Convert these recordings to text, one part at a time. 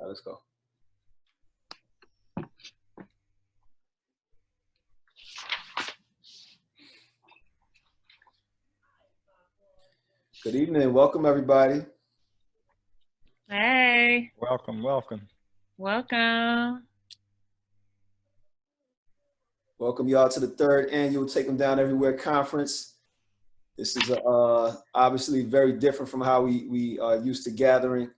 Let's go. Good evening. Welcome, everybody. Hey. Welcome, welcome. Welcome. Welcome y'all to the third annual Take Them Down Everywhere conference. This is obviously very different from how we are used to gathering.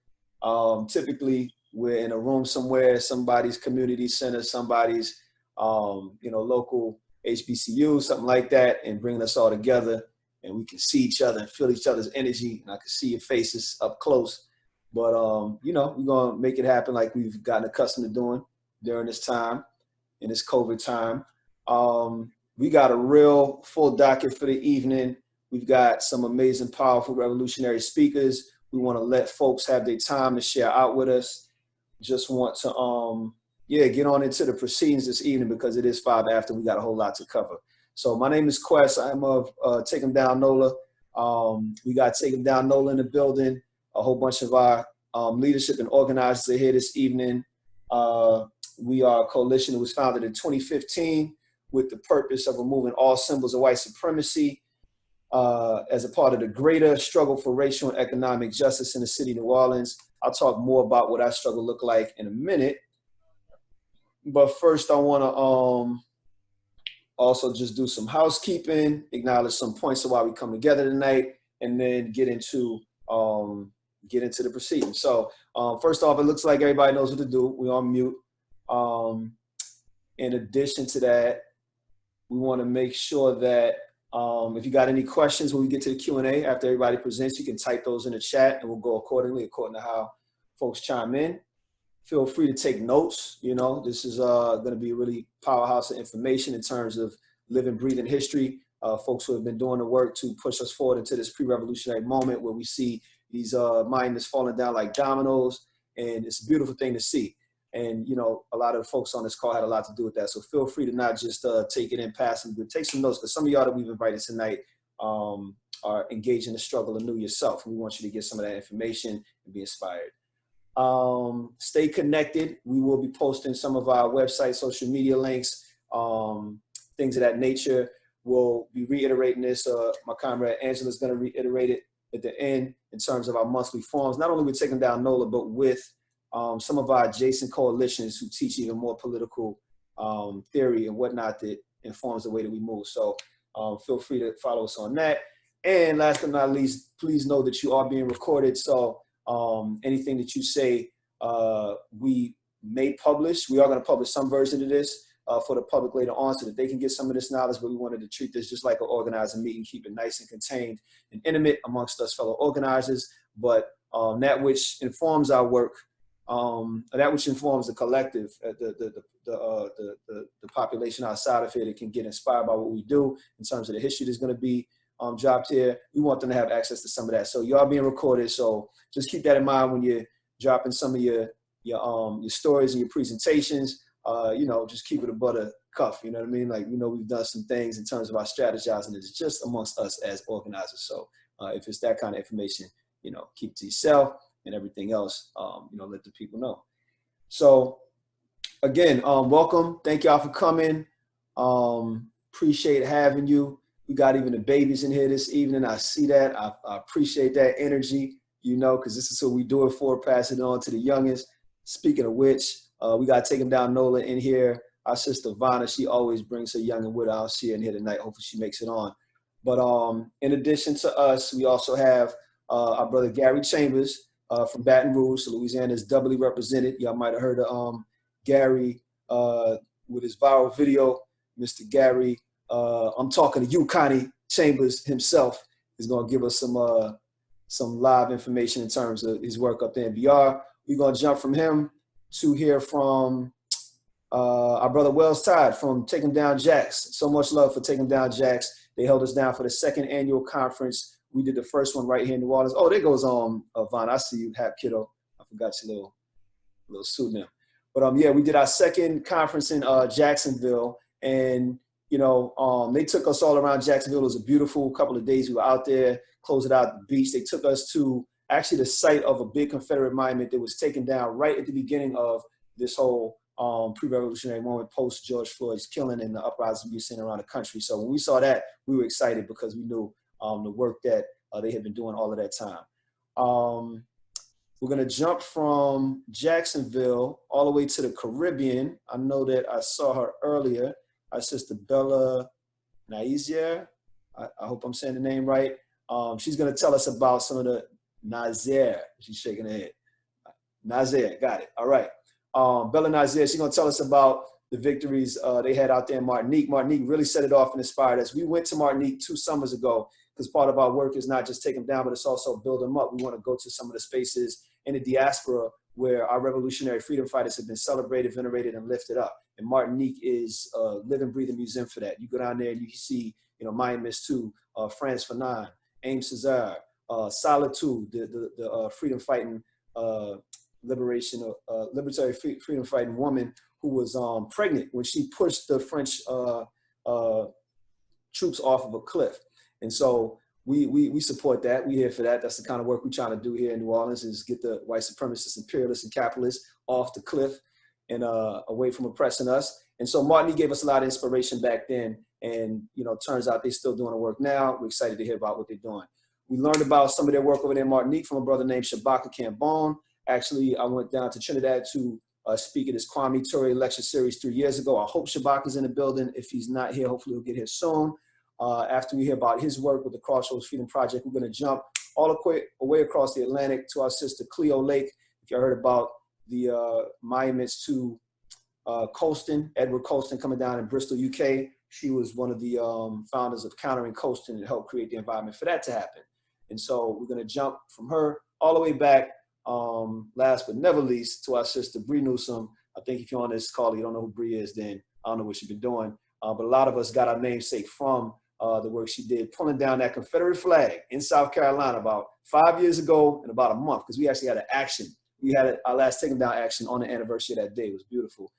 Typically, we're in a room somewhere, somebody's community center, somebody's local HBCU, something like that, and bringing us all together, and we can see each other and feel each other's energy, and I can see your faces up close. But we're gonna make it happen like we've gotten accustomed to doing during this time, in this COVID time. We got a real full docket for the evening. We've got some amazing, powerful, revolutionary speakers. We want to let folks have their time to share out with us. Just want to, get on into the proceedings this evening because it is 5 after. We got a whole lot to cover. So my name is Quest. I'm of Take 'em Down NOLA. We got Take 'em Down NOLA in the building. A whole bunch of our leadership and organizers are here this evening. We are a coalition that was founded in 2015 with the purpose of removing all symbols of white supremacy as a part of the greater struggle for racial and economic justice in the city of New Orleans. I'll talk more about what our struggle looked like in a minute. But first, I want to also just do some housekeeping, acknowledge some points of why we come together tonight, and then get into the proceedings. So first off, it looks like everybody knows what to do. We're on mute. In addition to that, we want to make sure that if you got any questions when we get to the Q&A after everybody presents, you can type those in the chat and we'll go accordingly according to how folks chime in. Feel free to take notes. This is going to be a really powerhouse of information in terms of living, breathing history. Folks who have been doing the work to push us forward into this pre-revolutionary moment where we see these monuments falling down like dominoes, and it's a beautiful thing to see. And, a lot of the folks on this call had a lot to do with that. So feel free to not just take it in passing, but take some notes, because some of y'all that we've invited tonight are engaged in the struggle anew yourself. We want you to get some of that information and be inspired. Stay connected. We will be posting some of our website, social media links, things of that nature. We'll be reiterating this. My comrade Angela's going to reiterate it at the end in terms of our monthly forums, not only with Take 'em Down NOLA, but with some of our adjacent coalitions who teach even more political theory and whatnot that informs the way that we move. So feel free to follow us on that. And last but not least, please know that you are being recorded. So anything that you say, we may publish. We are going to publish some version of this for the public later on so that they can get some of this knowledge, but we wanted to treat this just like an organizing meeting, keep it nice and contained and intimate amongst us fellow organizers, but that which informs our work, that which informs the collective, the population outside of here that can get inspired by what we do in terms of the history that's going to be dropped here. We want them to have access to some of that. So y'all being recorded, so just keep that in mind when you're dropping some of your stories and your presentations. Just keep it above the cuff. You know what I mean? Like, we've done some things in terms of our strategizing. It's just amongst us as organizers. So if it's that kind of information, keep it to yourself, and everything else, let the people know. So again, welcome. Thank y'all for coming. Appreciate having you. We got even the babies in here this evening. I see that. I appreciate that energy, because this is what we do it for, pass it on to the youngest. Speaking of which, we got to Take 'em Down NOLA in here. Our sister Vanna, she always brings her youngin' with her. I'll see her in here tonight. Hopefully she makes it on. But in addition to us, we also have our brother Gary Chambers from Baton Rouge. So Louisiana is doubly represented. Y'all might have heard of Gary with his viral video. Mr. Gary, I'm talking to you, Connie Chambers himself, is going to give us some live information in terms of his work up there in BR. We're going to jump from him to hear from our brother Wells Todd from Take 'em Down Jax. So much love for Take 'em Down Jax. They held us down for the second annual conference. We did the first one right here in New Orleans. Oh, there goes Von. I see you, Hap Kiddo. I forgot your little pseudonym. But we did our second conference in Jacksonville, and they took us all around Jacksonville. It was a beautiful couple of days. We were out there, closed it out at the beach. They took us to actually the site of a big Confederate monument that was taken down right at the beginning of this whole pre-revolutionary moment post George Floyd's killing and the uprising we've seen around the country. So when we saw that, we were excited because we knew the work that they had been doing all of that time. We're going to jump from Jacksonville all the way to the Caribbean. I know that I saw her earlier, our sister Bella Nazier. I hope I'm saying the name right. She's going to tell us about some of the Nazier. She's shaking her head. Nazier, got it. All right. Bella Nazier, she's going to tell us about the victories they had out there in Martinique. Martinique really set it off and inspired us. We went to Martinique 2 summers ago because part of our work is not just take them down, but it's also build them up. We want to go to some of the spaces in the diaspora where our revolutionary freedom fighters have been celebrated, venerated, and lifted up. And Martinique is a living, breathing museum for that. You go down there and you see, monuments to Frantz Fanon, Aimé Césaire, Solitude, the freedom fighting libertary freedom fighting woman who was pregnant when she pushed the French troops off of a cliff. And so we support that. We're here for that. That's the kind of work we're trying to do here in New Orleans, is get the white supremacists, imperialists, and capitalists off the cliff and away from oppressing us. And so Martinique gave us a lot of inspiration back then. And, turns out they're still doing the work now. We're excited to hear about what they're doing. We learned about some of their work over there in Martinique from a brother named Shabaka Cambone. Actually, I went down to Trinidad to speak at his Kwame Ture lecture series 3 years ago. I hope Shabaka's in the building. If he's not here, hopefully he'll get here soon. After we hear about his work with the Crossroads Freedom Project, we're going to jump all the way across the Atlantic to our sister Cleo Lake. If you heard about the monuments to Colston, Edward Colston, coming down in Bristol, UK. She was one of the founders of Countering Colston and helped create the environment for that to happen. And so we're going to jump from her all the way back, last but never least, to our sister Bree Newsom. I think if you're on this call, you don't know who Bree is, then I don't know what she's been doing. But a lot of us got our namesake from the work she did, pulling down that Confederate flag in South Carolina about 5 years ago in about a month, because we actually had an action. We had our last Take 'em Down action on the anniversary of that day. It was beautiful.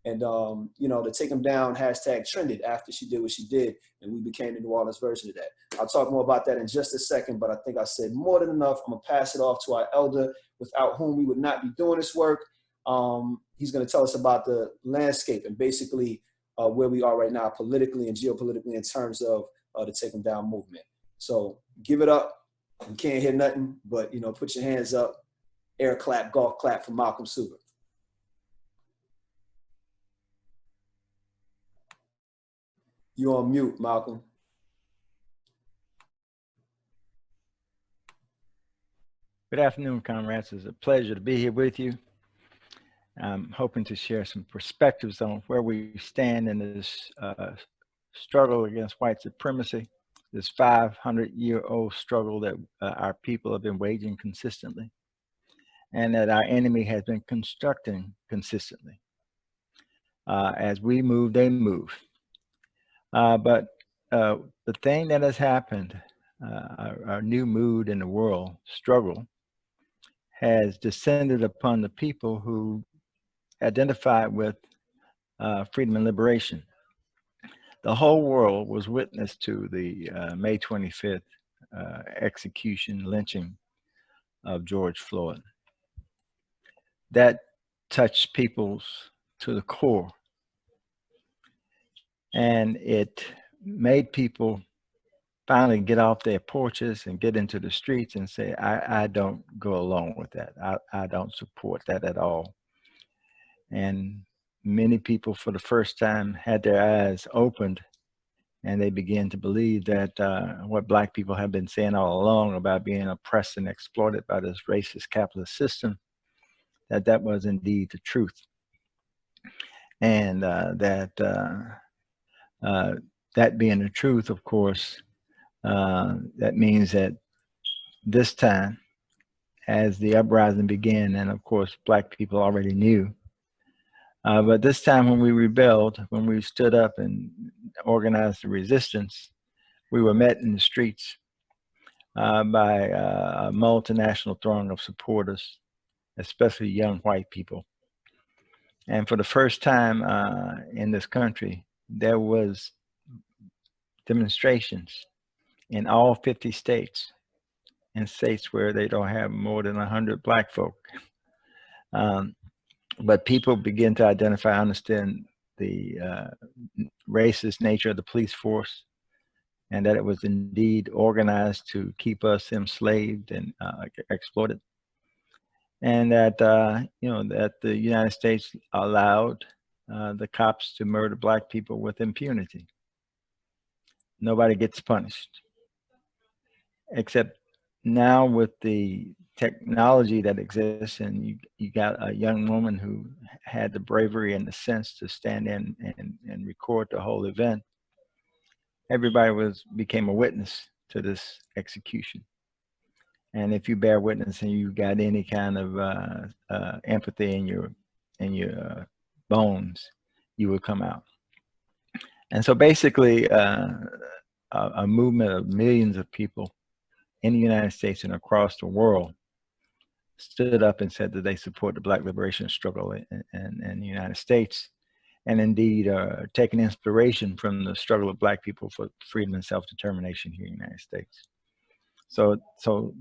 And, the Take 'em Down hashtag trended after she did what she did, and we became the New Orleans version of that. I'll talk more about that in just a second, but I think I said more than enough. I'm going to pass it off to our elder, without whom we would not be doing this work. He's going to tell us about the landscape and basically where we are right now politically and geopolitically in terms of the Take 'em Down movement. So give it up. You can't hear nothing, but, put your hands up. Air clap, golf clap for Malcolm Suber. You're on mute, Malcolm. Good afternoon, comrades. It's a pleasure to be here with you. I'm hoping to share some perspectives on where we stand in this struggle against white supremacy, this 500-year-old struggle that our people have been waging consistently, and that our enemy has been constructing consistently. As we move, they move. But the thing that has happened, our new mood in the world struggle, has descended upon the people who identified with freedom and liberation. The whole world was witness to the May 25th execution, lynching of George Floyd. That touched people to the core. And it made people finally get off their porches and get into the streets and say, I don't go along with that. I don't support that at all. And many people for the first time had their eyes opened, and they began to believe that what Black people have been saying all along about being oppressed and exploited by this racist capitalist system, that was indeed the truth. And that being the truth, of course, that means that this time, as the uprising began, and of course, Black people already knew, but this time when we rebelled, when we stood up and organized the resistance, we were met in the streets by a multinational throng of supporters, especially young white people. And for the first time in this country, there was demonstrations in all 50 states in states where they don't have more than 100 black folk. But people begin to identify, understand the racist nature of the police force, and that it was indeed organized to keep us enslaved and exploited. And that, that the United States allowed the cops to murder black people with impunity. Nobody gets punished. Except now with the technology that exists, and you got a young woman who had the bravery and the sense to stand in and record the whole event. Everybody became a witness to this execution. And if you bear witness and you got any kind of empathy in your bones, you will come out. And so basically, a movement of millions of people in the United States and across the world stood up and said that they support the Black liberation struggle in the United States, and indeed taking inspiration from the struggle of Black people for freedom and self-determination here in the United States. So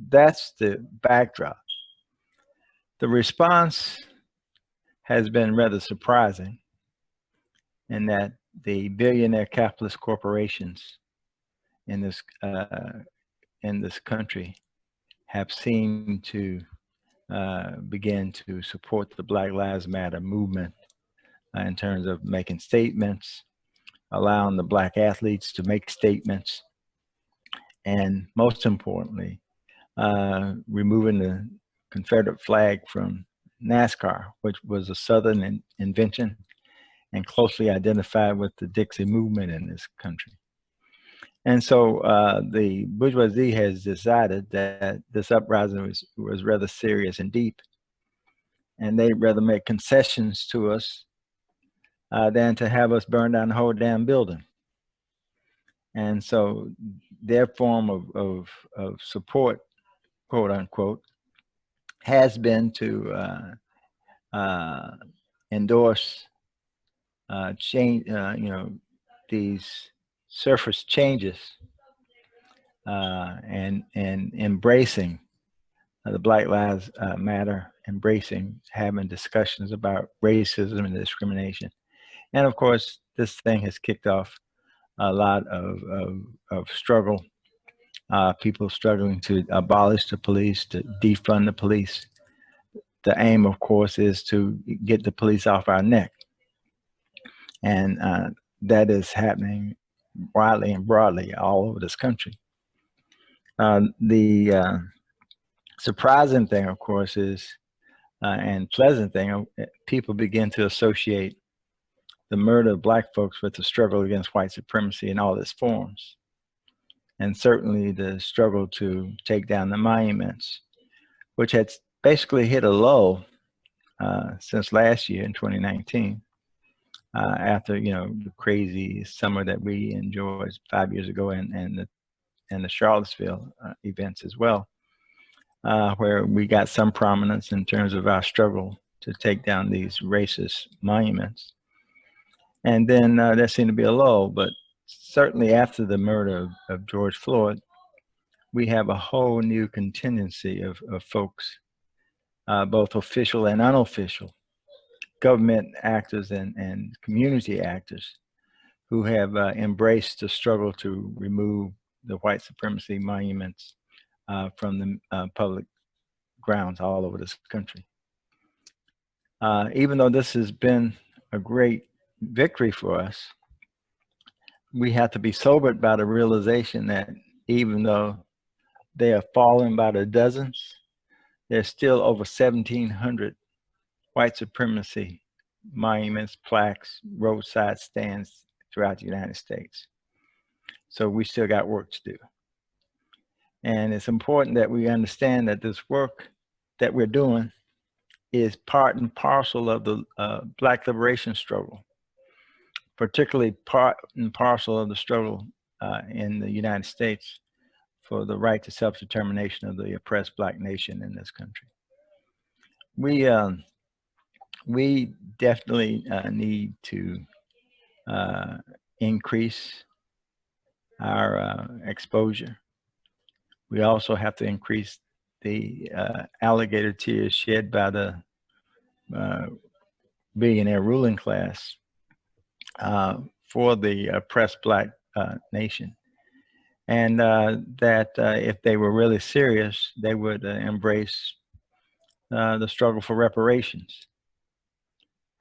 that's the backdrop. The response has been rather surprising in that the billionaire capitalist corporations in this country have seemed to begin to support the Black Lives Matter movement in terms of making statements, allowing the Black athletes to make statements, and most importantly, removing the Confederate flag from NASCAR, which was a Southern invention and closely identified with the Dixie movement in this country. And so the bourgeoisie has decided that this uprising was rather serious and deep, and they'd rather make concessions to us than to have us burn down the whole damn building. And so their form of support, quote unquote, has been to endorse change, these surface changes and embracing the Black Lives Matter, embracing having discussions about racism and discrimination. And of course, this thing has kicked off a lot of struggle, people struggling to abolish the police, to defund the police. The aim, of course, is to get the police off our neck. And that is happening widely and broadly all over this country. The surprising thing, of course, is, and pleasant thing, people begin to associate the murder of Black folks with the struggle against white supremacy in all its forms. And certainly the struggle to take down the monuments, which had basically hit a low since last year in 2019. After the crazy summer that we enjoyed 5 years ago, and the Charlottesville events as well, where we got some prominence in terms of our struggle to take down these racist monuments. And then there seemed to be a lull, but certainly after the murder of George Floyd, we have a whole new contingency of folks, both official and unofficial, government actors and community actors who have embraced the struggle to remove the white supremacy monuments from the public grounds all over this country. Even though this has been a great victory for us, we have to be sobered by the realization that even though they are falling by the dozens, there's still over 1,700 white supremacy monuments, plaques, roadside stands throughout the United States. So we still got work to do. And it's important that we understand that this work that we're doing is part and parcel of the Black liberation struggle, particularly part and parcel of the struggle in the United States for the right to self-determination of the oppressed Black nation in this country. We definitely need to increase our exposure We also have to increase the alligator tears shed by the billionaire ruling class for the oppressed Black nation. And that if they were really serious, they would embrace the struggle for reparations.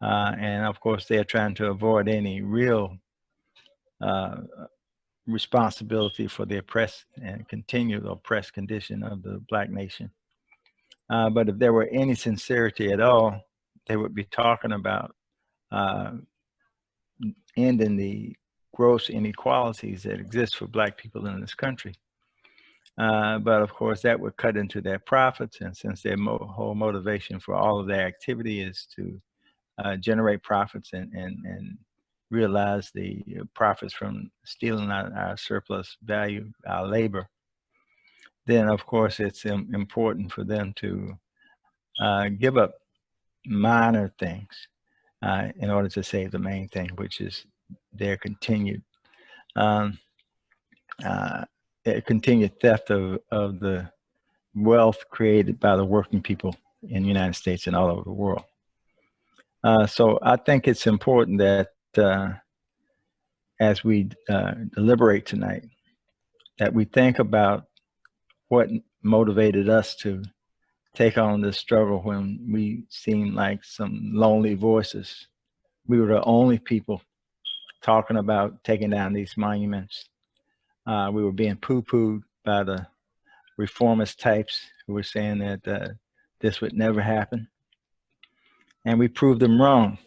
And of course, they're trying to avoid any real responsibility for the oppressed and continued oppressed condition of the Black nation. But if there were any sincerity at all, they would be talking about ending the gross inequalities that exist for Black people in this country. But of course, that would cut into their profits. And since their whole motivation for all of their activity is to generate profits and realize the profits from stealing our surplus value, our labor, then of course it's important for them to give up minor things in order to save the main thing, which is their continued theft of the wealth created by the working people in the United States and all over the world. So I think it's important that as we deliberate tonight, that we think about what motivated us to take on this struggle when we seemed like some lonely voices. We were the only people talking about taking down these monuments. We were being poo-pooed by the reformist types who were saying that this would never happen. And we proved them wrong.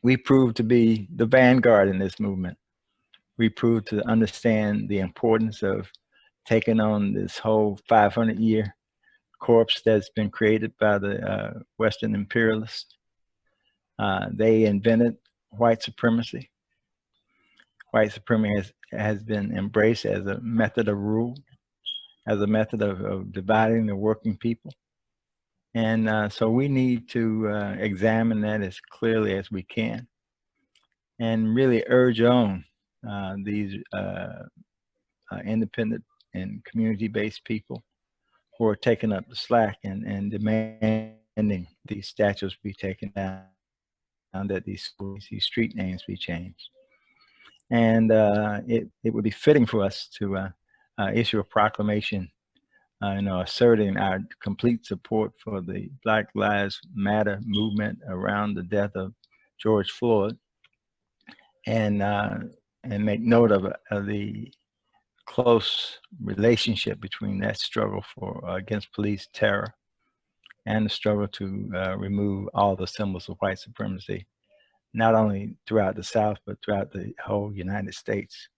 We proved to be the vanguard in this movement. We proved to understand the importance of taking on this whole 500-year corpse that's been created by the Western imperialists. They invented white supremacy. White supremacy has been embraced as a method of rule, as a method of dividing the working people. And so we need to examine that as clearly as we can and really urge on these independent and community-based people who are taking up the slack and demanding these statues be taken down, that these street names be changed. And it would be fitting for us to issue a proclamation asserting our complete support for the Black Lives Matter movement around the death of George Floyd, and make note of the close relationship between that struggle for against police terror and the struggle to remove all the symbols of white supremacy, not only throughout the South, but throughout the whole United States.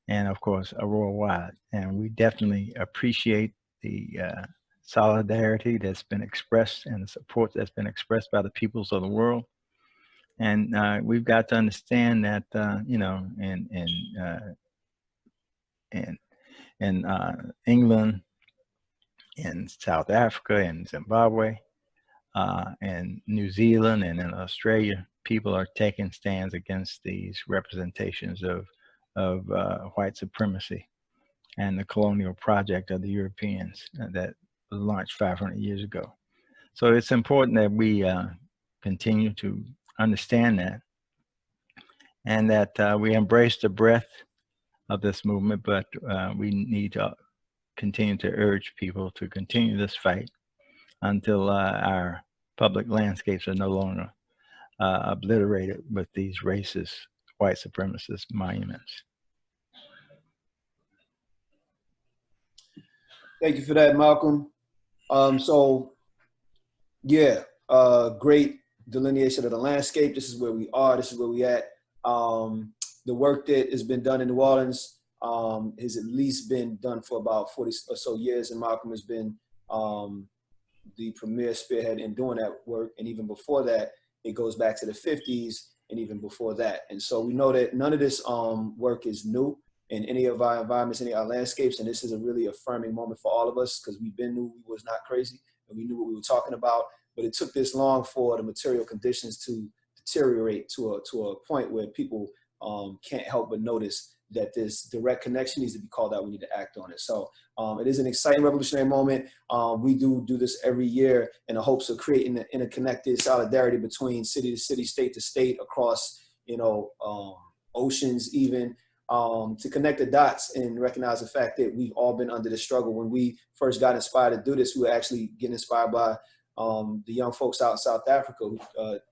And of course, worldwide. And we definitely appreciate the solidarity that's been expressed and the support that's been expressed by the peoples of the world. And we've got to understand that, in England, in South Africa, and Zimbabwe, and New Zealand, and in Australia, people are taking stands against these representations of white supremacy and the colonial project of the Europeans that was launched 500 years ago. So it's important that we continue to understand that, and that we embrace the breadth of this movement, but we need to continue to urge people to continue this fight until our public landscapes are no longer obliterated with these racist, white supremacist monuments. Thank you for that, Malcolm. Great delineation of the landscape. This is where we are. This is where we at. The work that has been done in New Orleans has at least been done for about 40 or so years, and Malcolm has been the premier spearhead in doing that work. And even before that, it goes back to the 50s and even before that. And so we know that none of this work is new in any of our environments, any of our landscapes. And this is a really affirming moment for all of us, because we knew we was not crazy and we knew what we were talking about. But it took this long for the material conditions to deteriorate to a point where people can't help but notice that this direct connection needs to be called out. We need to act on it. So it is an exciting revolutionary moment. We do this every year in the hopes of creating an interconnected solidarity between city to city, state to state, across, oceans even, to connect the dots and recognize the fact that we've all been under the struggle. When we first got inspired to do this, we were actually getting inspired by the young folks out in South Africa who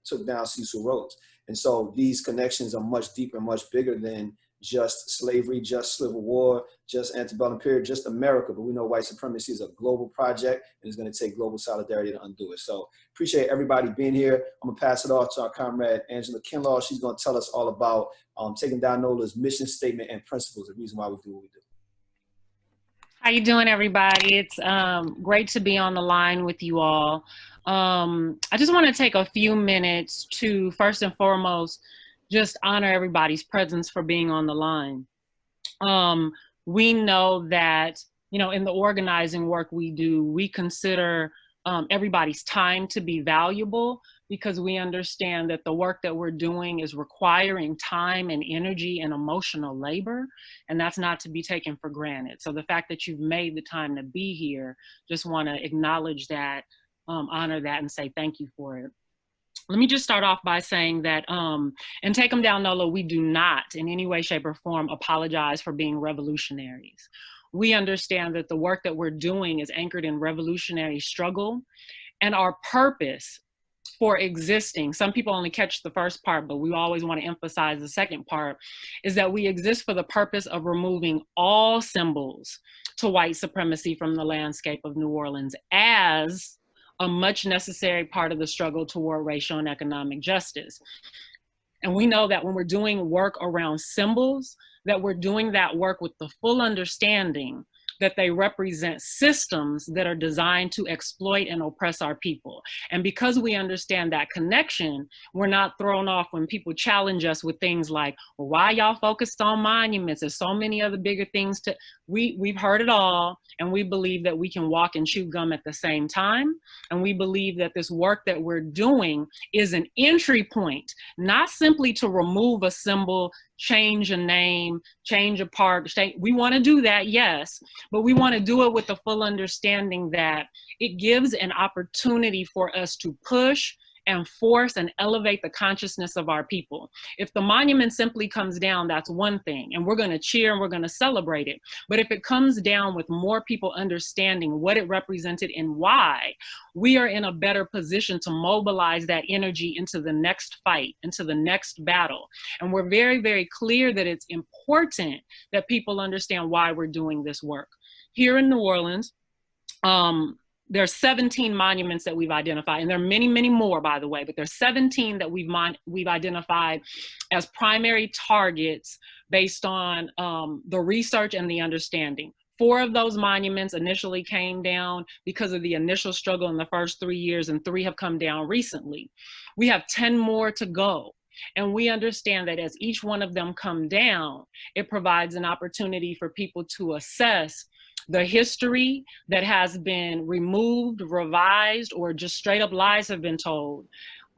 took down Cecil Rhodes. And so these connections are much deeper, much bigger than just slavery, just civil war, just antebellum period, just America. But we know white supremacy is a global project, and it's going to take global solidarity to undo it. So appreciate everybody being here. I'm going to pass it off to our comrade, Angela Kinlaw. She's going to tell us all about taking down NOLA's mission statement and principles, the reason why we do what we do. How you doing, everybody? It's great to be on the line with you all. I just want to take a few minutes to, first and foremost, just honor everybody's presence for being on the line. We know that, in the organizing work we do, we consider everybody's time to be valuable, because we understand that the work that we're doing is requiring time and energy and emotional labor, and that's not to be taken for granted. So the fact that you've made the time to be here, just want to acknowledge that, honor that, and say thank you for it. Let me just start off by saying that in Take 'em Down NOLA, we do not in any way, shape, or form apologize for being revolutionaries. We understand that the work that we're doing is anchored in revolutionary struggle, and our purpose for existing, some people only catch the first part, but we always want to emphasize the second part, is that we exist for the purpose of removing all symbols to white supremacy from the landscape of New Orleans as a much necessary part of the struggle toward racial and economic justice. And we know that when we're doing work around symbols, that we're doing that work with the full understanding that they represent systems that are designed to exploit and oppress our people. And because we understand that connection, we're not thrown off when people challenge us with things like, well, why y'all focused on monuments? There's so many other bigger things to, we've heard it all, and we believe that we can walk and chew gum at the same time. And we believe that this work that we're doing is an entry point, not simply to remove a symbol, change a name, change a park. We want to do that, yes, but we want to do it with the full understanding that it gives an opportunity for us to push and force and elevate the consciousness of our people. If the monument simply comes down, that's one thing, and we're going to cheer and we're going to celebrate it. But if it comes down with more people understanding what it represented and why, we are in a better position to mobilize that energy into the next fight, into the next battle. And we're very, very clear that it's important that people understand why we're doing this work. Here in New Orleans, there are 17 monuments that we've identified, and there are many, many more, by the way, but there's 17 that we've identified as primary targets based on the research and the understanding. 4 of those monuments initially came down because of the initial struggle in the first 3 years, and 3 have come down recently. We have 10 more to go. And we understand that as each one of them come down, it provides an opportunity for people to assess the history that has been removed, revised, or just straight up lies have been told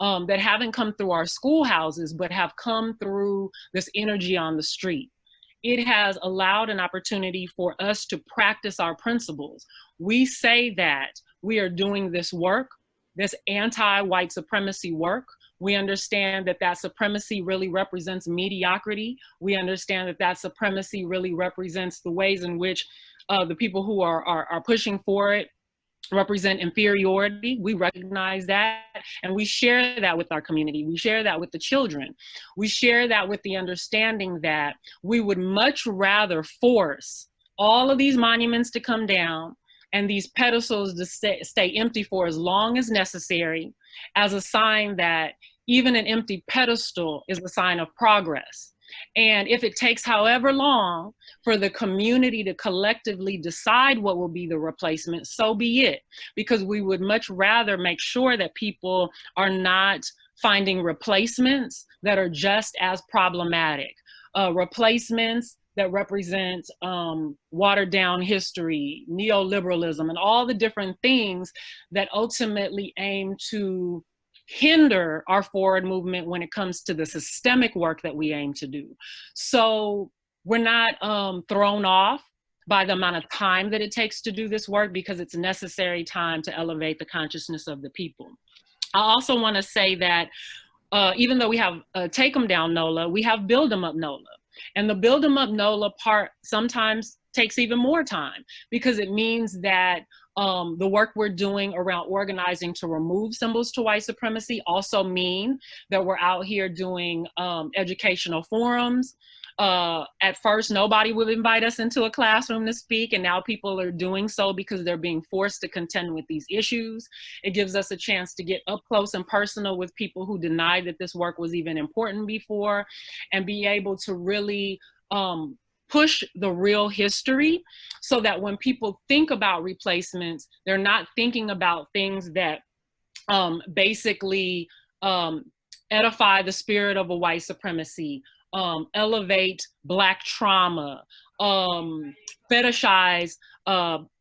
that haven't come through our schoolhouses, but have come through this energy on the street. It has allowed an opportunity for us to practice our principles. We say that we are doing this work, this anti-white supremacy work. We understand that that supremacy really represents mediocrity. We understand that that supremacy really represents the ways in which the people who are pushing for it represent inferiority. We recognize that, and we share that with our community. We share that with the children. We share that with the understanding that we would much rather force all of these monuments to come down and these pedestals to stay empty for as long as necessary, as a sign that even an empty pedestal is a sign of progress. And if it takes however long for the community to collectively decide what will be the replacement, so be it, because we would much rather make sure that people are not finding replacements that are just as problematic, replacements that represent watered down history, neoliberalism, and all the different things that ultimately aim to hinder our forward movement when it comes to the systemic work that we aim to do. So we're not thrown off by the amount of time that it takes to do this work, because it's necessary time to elevate the consciousness of the people. I also want to say that even though we have Take 'em Down NOLA, we have Build 'em Up NOLA. And the Build 'em Up NOLA part sometimes takes even more time, because it means that the work we're doing around organizing to remove symbols to white supremacy also mean that we're out here doing educational forums. At first, nobody would invite us into a classroom to speak, and now people are doing so because they're being forced to contend with these issues. It gives us a chance to get up close and personal with people who denied that this work was even important before, and be able to really push the real history, so that when people think about replacements, they're not thinking about things that basically edify the spirit of a white supremacy, elevate Black trauma, fetishize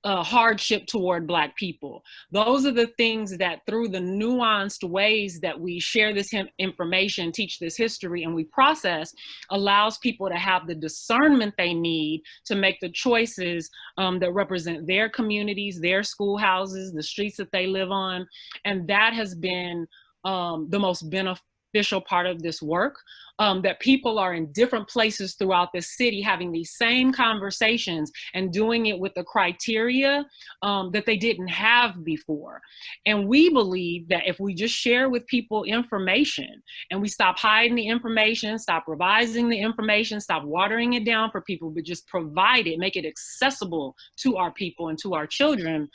hardship toward Black people. Those are the things that, through the nuanced ways that we share this information, teach this history, and we process, allows people to have the discernment they need to make the choices that represent their communities, their schoolhouses, the streets that they live on. And that has been the most beneficial part of this work, that people are in different places throughout the city having these same conversations and doing it with the criteria that they didn't have before. And we believe that if we just share with people information, and we stop hiding the information, stop revising the information, stop watering it down for people, but just provide it, make it accessible to our people and to our children,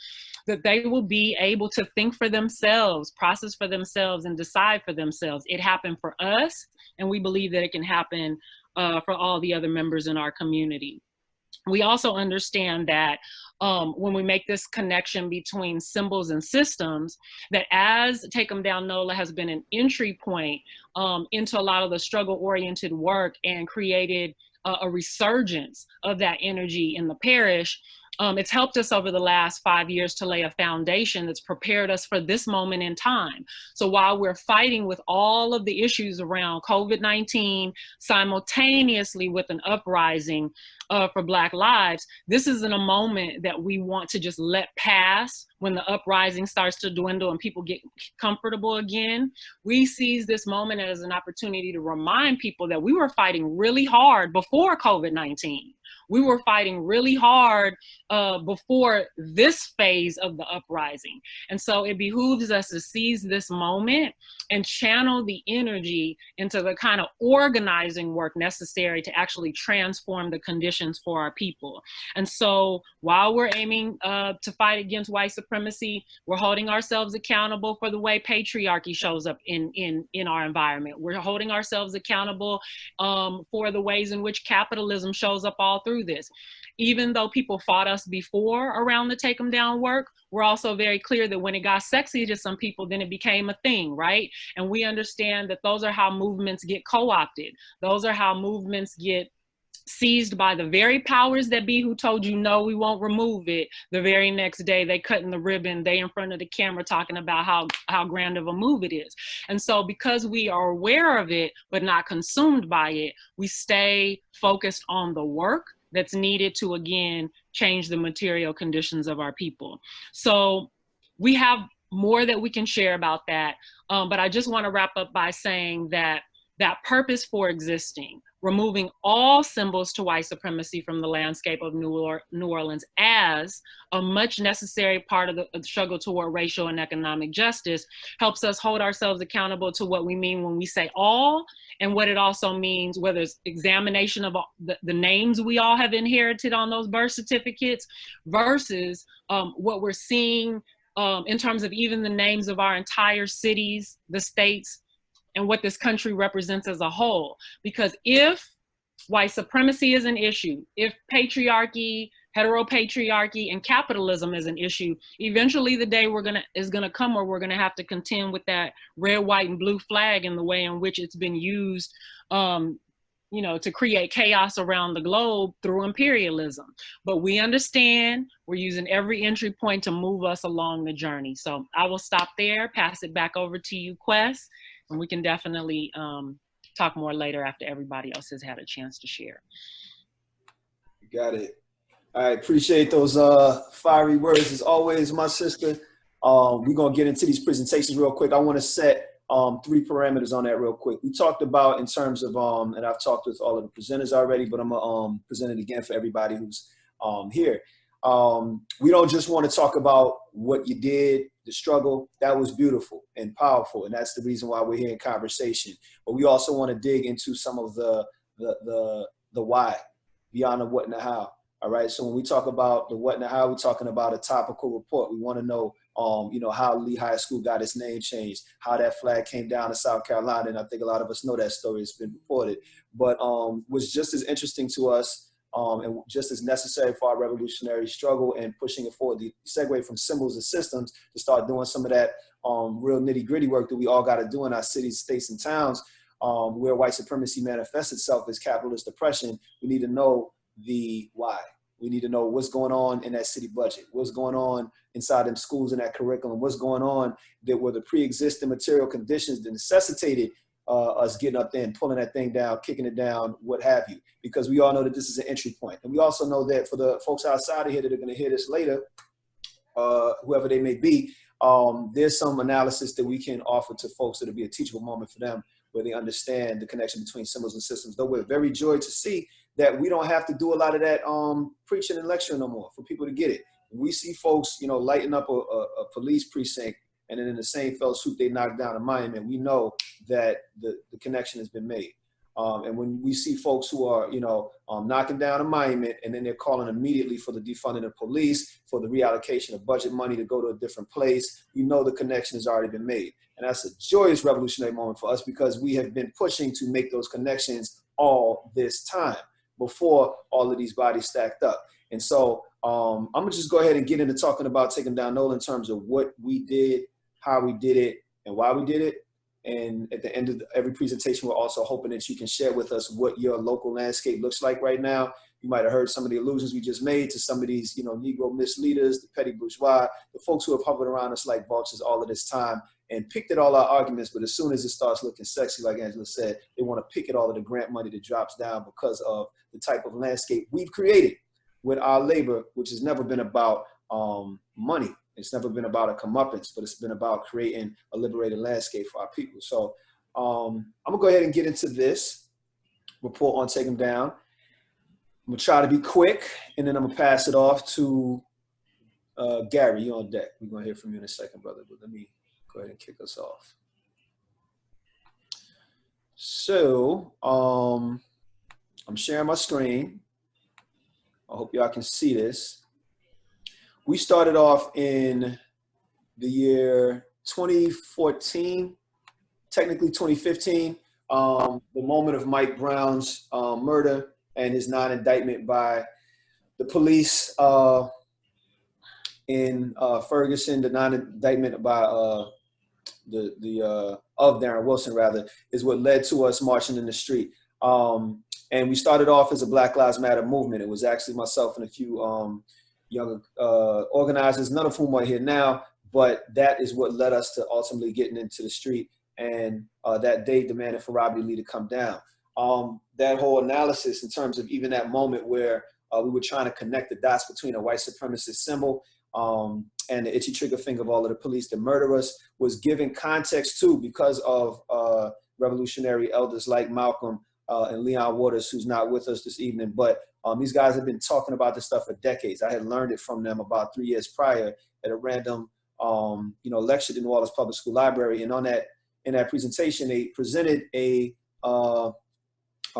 that they will be able to think for themselves, process for themselves, and decide for themselves. It happened for us, and we believe that it can happen for all the other members in our community. We also understand that when we make this connection between symbols and systems, that as Take 'em Down NOLA has been an entry point into a lot of the struggle-oriented work and created a resurgence of that energy in the parish, it's helped us over the last 5 years to lay a foundation that's prepared us for this moment in time. So while we're fighting with all of the issues around COVID-19, simultaneously with an uprising for Black lives, this isn't a moment that we want to just let pass when the uprising starts to dwindle and people get comfortable again. We seize this moment as an opportunity to remind people that we were fighting really hard before COVID-19. We were fighting really hard before this phase of the uprising. And so it behooves us to seize this moment and channel the energy into the kind of organizing work necessary to actually transform the conditions for our people. And so while we're aiming to fight against white supremacy, we're holding ourselves accountable for the way patriarchy shows up in our environment. We're holding ourselves accountable for the ways in which capitalism shows up all through this. Even though people fought us before around the Take 'em Down work, we're also very clear that when it got sexy to some people, then it became a thing, right? And we understand that those are how movements get co-opted. Those are how movements get seized by the very powers that be, who told you, no, we won't remove it. The very next day, they cutting the ribbon, they in front of the camera talking about how grand of a move it is. And so because we are aware of it, but not consumed by it, we stay focused on the work that's needed to, again, change the material conditions of our people. So we have more that we can share about that. But I just want to wrap up by saying that that purpose for existing, removing all symbols to white supremacy from the landscape of New Orleans as a much necessary part of the struggle toward racial and economic justice, helps us hold ourselves accountable to what we mean when we say all, and what it also means, whether it's examination of the names we all have inherited on those birth certificates versus what we're seeing in terms of even the names of our entire cities, the states, and what this country represents as a whole. Because if white supremacy is an issue, if patriarchy, heteropatriarchy, and capitalism is an issue, eventually the day is gonna come where we're gonna have to contend with that red, white, and blue flag in the way in which it's been used to create chaos around the globe through imperialism. But we understand we're using every entry point to move us along the journey. So I will stop there, pass it back over to you, Quest, and we can definitely talk more later after everybody else has had a chance to share. Got it. All right, appreciate those fiery words as always, my sister. We're gonna get into these presentations real quick. I want to set 3 parameters on that real quick. We talked about in terms of and I've talked with all of the presenters already, but I'm gonna present it again for everybody who's here. We don't just want to talk about what you did, the struggle. That was beautiful and powerful, and that's the reason why we're here in conversation. But we also want to dig into some of the why, beyond the what and the how. All right. So when we talk about the what and the how, we're talking about a topical report. We want to know, you know, how Lee High School got its name changed, how that flag came down to South Carolina. And I think a lot of us know that story. It's been reported, but was just as interesting to us and just as necessary for our revolutionary struggle and pushing it forward. The segue from symbols and systems to start doing some of that real nitty gritty work that we all got to do in our cities, states, and towns where white supremacy manifests itself as capitalist oppression. We need to know the why. We need to know what's going on in that city budget, what's going on inside them schools and that curriculum, what's going on that were the pre-existing material conditions that necessitated us getting up there and pulling that thing down, kicking it down, what have you, because we all know that this is an entry point. And we also know that for the folks outside of here that are going to hear this later, whoever they may be, there's some analysis that we can offer to folks that'll be a teachable moment for them, where they understand the connection between symbols and systems. Though we're very joyed to see that we don't have to do a lot of that preaching and lecturing no more for people to get it. We see folks, you know, lighting up a police precinct, and then in the same fell swoop they knock down a monument. We know that the connection has been made. And when we see folks who are, you know, knocking down a monument, and then they're calling immediately for the defunding of police, for the reallocation of budget money to go to a different place, we know the connection has already been made. And that's a joyous revolutionary moment for us, because we have been pushing to make those connections all this time before all of these bodies stacked up. And so I'm gonna just go ahead and get into talking about taking down NOLA in terms of what we did, how we did it, and why we did it. And at the end of every presentation, we're also hoping that you can share with us what your local landscape looks like right now. You might have heard some of the allusions we just made to some of these, you know, Negro misleaders, the petty bourgeois, the folks who have hovered around us like vultures all of this time and picked at all our arguments. But as soon as it starts looking sexy, like Angela said, they want to pick at all of the grant money that drops down because of the type of landscape we've created with our labor, which has never been about money. It's never been about a comeuppance, but it's been about creating a liberated landscape for our people. So I'm gonna go ahead and get into this report on Take 'Em Down. I'm gonna try to be quick, and then I'm gonna pass it off to Gary. You're on deck. We're gonna hear from you in a second, brother, but let me go ahead and kick us off. So I'm sharing my screen. I hope y'all can see this. We started off in the year 2014, technically 2015, the moment of Mike Brown's murder and his non-indictment by the police in Ferguson. The non-indictment by of Darren Wilson, rather, is what led to us marching in the street. And we started off as a Black Lives Matter movement. It was actually myself and a few young organizers, none of whom are here now, but that is what led us to ultimately getting into the street, and that day demanded for Robert E. Lee to come down. That whole analysis in terms of even that moment where we were trying to connect the dots between a white supremacist symbol and the itchy trigger finger of all of the police that murder us was given context to because of revolutionary elders like Malcolm and Leon Waters, who's not with us this evening, but these guys have been talking about this stuff for decades. I had learned it from them about 3 years prior at a random, lecture in New Orleans Public School Library. And in that presentation, they presented a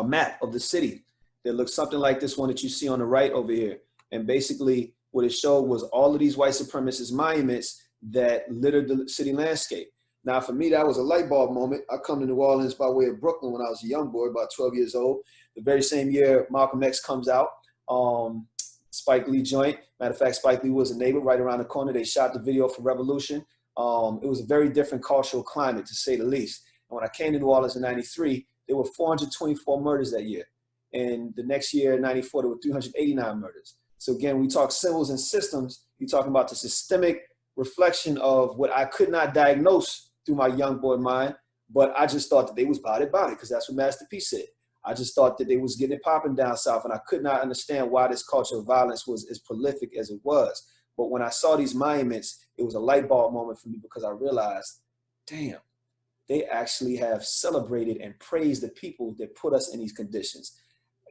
map of the city that looks something like this one that you see on the right over here. And basically what it showed was all of these white supremacist monuments that littered the city landscape. Now, for me, that was a light bulb moment. I come to New Orleans by way of Brooklyn when I was a young boy, about 12 years old. The very same year, Malcolm X comes out, Spike Lee joint. Matter of fact, Spike Lee was a neighbor right around the corner. They shot the video for Revolution. It was a very different cultural climate, to say the least. And when I came to New Orleans in 93, there were 424 murders that year. And the next year, in 94, there were 389 murders. So again, we talk symbols and systems. You're talking about the systemic reflection of what I could not diagnose through my young boy mind, but I just thought that they was about it, because that's what Master P said. I just thought that they was getting it popping down south, and I could not understand why this culture of violence was as prolific as it was. But when I saw these monuments, it was a light bulb moment for me, because I realized, damn, they actually have celebrated and praised the people that put us in these conditions.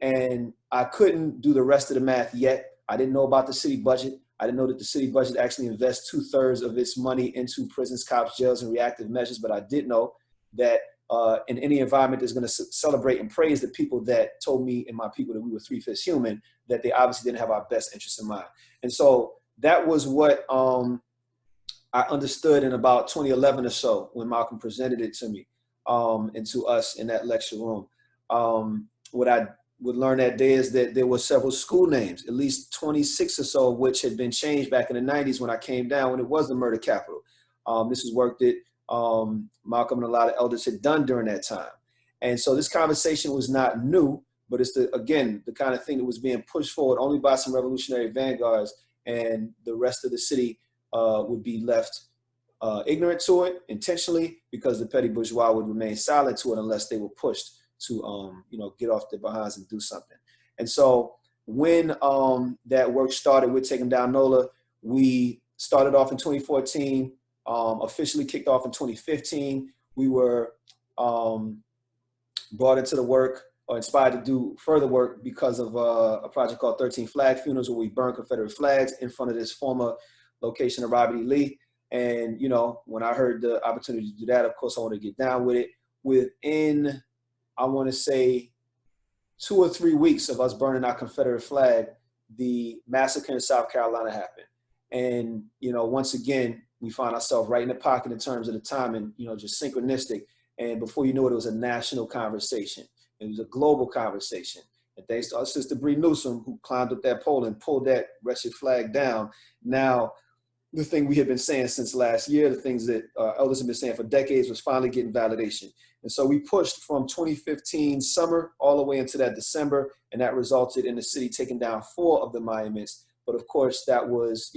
And I couldn't do the rest of the math yet. I didn't know about the city budget. I didn't know that the city budget actually invests 2/3 of its money into prisons, cops, jails, and reactive measures. But I did know that in any environment that's going to celebrate and praise the people that told me and my people that we were 3/5 human, that they obviously didn't have our best interests in mind. And so that was what I understood in about 2011 or so, when Malcolm presented it to me and to us in that lecture room. What I would learn that day is that there were several school names, at least 26 or so, of which had been changed back in the 90s when I came down, when it was the murder capital. This was work that Malcolm and a lot of elders had done during that time. And so this conversation was not new, but it's again, the kind of thing that was being pushed forward only by some revolutionary vanguards, and the rest of the city would be left ignorant to it intentionally, because the petty bourgeois would remain silent to it unless they were pushed to get off their behinds and do something. And so when that work started with Taking Down NOLA, we started off in 2014, officially kicked off in 2015. We were brought into the work, or inspired to do further work, because of a project called 13 Flag Funerals, where we burn Confederate flags in front of this former location of Robert E. Lee. And, when I heard the opportunity to do that, of course, I wanted to get down with it. Within, I want to say, 2 or 3 weeks of us burning our Confederate flag, the massacre in South Carolina happened. And, once again, we found ourselves right in the pocket in terms of the timing, just synchronistic. And before you knew it, it was a national conversation. It was a global conversation. And thanks to our sister Bree Newsom, who climbed up that pole and pulled that wretched flag down. Now, the thing we had been saying since last year, the things that elders have been saying for decades, was finally getting validation. And so we pushed from 2015 summer all the way into that December, and that resulted in the city taking down 4 of the monuments. But of course, that was,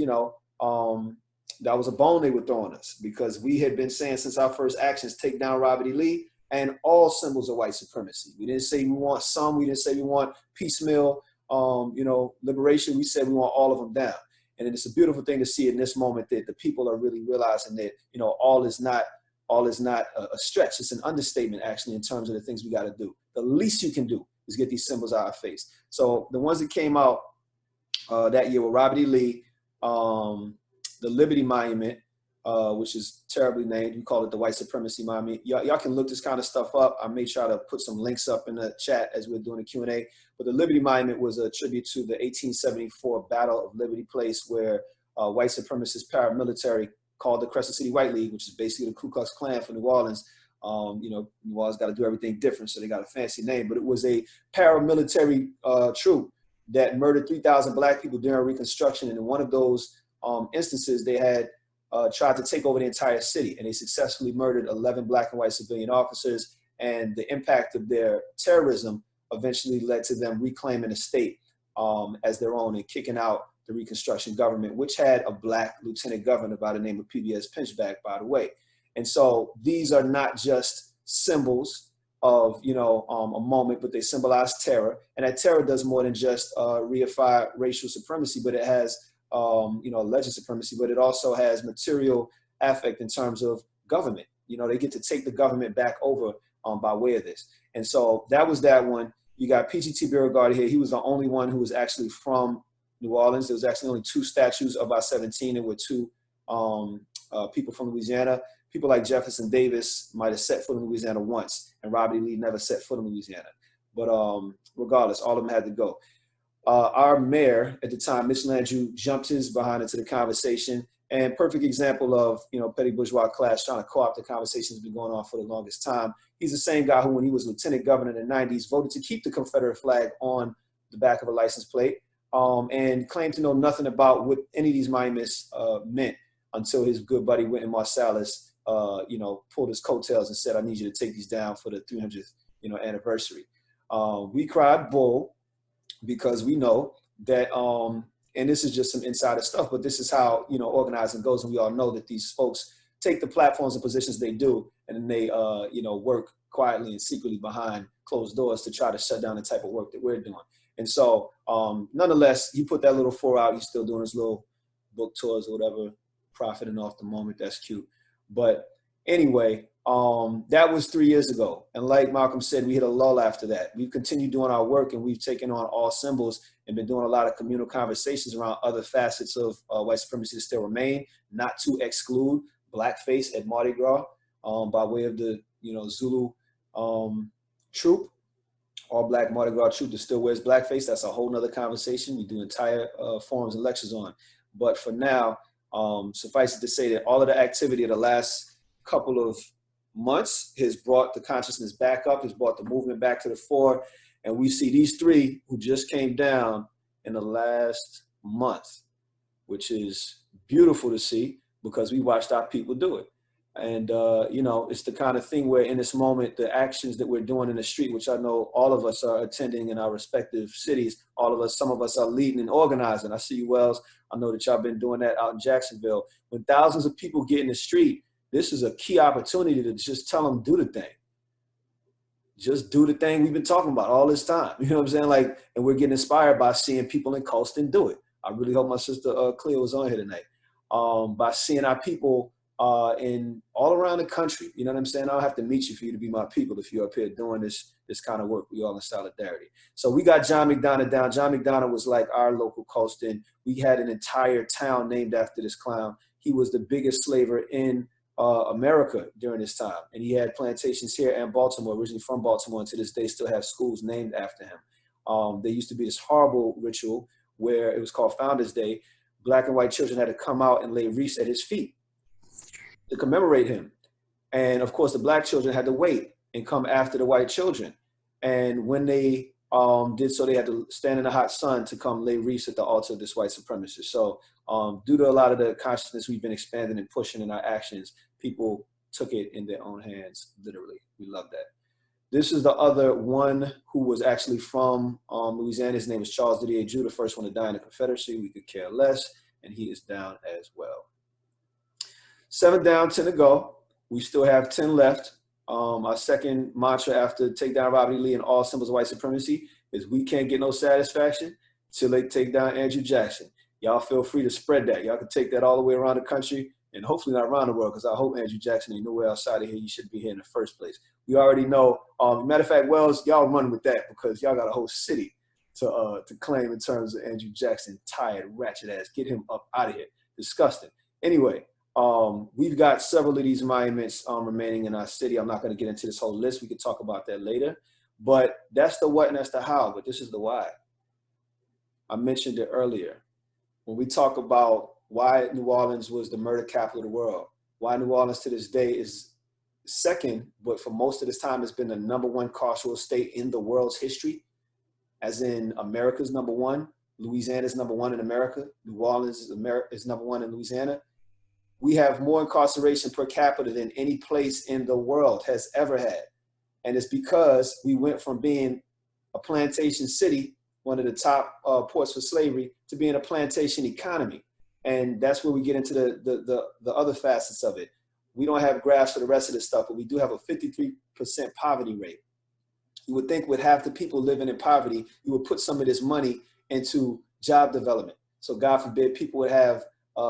that was a bone they were throwing us, because we had been saying since our first actions, take down Robert E. Lee and all symbols of white supremacy. We didn't say we want some, we didn't say we want piecemeal, liberation. We said we want all of them down. And it's a beautiful thing to see in this moment that the people are really realizing that, all is not a stretch. It's an understatement, actually, in terms of the things we got to do. The least you can do is get these symbols out of our face. So the ones that came out that year were Robert E. Lee, the Liberty Monument, which is terribly named. We call it the White Supremacy Monument. Y'all can look this kind of stuff up. I may try to put some links up in the chat as we're doing the Q&A. But the Liberty Monument was a tribute to the 1874 Battle of Liberty Place, where white supremacist paramilitary called the Crescent City White League, which is basically the Ku Klux Klan for New Orleans. New Orleans got to do everything different, so they got a fancy name. But it was a paramilitary troop that murdered 3,000 Black people during Reconstruction. And in one of those instances, they had tried to take over the entire city, and they successfully murdered 11 Black and white civilian officers. And the impact of their terrorism eventually led to them reclaiming the state as their own and kicking out the Reconstruction government, which had a Black lieutenant governor by the name of PBS Pinchback, by the way. And so these are not just symbols of, a moment, but they symbolize terror. And that terror does more than just reify racial supremacy, but it has alleged supremacy, but it also has material affect in terms of government. They get to take the government back over by way of this. And so that was that one. You got PGT Beauregard here. He was the only one who was actually from New Orleans. There was actually only 2 statues of our 17. There were 2 people from Louisiana. People like Jefferson Davis might have set foot in Louisiana once, and Robert E. Lee never set foot in Louisiana. But regardless, all of them had to go. Our mayor at the time, Mitch Landrieu, jumped his behind into the conversation, and perfect example of, petty bourgeois class trying to co-opt the conversation that's been going on for the longest time. He's the same guy who, when he was lieutenant governor in the 90s, voted to keep the Confederate flag on the back of a license plate, and claimed to know nothing about what any of these monuments meant until his good buddy Wynton Marsalis, pulled his coattails and said, I need you to take these down for the 300th, anniversary. We cried bull, because we know that, and this is just some insider stuff, but this is how, organizing goes. And we all know that these folks take the platforms and positions they do, and then they, work quietly and secretly behind closed doors to try to shut down the type of work that we're doing. And so, nonetheless, he put that little 4 out. He's still doing his little book tours or whatever, profiting off the moment. That's cute. But anyway, that was 3 years ago. And like Malcolm said, we hit a lull after that. We've continued doing our work, and we've taken on all symbols and been doing a lot of communal conversations around other facets of white supremacy that still remain, not to exclude blackface at Mardi Gras by way of the Zulu troop, all black Mardi Gras troop that still wears blackface. That's a whole nother conversation we do entire forums and lectures on. But for now, suffice it to say that all of the activity of the last couple of months has brought the consciousness back up, has brought the movement back to the fore. And we see these 3 who just came down in the last month, which is beautiful to see because we watched our people do it. And, it's the kind of thing where in this moment, the actions that we're doing in the street, which I know all of us are attending in our respective cities, some of us are leading and organizing. I see you, Wells. I know that y'all been doing that out in Jacksonville. When thousands of people get in the street, this is a key opportunity to just tell them, do the thing. Just do the thing we've been talking about all this time. You know what I'm saying? And we're getting inspired by seeing people in Colston do it. I really hope my sister Cleo was on here tonight. By seeing our people in all around the country. You know what I'm saying? I don't have to meet you for you to be my people if you're up here doing this kind of work. We all in solidarity. So we got John McDonough down. John McDonough was like our local Colston. We had an entire town named after this clown. He was the biggest slaver in America during this time. And he had plantations here in Baltimore, originally from Baltimore, and to this day still have schools named after him. There used to be this horrible ritual where it was called Founders Day. Black and white children had to come out and lay wreaths at his feet to commemorate him. And of course, the black children had to wait and come after the white children. And when they did so, they had to stand in the hot sun to come lay wreaths at the altar of this white supremacist. So due to a lot of the consciousness we've been expanding and pushing in our actions, people took it in their own hands, literally. We love that. This is the other one who was actually from Louisiana. His name was Charles Didier Drew, the first one to die in the Confederacy. We could care less, and he is down as well. 7 down, 10 to go. We still have 10 left. Our second mantra after take down Robert E. Lee and all symbols of white supremacy is we can't get no satisfaction till they take down Andrew Jackson. Y'all feel free to spread that. Y'all can take that all the way around the country and hopefully not around the world, because I hope Andrew Jackson ain't nowhere outside of here. You should be here in the first place. We already know. Matter of fact, Wells, y'all run with that because y'all got a whole city to claim in terms of Andrew Jackson. Tired, ratchet ass. Get him up out of here. Disgusting. Anyway, we've got several of these monuments remaining in our city. I'm not going to get into this whole list. We could talk about that later. But that's the what and that's the how. But this is the why. I mentioned it earlier. When we talk about why New Orleans was the murder capital of the world, why New Orleans to this day is second, but for most of this time has been the #1 carceral state in the world's history, as in America's #1, Louisiana's #1 in America, New Orleans is #1 in Louisiana. We have more incarceration per capita than any place in the world has ever had. And it's because we went from being a plantation city, one of the top ports for slavery, to being a plantation economy. And that's where we get into the other facets of it. We don't have graphs for the rest of this stuff, but we do have a 53% poverty rate. You would think with half the people living in poverty, you would put some of this money into job development. So God forbid people would have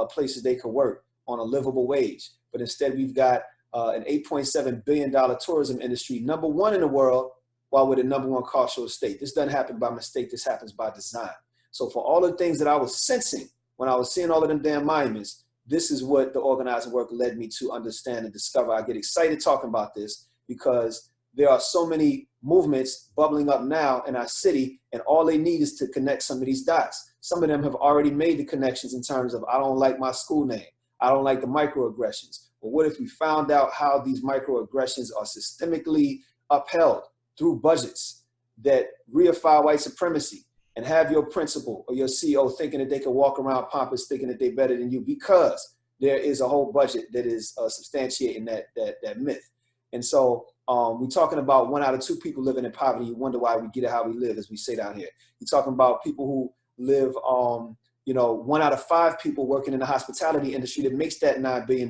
places they could work on a livable wage. But instead we've got an $8.7 billion tourism industry, #1 in the world, while we're the #1 carceral state. This doesn't happen by mistake, this happens by design. So for all the things that I was sensing when I was seeing all of them damn monuments, this is what the organizing work led me to understand and discover. I get excited talking about this because there are so many movements bubbling up now in our city, and all they need is to connect some of these dots. Some of them have already made the connections in terms of, I don't like my school name. I don't like the microaggressions. But what if we found out how these microaggressions are systemically upheld through budgets that reify white supremacy, and have your principal or your CEO thinking that they can walk around pompous, thinking that they're better than you because there is a whole budget that is substantiating that myth. And so we're talking about 1 out of 2 people living in poverty. You wonder why we get it how we live, as we say down here. You're talking about people who live, 1 out of 5 people working in the hospitality industry that makes that $9 billion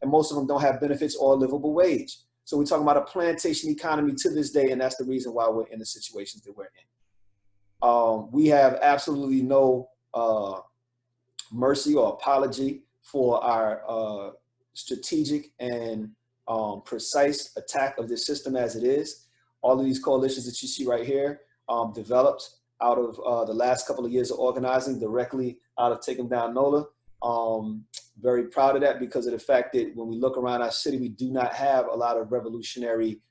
and most of them don't have benefits or a livable wage. So we're talking about a plantation economy to this day, and that's the reason why we're in the situations that we're in. We have absolutely no mercy or apology for our strategic and precise attack of this system as it is. All of these coalitions that you see right here developed out of the last couple of years of organizing directly out of Take 'Em Down NOLA. Very proud of that because of the fact that when we look around our city, we do not have a lot of revolutionary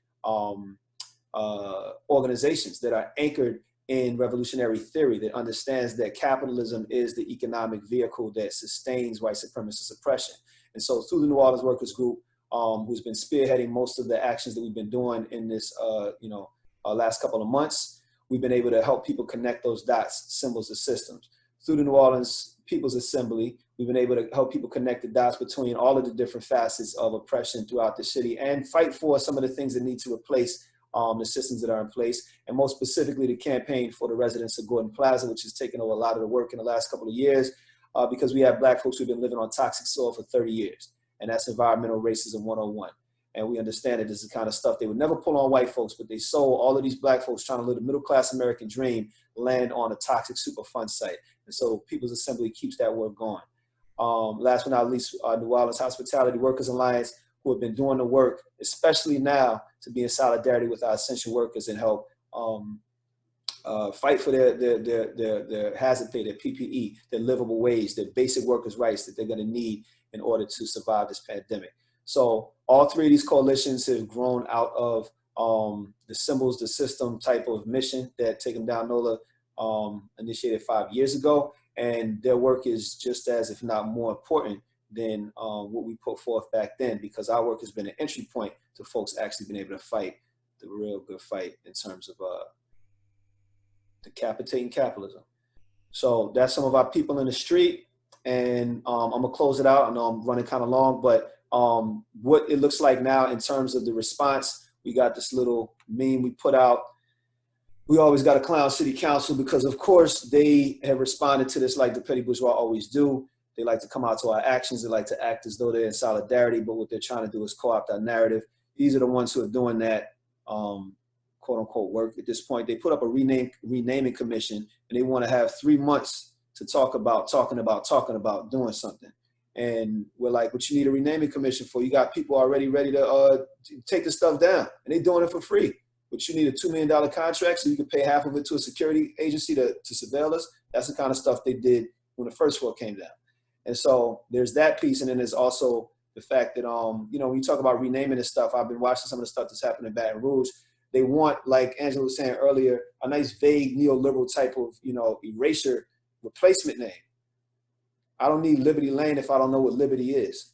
organizations that are anchored in revolutionary theory that understands that capitalism is the economic vehicle that sustains white supremacist oppression. And so through the New Orleans Workers Group, who's been spearheading most of the actions that we've been doing in this last couple of months, we've been able to help people connect those dots, symbols, and systems. Through the New Orleans People's Assembly, we've been able to help people connect the dots between all of the different facets of oppression throughout the city and fight for some of the things that need to replace the systems that are in place, and most specifically the campaign for the residents of Gordon Plaza, which has taken over a lot of the work in the last couple of years because we have Black folks who've been living on toxic soil for 30 years, and that's environmental racism 101. And we understand that this is the kind of stuff they would never pull on white folks, but they sold all of these Black folks trying to live the middle-class American dream land on a toxic Superfund site. And so People's Assembly keeps that work going. Last but not least, New Orleans Hospitality Workers Alliance, who have been doing the work, especially now, to be in solidarity with our essential workers and help fight for their hazard pay, their PPE, their livable wage, their basic workers' rights that they're going to need in order to survive this pandemic. So all three of these coalitions have grown out of the symbols, the system type of mission that Take 'Em Down NOLA initiated 5 years ago. And their work is just as, if not more important than what we put forth back then, because our work has been an entry point to folks actually being able to fight the real good fight in terms of decapitating capitalism. So that's some of our people in the street. And I'm gonna close it out. I know I'm running kind of long, but what it looks like now in terms of the response, we got this little meme we put out. We always got to clown city council because of course they have responded to this like the petty bourgeois always do. They like to come out to our actions. They like to act as though they're in solidarity, but what they're trying to do is co-opt our narrative. These are the ones who are doing that quote unquote work at this point. They put up a renaming commission and they want to have 3 months to talking about doing something. And we're like, what you need a renaming commission for? You got people already ready to take the stuff down and they're doing it for free. But you need a $2 million contract so you can pay half of it to a security agency to surveil us. That's the kind of stuff they did when the first war came down. And so there's that piece. And then there's also the fact that, when you talk about renaming this stuff, I've been watching some of the stuff that's happening in Baton Rouge. They want, like Angela was saying earlier, a nice vague neoliberal type of, erasure replacement name. I don't need Liberty Lane if I don't know what liberty is.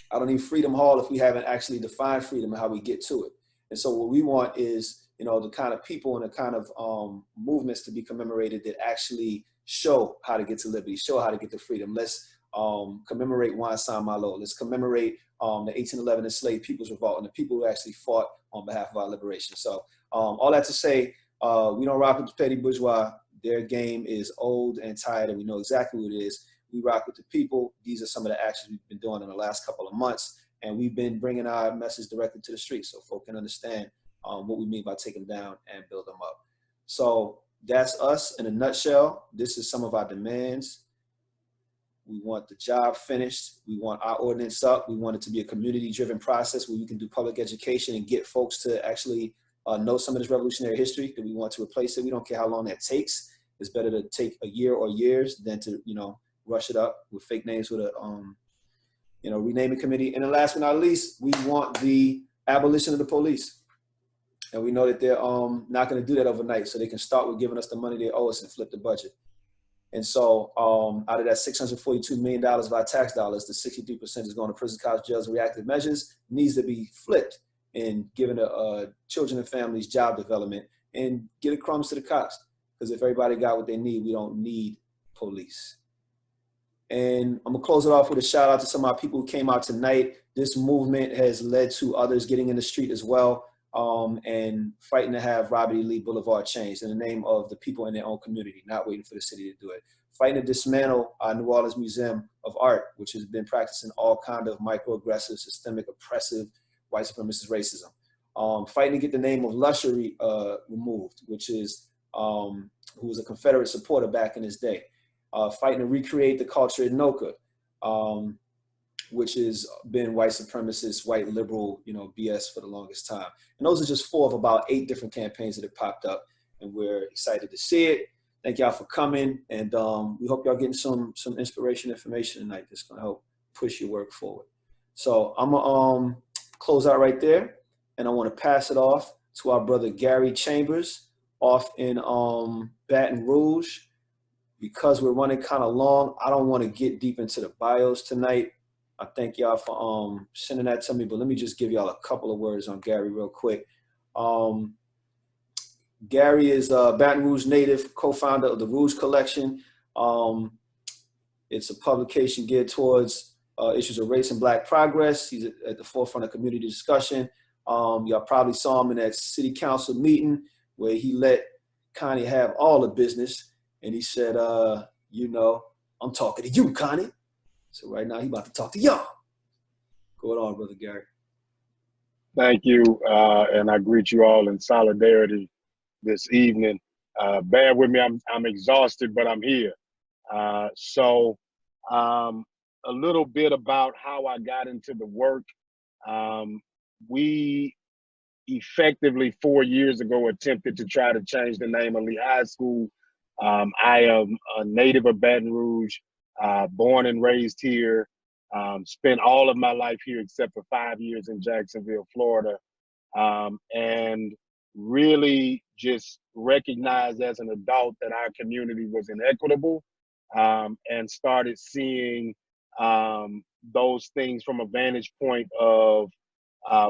I don't need Freedom Hall if we haven't actually defined freedom and how we get to it. And so what we want is, the kind of people and the kind of movements to be commemorated that actually show how to get to liberty, show how to get to freedom. Let's commemorate Juan San Malo. Let's commemorate the 1811 enslaved people's revolt and the people who actually fought on behalf of our liberation. So all that to say, we don't rock with the petty bourgeois. Their game is old and tired, and we know exactly what it is. We rock with the people. These are some of the actions we've been doing in the last couple of months. And we've been bringing our message directly to the streets so folk can understand what we mean by take them down and build them up. So that's us in a nutshell. This is some of our demands. We want the job finished. We want our ordinance up. We want it to be a community-driven process where we can do public education and get folks to actually know some of this revolutionary history that we want to replace it. We don't care how long that takes. It's better to take a year or years than to, rush it up with fake names with a, renaming committee. And then last but not least, we want the abolition of the police. And we know that they're not going to do that overnight. So they can start with giving us the money they owe us and flip the budget. And so out of that $642 million of our tax dollars, the 63% is going to prison, college, jails, and reactive measures needs to be flipped and given to children and families job development and get a crumbs to the cops. Because if everybody got what they need, we don't need police. And I'm gonna close it off with a shout out to some of our people who came out tonight. This movement has led to others getting in the street as well. and fighting to have Robert E. Lee Boulevard changed in the name of the people in their own community, not waiting for the city to do it. Fighting to dismantle New Orleans Museum of Art, which has been practicing all kind of microaggressive, systemic, oppressive, white supremacist racism. Fighting to get the name of Lushery removed, which is, who was a Confederate supporter back in his day. Fighting to recreate the culture in Noka, which has been white supremacist, white liberal, BS for the longest time. And those are just 4 of about 8 different campaigns that have popped up, and we're excited to see it. Thank y'all for coming, and we hope y'all getting some inspiration, information tonight that's gonna help push your work forward. So I'm gonna close out right there, and I wanna pass it off to our brother Gary Chambers off in Baton Rouge. Because we're running kind of long, I don't wanna get deep into the bios tonight. I thank y'all for sending that to me, but let me just give y'all a couple of words on Gary real quick. Gary is a Baton Rouge native, co-founder of the Rouge Collection. It's a publication geared towards issues of race and Black progress. He's at the forefront of community discussion. Y'all probably saw him in that city council meeting where he let Connie have all the business. And he said, I'm talking to you, Connie. So right now, he's about to talk to y'all. Go on, Brother Gary. Thank you, and I greet you all in solidarity this evening. Bear with me, I'm exhausted, but I'm here. So a little bit about how I got into the work. We effectively 4 years ago attempted to try to change the name of Lee High School. I am a native of Baton Rouge, born and raised here, spent all of my life here except for 5 years in Jacksonville, Florida, and really just recognized as an adult that our community was inequitable, and started seeing those things from a vantage point of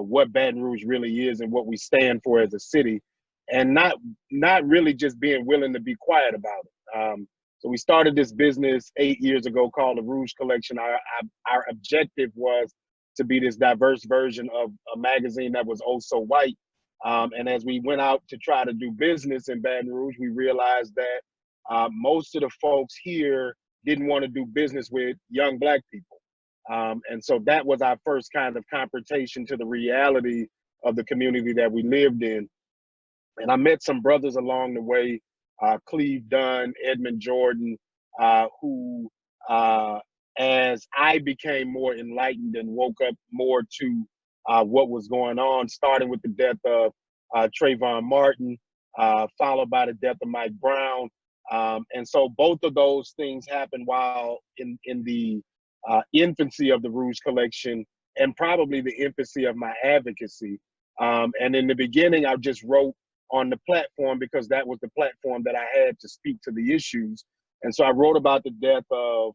what Baton Rouge really is and what we stand for as a city, and not really just being willing to be quiet about it. So we started this business 8 years ago called the Rouge Collection. Our objective was to be this diverse version of a magazine that was oh so white. And as we went out to try to do business in Baton Rouge, we realized that most of the folks here didn't want to do business with young Black people. And so that was our first kind of confrontation to the reality of the community that we lived in. And I met some brothers along the way, Cleve Dunn, Edmund Jordan, who, as I became more enlightened and woke up more to what was going on, starting with the death of Trayvon Martin, followed by the death of Mike Brown. And so both of those things happened while in the infancy of the Rouge Collection, and probably the infancy of my advocacy. And in the beginning, I just wrote on the platform because that was the platform that I had to speak to the issues. And so I wrote about the death of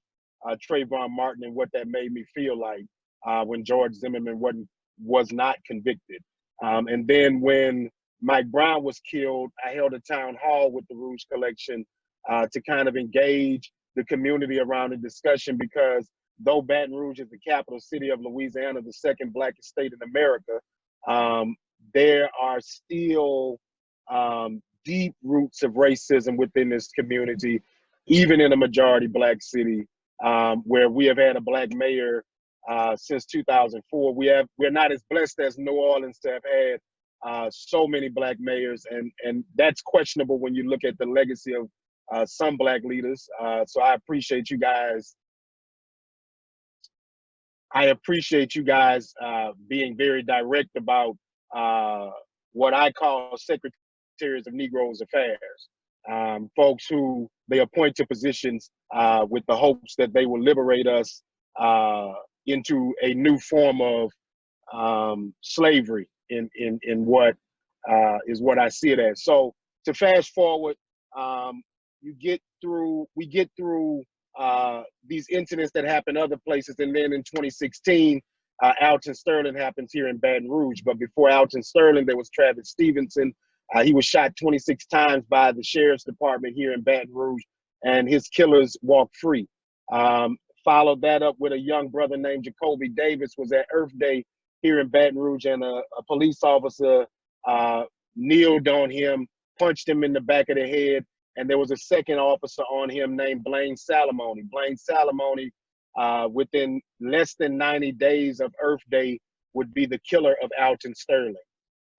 Trayvon Martin and what that made me feel like when George Zimmerman was not convicted. And then when Mike Brown was killed, I held a town hall with the Rouge Collection to kind of engage the community around the discussion, because though Baton Rouge is the capital city of Louisiana, the second Blackest state in America, there are still deep roots of racism within this community, even in a majority Black city, where we have had a Black mayor since 2004. We're not as blessed as New Orleans to have had so many Black mayors, and that's questionable when you look at the legacy of some Black leaders. So I appreciate you guys. Being very direct about what I call secretaries of Negroes Affairs, folks who they appoint to positions with the hopes that they will liberate us into a new form of slavery in what is what I see it as. So to fast forward, we get through these incidents that happen other places, and then in 2016, Alton Sterling happens here in Baton Rouge. But before Alton Sterling, there was Travis Stevenson. He was shot 26 times by the sheriff's department here in Baton Rouge, and his killers walked free. Followed that up with a young brother named Jacoby Davis was at Earth Day here in Baton Rouge, and a police officer kneeled on him, punched him in the back of the head, and there was a second officer on him named Blaine Salamone. Blaine Salamone, within less than 90 days of Earth Day, would be the killer of Alton Sterling.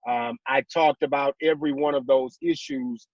I talked about every one of those issues,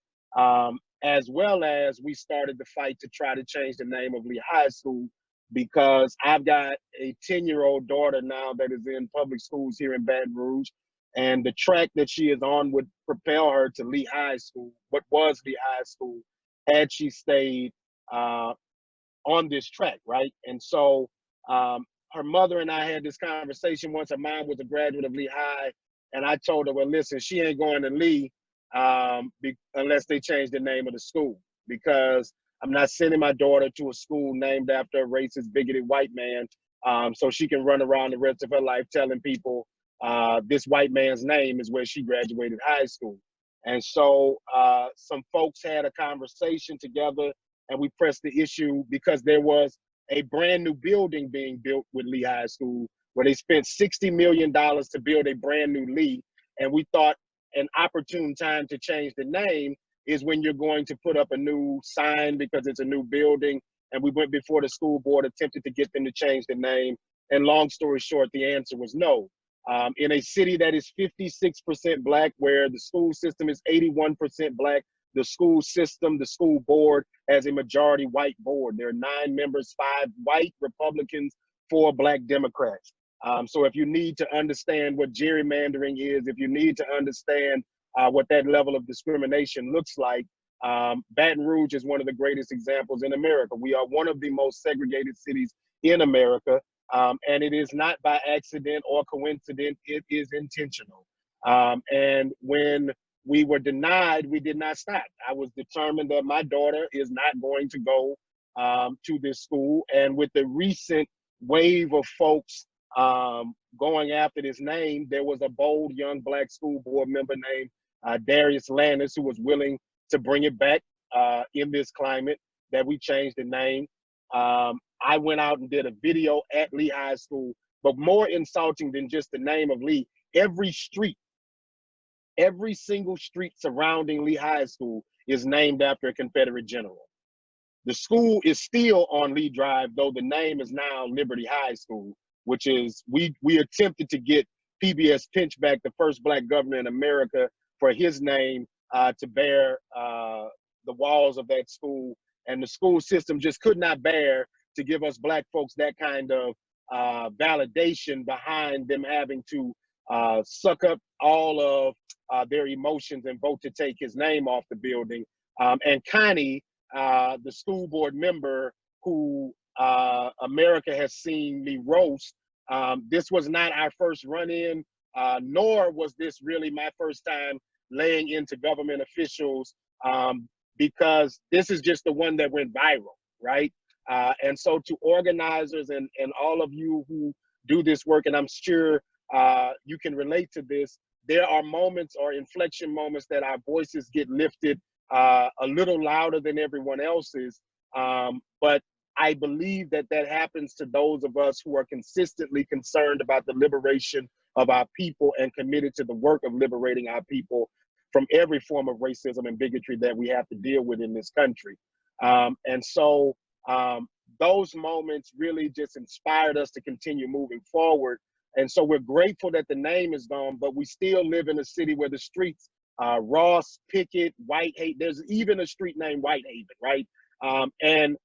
as well as we started the fight to try to change the name of Lee High School, because I've got a 10-year-old daughter now that is in public schools here in Baton Rouge, and the track that she is on would propel her to Lee High School, what was Lee High School, had she stayed on this track, right? And so her mother and I had this conversation once. Her mom was a graduate of Lee High, and I told her, well, listen, she ain't going to Lee unless they change the name of the school, because I'm not sending my daughter to a school named after a racist, bigoted white man so she can run around the rest of her life telling people this white man's name is where she graduated high school. And so some folks had a conversation together, and we pressed the issue because there was a brand new building being built with Lee High School where they spent $60 million to build a brand new Lee. And we thought an opportune time to change the name is when you're going to put up a new sign because it's a new building. And we went before the school board, attempted to get them to change the name. And long story short, the answer was no. In a city that is 56% Black, where the school system is 81% Black, the school system, the school board has a majority white board. There are 9 members, 5 white Republicans, 4 Black Democrats. So if you need to understand what gerrymandering is, if you need to understand what that level of discrimination looks like, Baton Rouge is one of the greatest examples in America. We are one of the most segregated cities in America, and it is not by accident or coincidence, it is intentional. And when we were denied, we did not stop. I was determined that my daughter is not going to go to this school. And with the recent wave of folks going after this name, there was a bold young Black school board member named Darius Landis who was willing to bring it back in this climate that we changed the name. I went out and did a video at Lee High School, but more insulting than just the name of Lee, every single street surrounding Lee High School is named after a Confederate general. The school is still on Lee Drive, though the name is now Liberty High School, which is, we attempted to get PBS Pinchback, the first Black governor in America, for his name to bear the walls of that school. And the school system just could not bear to give us Black folks that kind of validation behind them having to suck up all of their emotions and vote to take his name off the building. And Connie, the school board member who America has seen me roast, this was not our first run-in, nor was this really my first time laying into government officials, because this is just the one that went viral, right? And so to organizers and all of you who do this work, and I'm sure you can relate to this, there are moments or inflection moments that our voices get lifted a little louder than everyone else's. But I believe that that happens to those of us who are consistently concerned about the liberation of our people and committed to the work of liberating our people from every form of racism and bigotry that we have to deal with in this country. And so those moments really just inspired us to continue moving forward. And so we're grateful that the name is gone, but we still live in a city where the streets, Ross, Pickett, Whitehaven, there's even a street named Whitehaven, right? And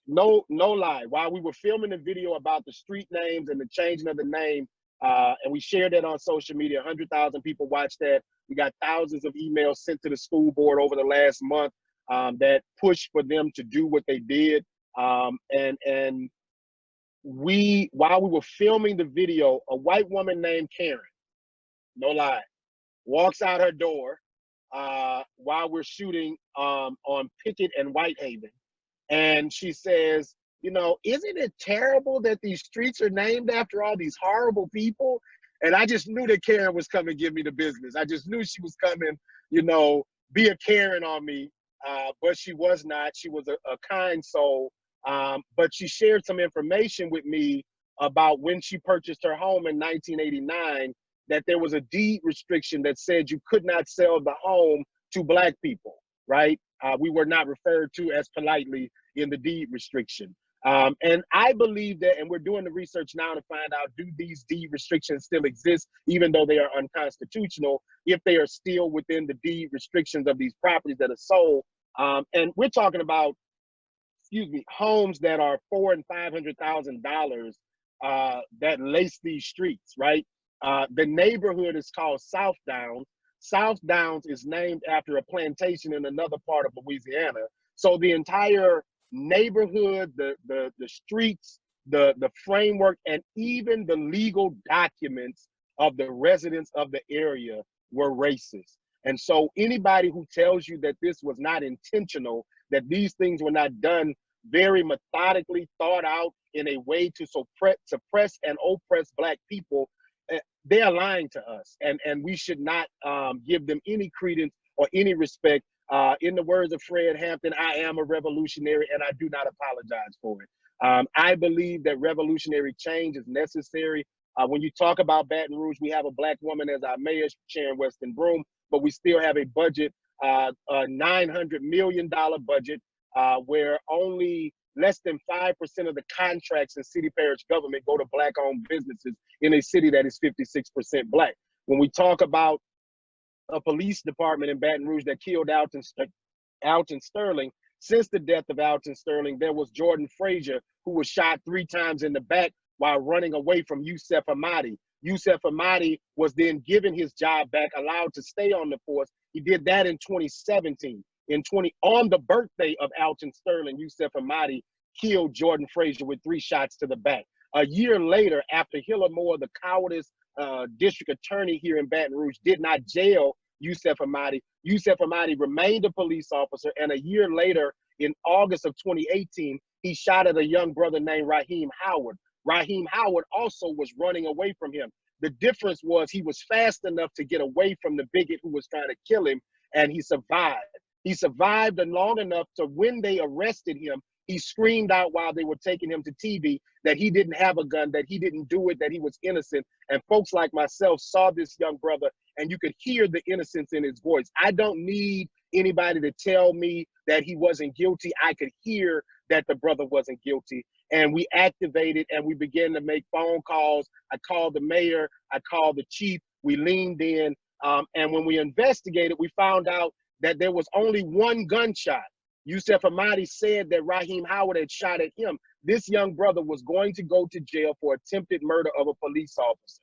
no lie, while we were filming the video about the street names and the changing of the name, and we shared that on social media, 100,000 people watched that. We got thousands of emails sent to the school board over the last month that pushed for them to do what they did. And while we were filming the video, a white woman named Karen, no lie, walks out her door while we're shooting on Pickett and Whitehaven. And she says, you know, isn't it terrible that these streets are named after all these horrible people? And I just knew that Karen was coming to give me the business. I just knew she was coming, you know, be a Karen on me, but she was not. She was a kind soul. But she shared some information with me about when she purchased her home in 1989, that there was a deed restriction that said you could not sell the home to Black people, right? We were not referred to as politely in the deed restriction. And I believe that, and we're doing the research now to find out, do these deed restrictions still exist, even though they are unconstitutional, if they are still within the deed restrictions of these properties that are sold. And we're talking about, excuse me, homes that are $400,000 and $500,000 that lace these streets, right? The neighborhood is called South Downs. South Downs is named after a plantation in another part of Louisiana. So the entire neighborhood, the streets, the framework, and even the legal documents of the residents of the area were racist. And so anybody who tells you that this was not intentional, that these things were not done very methodically, thought out in a way to suppress and oppress Black people, they are lying to us, and we should not give them any credence or any respect. In the words of Fred Hampton, I am a revolutionary and I do not apologize for it. I believe that revolutionary change is necessary. When you talk about Baton Rouge, we have a Black woman as our mayor, Sharon Weston Broome, but we still have a budget, a $900 million budget, where only less than 5% of the contracts in city parish government go to Black-owned businesses in a city that is 56% Black. When we talk about a police department in Baton Rouge that killed Alton Sterling, since the death of Alton Sterling, there was Jordan Frazier, who was shot 3 times in the back while running away from Yusef Ahmadi. Yusef Ahmadi was then given his job back, allowed to stay on the force. He did that in 2017. On the birthday of Alton Sterling, Yusef Ahmadi killed Jordan Frazier with 3 shots to the back. A year later, after Hilla Moore, the cowardice district attorney here in Baton Rouge, did not jail Yusef Ahmadi, Yusef Ahmadi remained a police officer, and a year later, in August of 2018, he shot at a young brother named Raheem Howard. Raheem Howard also was running away from him. The difference was he was fast enough to get away from the bigot who was trying to kill him, and he survived. He survived long enough to, when they arrested him, he screamed out while they were taking him to TV that he didn't have a gun, that he didn't do it, that he was innocent. And folks like myself saw this young brother, and you could hear the innocence in his voice. I don't need anybody to tell me that he wasn't guilty. I could hear that the brother wasn't guilty. And we activated and we began to make phone calls. I called the mayor, I called the chief, we leaned in. And when we investigated, we found out that there was only 1 gunshot. Yusef Ahmadi said that Raheem Howard had shot at him. This young brother was going to go to jail for attempted murder of a police officer.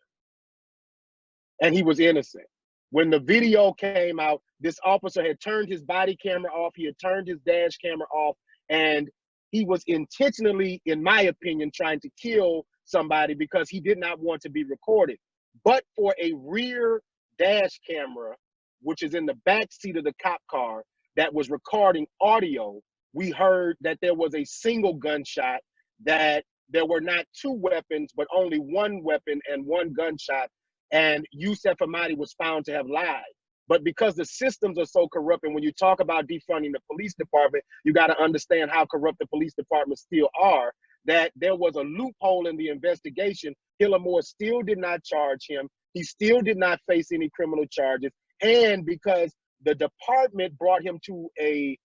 And he was innocent. When the video came out, this officer had turned his body camera off, he had turned his dash camera off, and he was intentionally, in my opinion, trying to kill somebody because he did not want to be recorded. But for a rear dash camera, which is in the back seat of the cop car, that was recording audio, we heard that there was a single gunshot, that there were not 2 weapons, but only 1 weapon and 1 gunshot. And Yusef Ahmadi was found to have lied. But because the systems are so corrupt, and when you talk about defunding the police department, you got to understand how corrupt the police departments still are, that there was a loophole in the investigation. Hilla Moore still did not charge him. He still did not face any criminal charges. And because the department brought him to a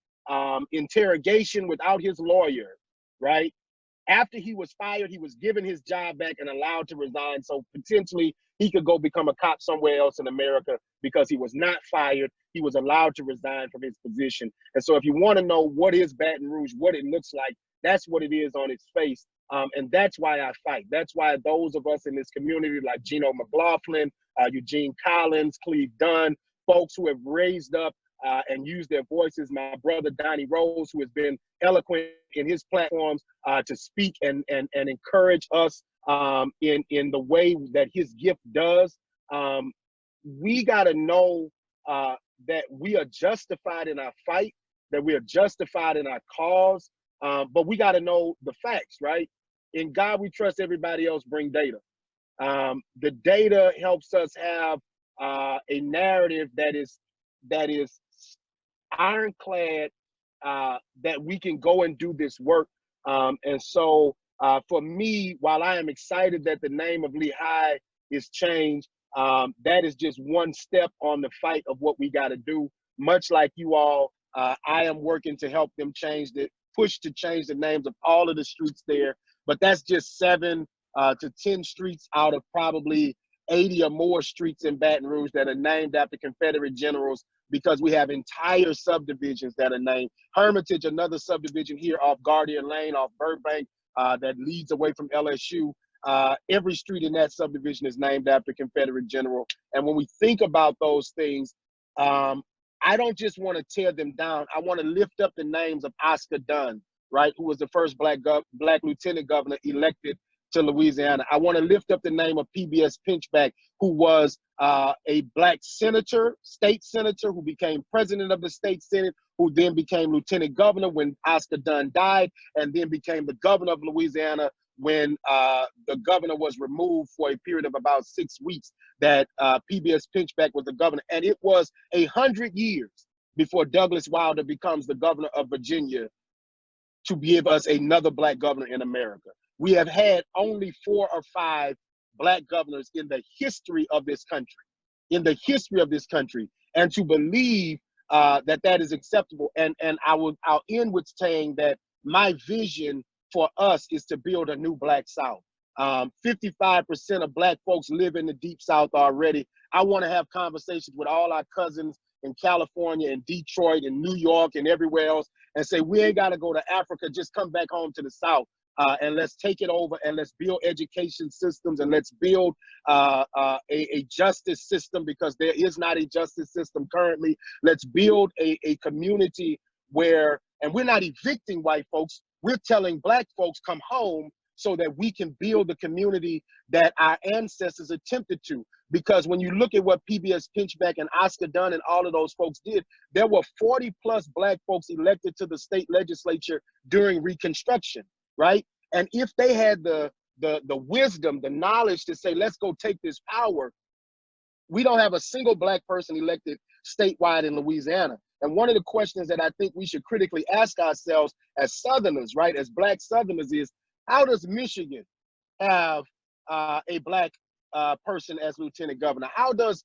interrogation without his lawyer, right? After he was fired, he was given his job back and allowed to resign. So potentially he could go become a cop somewhere else in America because he was not fired. He was allowed to resign from his position. And so if you want to know what is Baton Rouge, what it looks like, that's what it is on its face. And that's why I fight. That's why those of us in this community like Gino McLaughlin, Eugene Collins, Cleve Dunn, folks who have raised up and used their voices, my brother Donnie Rose, who has been eloquent in his platforms to speak and encourage us in the way that his gift does. We got to know that we are justified in our fight, that we are justified in our cause, but we got to know the facts, right? In God we trust, everybody else bring data. The data helps us have a narrative that is ironclad, that we can go and do this work. And so for me, while I am excited that the name of Lehigh is changed, that is just one step on the fight of what we got to do. Much like you all, I am working to help them push to change the names of all of the streets there. But that's just 7 to 10 streets out of probably 80 or more streets in Baton Rouge that are named after Confederate generals, because we have entire subdivisions that are named. Hermitage, another subdivision here off Guardian Lane, off Burbank, that leads away from LSU. Every street in that subdivision is named after Confederate general. And when we think about those things, I don't just want to tear them down. I want to lift up the names of Oscar Dunn, right, who was the first black lieutenant governor elected to Louisiana. I want to lift up the name of PBS Pinchback, who was a black senator, state senator, who became president of the state senate, who then became lieutenant governor when Oscar Dunn died, and then became the governor of Louisiana when the governor was removed for a period of about 6 weeks, that PBS Pinchback was the governor. And it was 100 years before Douglas Wilder becomes the governor of Virginia to give us another black governor in America. We have had only 4 or 5 black governors in the history of this country, And to believe that is acceptable. And I'll end with saying that my vision for us is to build a new Black South. 55% of black folks live in the Deep South already. I want to have conversations with all our cousins in California and Detroit and New York and everywhere else and say, we ain't got to go to Africa, just come back home to the South. And let's take it over, and let's build education systems, and let's build a justice system, because there is not a justice system currently. Let's build a community where, and we're not evicting white folks, we're telling black folks come home so that we can build the community that our ancestors attempted to. Because when you look at what PBS Pinchback and Oscar Dunn and all of those folks did, there were 40+ black folks elected to the state legislature during Reconstruction, right? And if they had the wisdom, the knowledge to say, let's go take this power, we don't have a single black person elected statewide in Louisiana. And one of the questions that I think we should critically ask ourselves as Southerners, right, as black Southerners, is how does Michigan have a black person as lieutenant governor? How does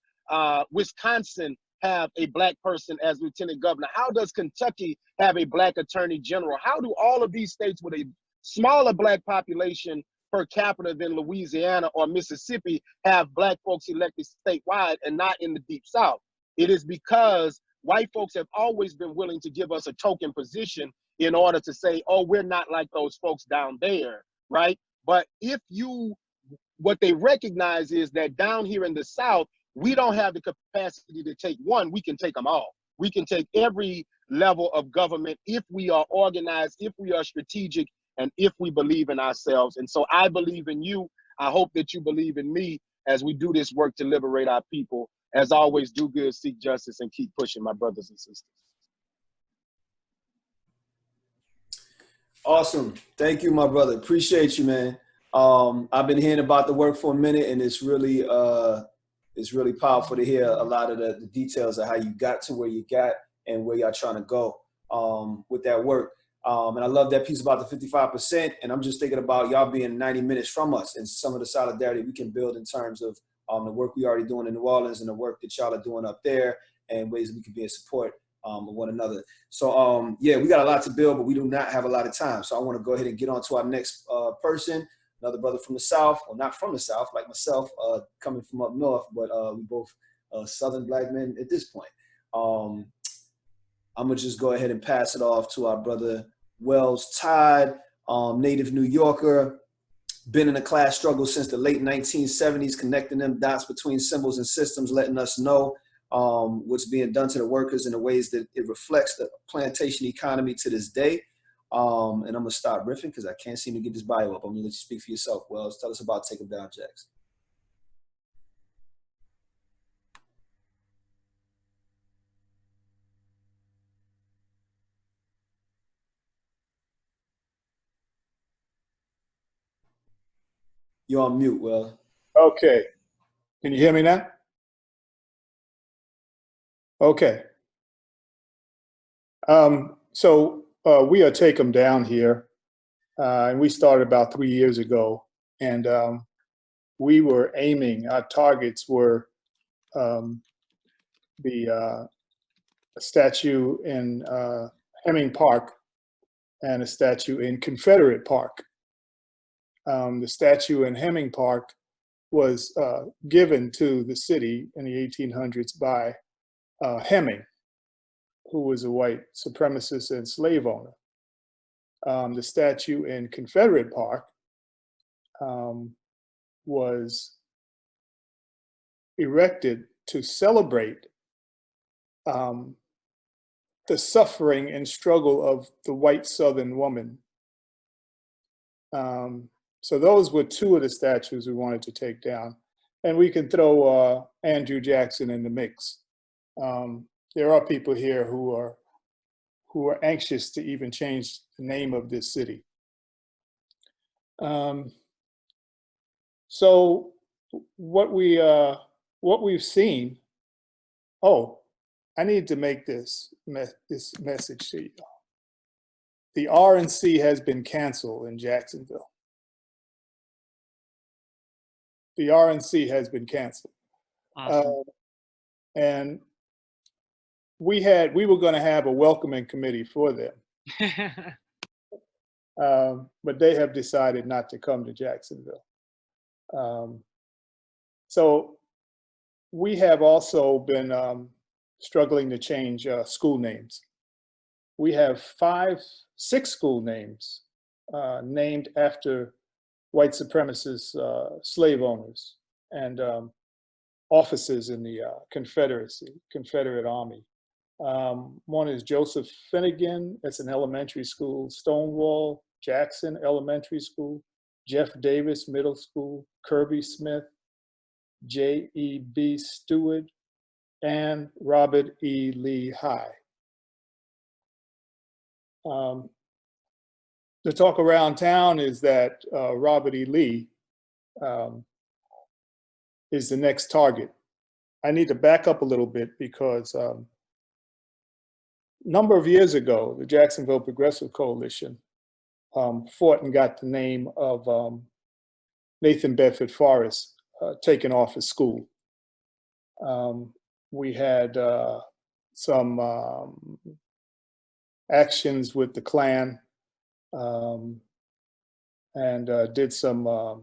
Wisconsin have a black person as lieutenant governor? How does Kentucky have a black attorney general? How do all of these states with a smaller black population per capita than Louisiana or Mississippi have black folks elected statewide and not in the Deep South? It is because white folks have always been willing to give us a token position in order to say, oh, we're not like those folks down there, right? But what they recognize is that down here in the South, we don't have the capacity to take one, we can take them all. We can take every level of government if we are organized, if we are strategic, and if we believe in ourselves. And so I believe in you. I hope that you believe in me as we do this work to liberate our people. As always, do good, seek justice, and keep pushing, my brothers and sisters. Awesome. Thank you, my brother. Appreciate you, man. I've been hearing about the work for a minute, and it's really powerful to hear a lot of the details of how you got to where you got and where y'all trying to go with that work. And I love that piece about the 55%. And I'm just thinking about y'all being 90 minutes from us and some of the solidarity we can build in terms of the work we already doing in New Orleans and the work that y'all are doing up there, and ways that we can be in support of one another. So yeah, we got a lot to build, but we do not have a lot of time. So I want to go ahead and get on to our next person, another brother from the South, or not from the South, like myself, coming from up north, but we both Southern black men at this point. I'm gonna just go ahead and pass it off to our brother Wells Todd, native New Yorker, been in a class struggle since the late 1970s, connecting them dots between symbols and systems, letting us know what's being done to the workers in the ways that it reflects the plantation economy to this day. And I'm gonna stop riffing because I can't seem to get this bio up. I'm gonna let you speak for yourself, Wells. Tell us about Take 'Em Down, Jax. You're on mute, Will. Okay. Can you hear me now? Okay. So we are Take 'Em Down here, and we started about 3 years ago. And we were aiming, our targets were the statue in Hemming Park and a statue in Confederate Park. The statue in Hemming Park was given to the city in the 1800s by Hemming, who was a white supremacist and slave owner. The statue in Confederate Park was erected to celebrate the suffering and struggle of the white Southern woman. So those were two of the statues we wanted to take down. And we can throw Andrew Jackson in the mix. There are people here who are anxious to even change the name of this city. So what we've seen, oh, I need to make this message to you. The RNC has been canceled in Jacksonville. The RNC has been canceled. Awesome. And we were going to have a welcoming committee for them. But they have decided not to come to Jacksonville. So we have also been struggling to change school names. We have 6 school names named after white supremacist slave owners and officers in the Confederate Army. One is Joseph Finnegan, that's an elementary school, Stonewall Jackson Elementary School, Jeff Davis Middle School, Kirby Smith, J.E.B. Stewart, and Robert E. Lee High. The talk around town is that Robert E. Lee is the next target. I need to back up a little bit because a number of years ago, the Jacksonville Progressive Coalition fought and got the name of Nathan Bedford Forrest taken off his school. We had some actions with the Klan and did some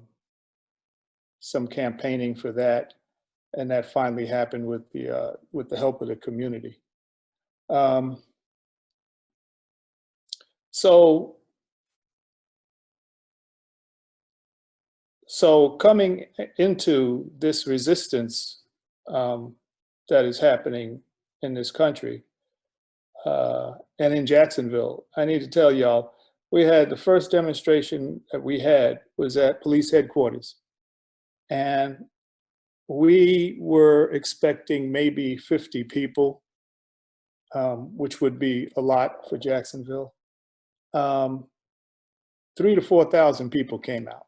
campaigning for that, and that finally happened with the help of the community. So coming into this resistance that is happening in this country and in Jacksonville, I need to tell y'all, we had the first demonstration that we had was at police headquarters. And we were expecting maybe 50 people, which would be a lot for Jacksonville. 3,000 to 4,000 people came out.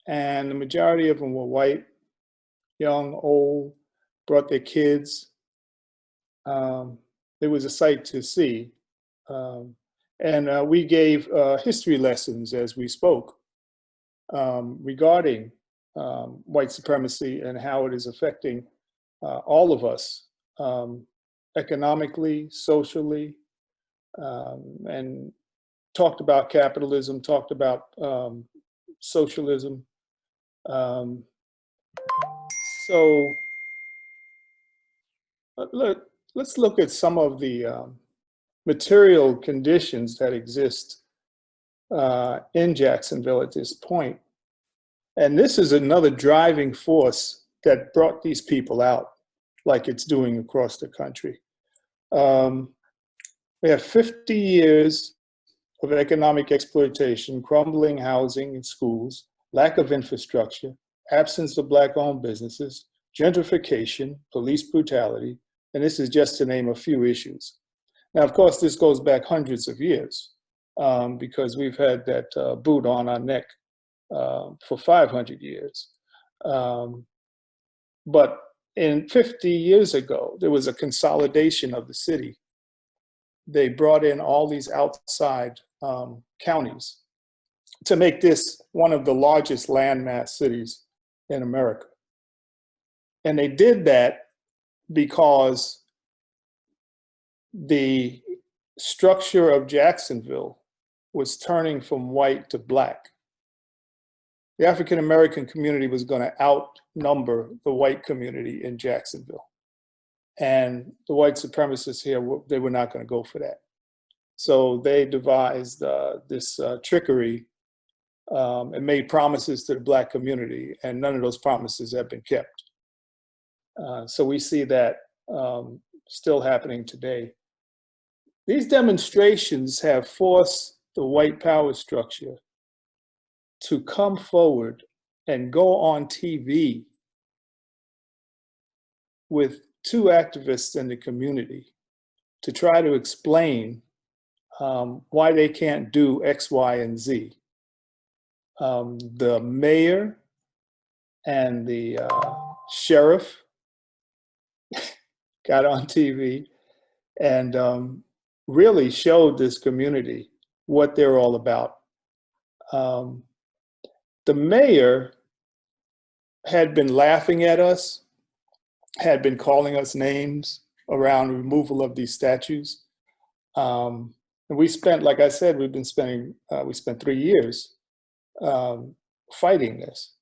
And the majority of them were white, young, old, brought their kids. It was a sight to see. And we gave history lessons as we spoke regarding white supremacy and how it is affecting all of us economically, socially, and talked about capitalism, talked about socialism. So let's look at some of the material conditions that exist in Jacksonville at this point. And this is another driving force that brought these people out, like it's doing across the country. We have 50 years of economic exploitation, crumbling housing and schools, lack of infrastructure, absence of Black-owned businesses, gentrification, police brutality, and this is just to name a few issues. Now, of course, this goes back hundreds of years because we've had that boot on our neck for 500 years. But in 50 years ago, there was a consolidation of the city. They brought in all these outside counties to make this one of the largest landmass cities in America. And they did that because the structure of Jacksonville was turning from white to black. The African American community was going to outnumber the white community in Jacksonville. And the white supremacists here, they were not going to go for that. So they devised this trickery and made promises to the black community, and none of those promises have been kept. So we see that still happening today. These demonstrations have forced the white power structure to come forward and go on TV with two activists in the community to try to explain why they can't do X, Y, and Z. The mayor and the sheriff got on TV and really showed this community what they're all about. The mayor had been laughing at us, had been calling us names around removal of these statues. And we spent, like I said, we spent 3 years fighting this,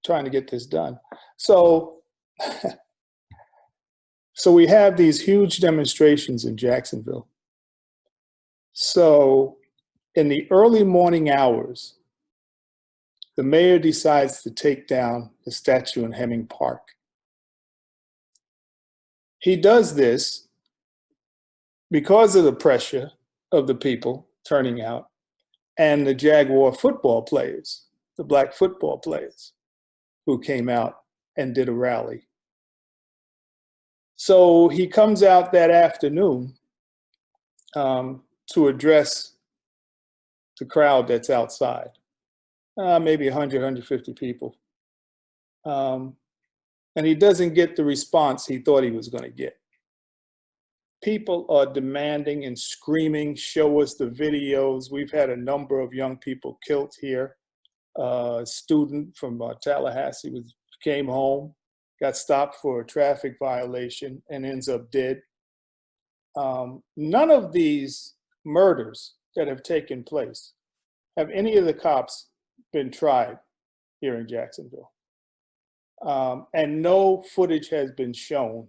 trying to get this done. So we have these huge demonstrations in Jacksonville. So in the early morning hours, the mayor decides to take down the statue in Hemming Park. He does this because of the pressure of the people turning out and the Jaguar football players, the black football players who came out and did a rally. So he comes out that afternoon to address the crowd that's outside, maybe 100, 150 people. And he doesn't get the response he thought he was going to get. People are demanding and screaming, show us the videos. We've had a number of young people killed here. A student from Tallahassee came home, got stopped for a traffic violation, and ends up dead. None of these murders that have taken place have any of the cops been tried here in Jacksonville. And no footage has been shown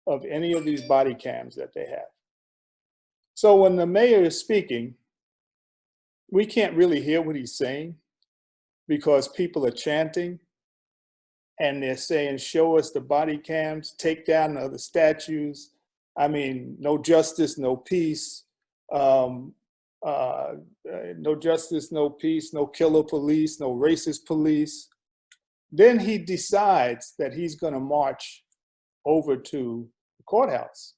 of any of these body cams that they have. So when the mayor is speaking, we can't really hear what he's saying because people are chanting and they're saying, show us the body cams, take down the other statues. I mean, no justice, no peace. No justice, no peace, no killer police, no racist police. Then he decides that he's going to march over to the courthouse.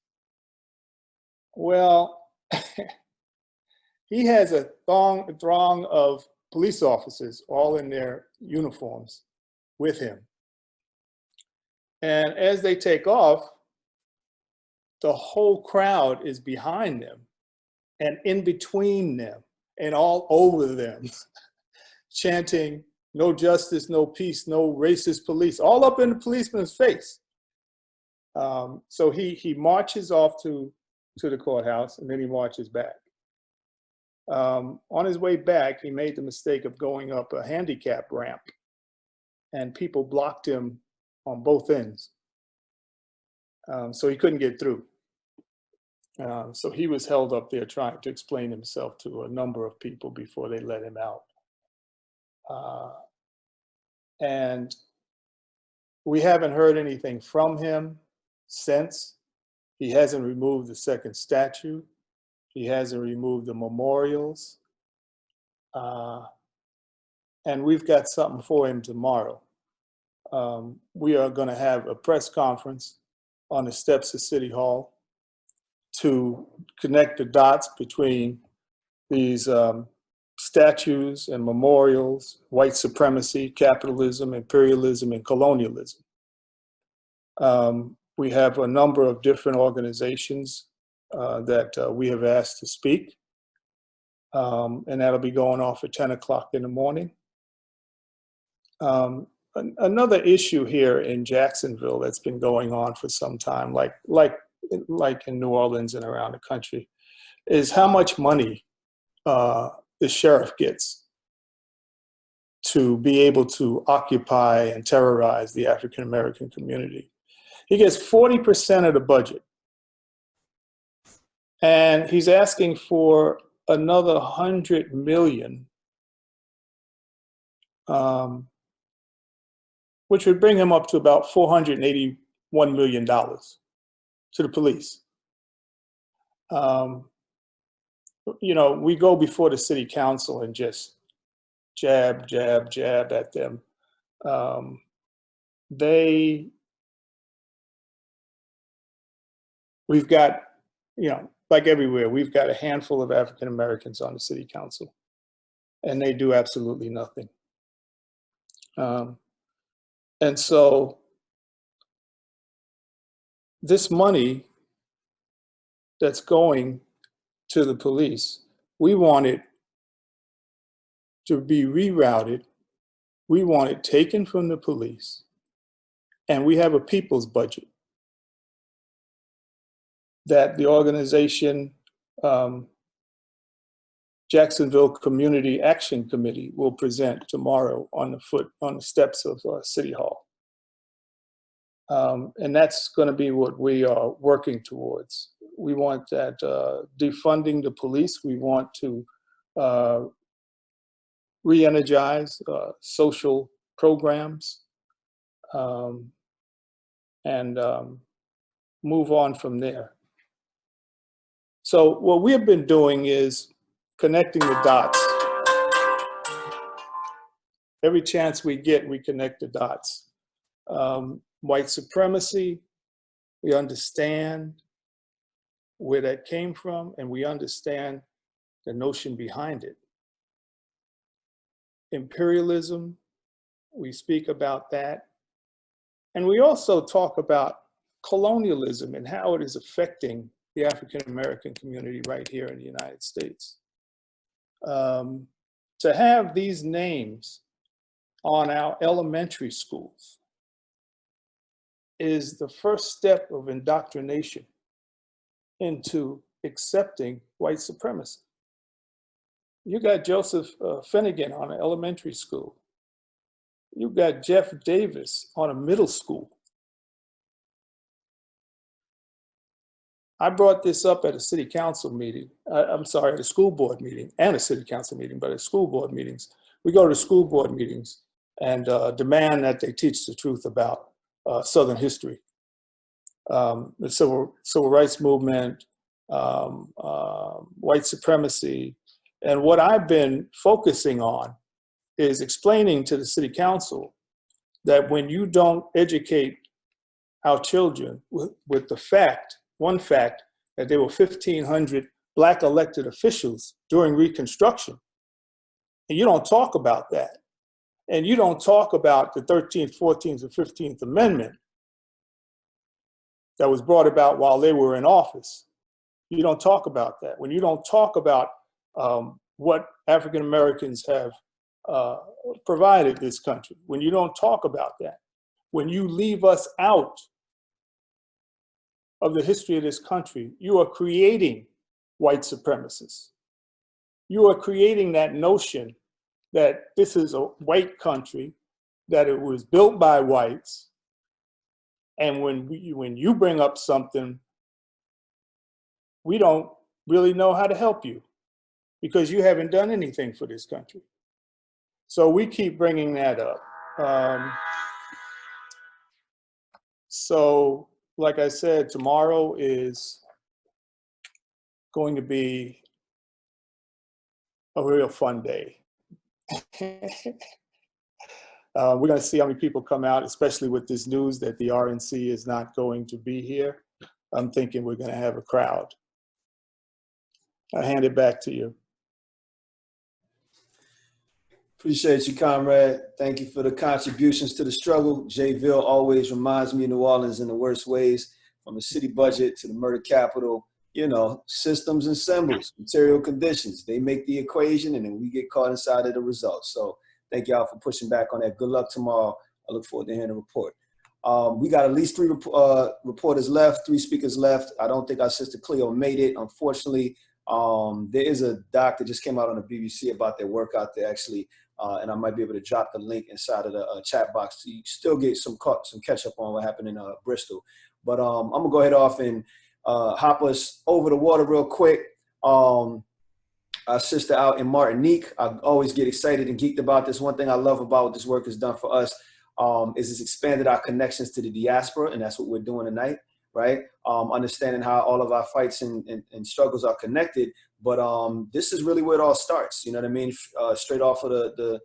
Well, he has a throng of police officers, all in their uniforms, with him. And as they take off, the whole crowd is behind them and in between them and all over them, chanting, no justice, no peace, no racist police, all up in the policeman's face. So he marches off to the courthouse and then he marches back. On his way back, he made the mistake of going up a handicap ramp and people blocked him on both ends. So he couldn't get through. So he was held up there trying to explain himself to a number of people before they let him out. And we haven't heard anything from him since. He hasn't removed the second statue. He hasn't removed the memorials. And we've got something for him tomorrow. We are going to have a press conference on the steps of City Hall to connect the dots between these statues and memorials, white supremacy, capitalism, imperialism, and colonialism. We have a number of different organizations that we have asked to speak. And that'll be going off at 10 o'clock in the morning. Another issue here in Jacksonville that's been going on for some time, like in New Orleans and around the country, is how much money the sheriff gets to be able to occupy and terrorize the African American community. He gets 40% of the budget. And he's asking for another $100 million, which would bring him up to about $481 million to the police. You know, we go before the city council and just jab, jab, jab at them. We've got, you know, like everywhere, we've got a handful of African Americans on the city council, and they do absolutely nothing. And so this money that's going to the police, we want it to be rerouted. We want it taken from the police, and we have a people's budget that the organization Jacksonville Community Action Committee will present tomorrow on the steps of City Hall. And that's going to be what we are working towards. We want that defunding the police. We want to re-energize social programs and move on from there. So what we have been doing is connecting the dots. Every chance we get, we connect the dots. White supremacy, we understand where that came from, and we understand the notion behind it. Imperialism, we speak about that. And we also talk about colonialism and how it is affecting the African American community right here in the United States. To have these names on our elementary schools is the first step of indoctrination into accepting white supremacy. You got Joseph Finnegan on an elementary school. You got Jeff Davis on a middle school. I brought this up at a city council meeting. I'm sorry, at a school board meeting and a city council meeting, but at school board meetings. We go to school board meetings and demand that they teach the truth about Southern history, the civil rights movement, white supremacy. And what I've been focusing on is explaining to the city council that when you don't educate our children with the fact, one fact, that there were 1,500 Black elected officials during Reconstruction, and you don't talk about that, and you don't talk about the 13th, 14th, and 15th Amendment that was brought about while they were in office. You don't talk about that. When you don't talk about what African Americans have provided this country, when you don't talk about that, when you leave us out of the history of this country, you are creating white supremacists. You are creating that notion that this is a white country, that it was built by whites, and when you bring up something, we don't really know how to help you because you haven't done anything for this country. So we keep bringing that up. So, like I said, tomorrow is going to be a real fun day. We're going to see how many people come out, especially with this news that the RNC is not going to be here. I'm thinking we're going to have a crowd. I hand it back to you. Appreciate you, comrade. Thank you for the contributions to the struggle. Jayville always reminds me of New Orleans in the worst ways, from the city budget to the murder capital you know, systems and symbols, material conditions. They make the equation, and then we get caught inside of the results. So thank y'all for pushing back on that. Good luck tomorrow. I look forward to hearing the report. We got at least 3 reporters left, 3 speakers left. I don't think our sister Cleo made it. Unfortunately, there is a doc that just came out on the BBC about their work out there, actually, and I might be able to drop the link inside of the chat box so you still get some catch up on what happened in Bristol. But I'm gonna go ahead off and hop us over the water real quick. Our sister out in Martinique, I always get excited and geeked about this. One thing I love about what this work has done for us is it's expanded our connections to the diaspora, and that's what we're doing tonight, right? Understanding how all of our fights and struggles are connected, but this is really where it all starts, you know what I mean? Straight off of the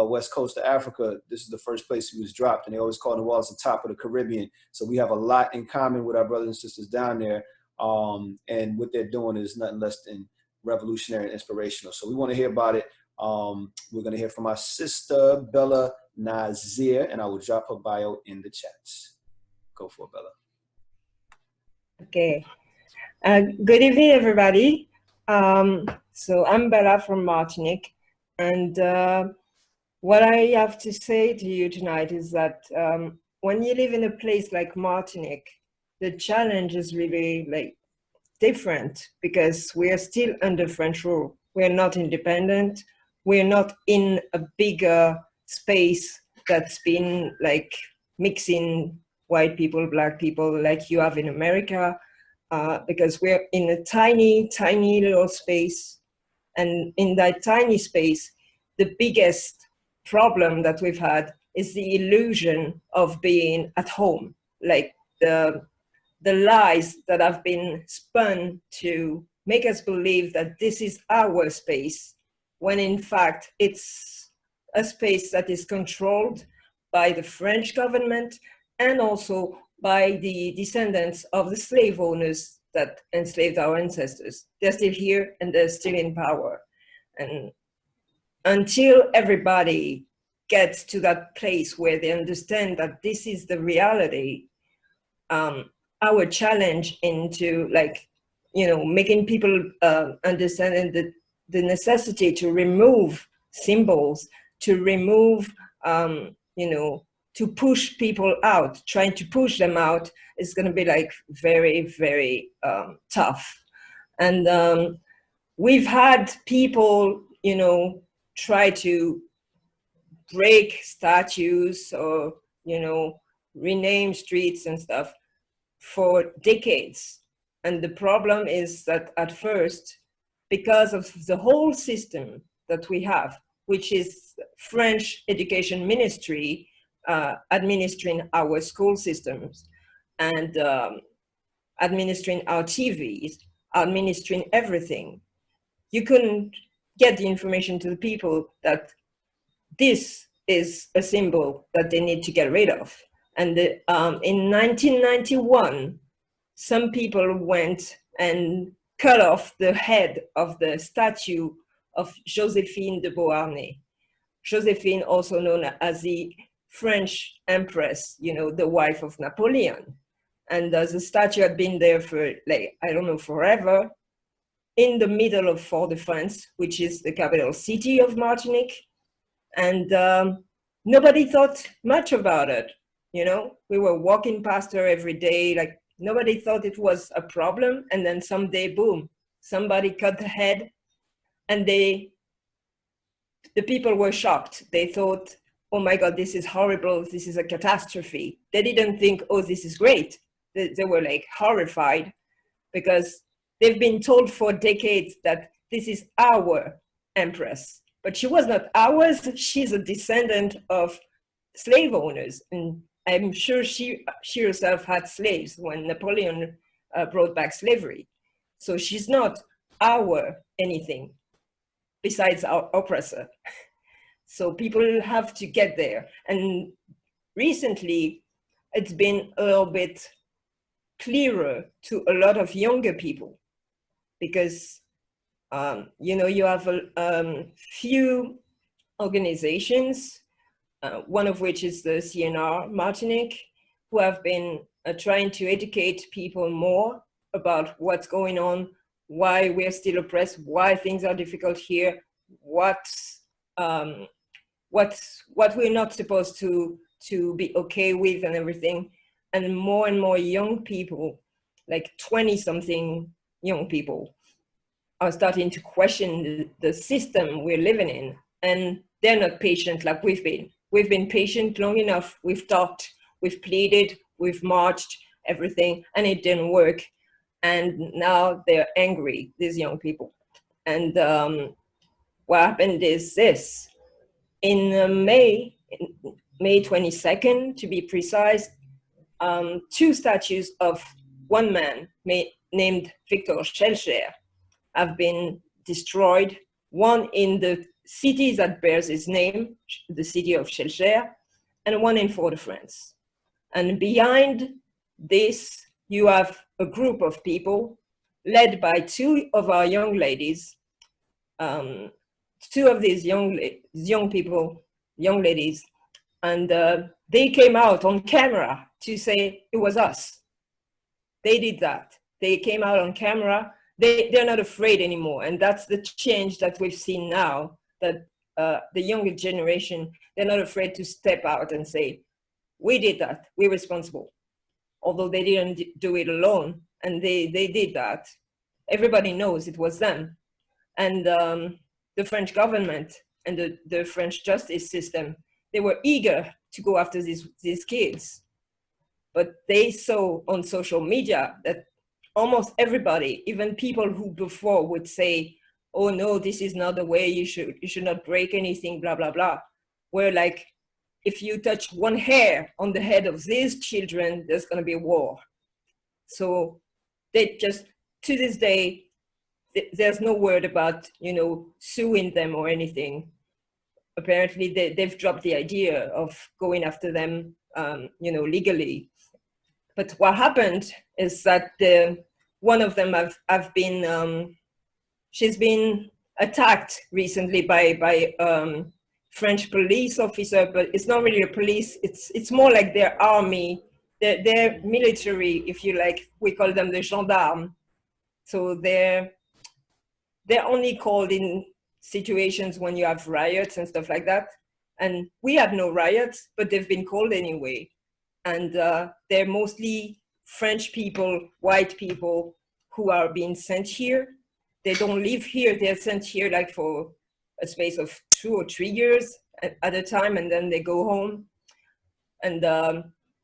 west coast of Africa, this is the first place he was dropped, and they always call the walls the top of the Caribbean. So we have a lot in common with our brothers and sisters down there, and what they're doing is nothing less than revolutionary and inspirational. So we want to hear about it. We're going to hear from our sister, Bella Nazir, and I will drop her bio in the chats. Go for it, Bella. Okay. Good evening, everybody. So I'm Bella from Martinique, and what I have to say to you tonight is that when you live in a place like Martinique, the challenge is really like different because we are still under French rule. We are not independent. We are not in a bigger space that's been like mixing white people, black people, like you have in America, because we're in a tiny, tiny little space. And in that tiny space, the biggest problem that we've had is the illusion of being at home, like the lies that have been spun to make us believe that this is our space, when in fact it's a space that is controlled by the French government and also by the descendants of the slave owners that enslaved our ancestors. They're still here and they're still in power. And until everybody gets to that place where they understand that this is the reality, our challenge into like, you know, making people understand the necessity to remove symbols, to remove, you know, to push people out, trying to push them out is going to be like very, very tough. And we've had people, you know, try to break statues or, you know, rename streets and stuff for decades. And the problem is that at first, because of the whole system that we have, which is French Education Ministry administering our school systems and administering our TVs, administering everything, you couldn't get the information to the people that this is a symbol that they need to get rid of. And in 1991, some people went and cut off the head of the statue of Joséphine de Beauharnais. Joséphine, also known as the French Empress, you know, the wife of Napoleon. And the statue had been there for, like, I don't know, forever, in the middle of Fort-de-France, which is the capital city of Martinique. And nobody thought much about it. You know, we were walking past her every day, like nobody thought it was a problem. And then someday, boom, somebody cut the head, and the people were shocked. They thought, oh my God, this is horrible. This is a catastrophe. They didn't think, oh, this is great. They were like horrified because they've been told for decades that this is our empress, but she was not ours. She's a descendant of slave owners. And I'm sure she herself had slaves when Napoleon brought back slavery. So she's not our anything besides our oppressor. So people have to get there. And recently, it's been a little bit clearer to a lot of younger people because, you know, you have a few organizations, one of which is the CNR Martinique, who have been trying to educate people more about what's going on, why we're still oppressed, why things are difficult here, what we're not supposed to be okay with and everything. And more young people, like 20-something young people, are starting to question the system we're living in. And they're not patient like we've been. We've been patient long enough. We've talked, we've pleaded, we've marched, everything, and it didn't work. And now they're angry, these young people. And what happened is this. In May 22nd, to be precise, 2 statues of one man named Victor Schellscher have been destroyed. One in the city that bears his name, the city of Schellscher, and one in Fort-de-France. And behind this, you have a group of people led by 2 of our young ladies, 2 of these young ladies, and they came out on camera to say it was us. They did that. They came out on camera. They're not afraid anymore. And that's the change that we've seen now, that the younger generation, they're not afraid to step out and say, we did that, we're responsible. Although they didn't do it alone, and they did that. Everybody knows it was them. And the French government and the French justice system, they were eager to go after these kids. But they saw on social media that almost everybody, even people who before would say, oh no, this is not the way, you should not break anything, blah, blah, blah, were like, if you touch one hair on the head of these children, there's gonna be a war. So they just, to this day, there's no word about, suing them or anything. Apparently they've dropped the idea of going after them, legally. But what happened is that one of them she's been attacked recently by French police officer, but it's not really a police, it's more like their army, their military, if you like. We call them the gendarmes. So they're only called in situations when you have riots and stuff like that. And we had no riots, but they've been called anyway. And they're mostly French people, white people who are being sent here. They don't live here, they're sent here like for a space of 2 or 3 years at a time, and then they go home. And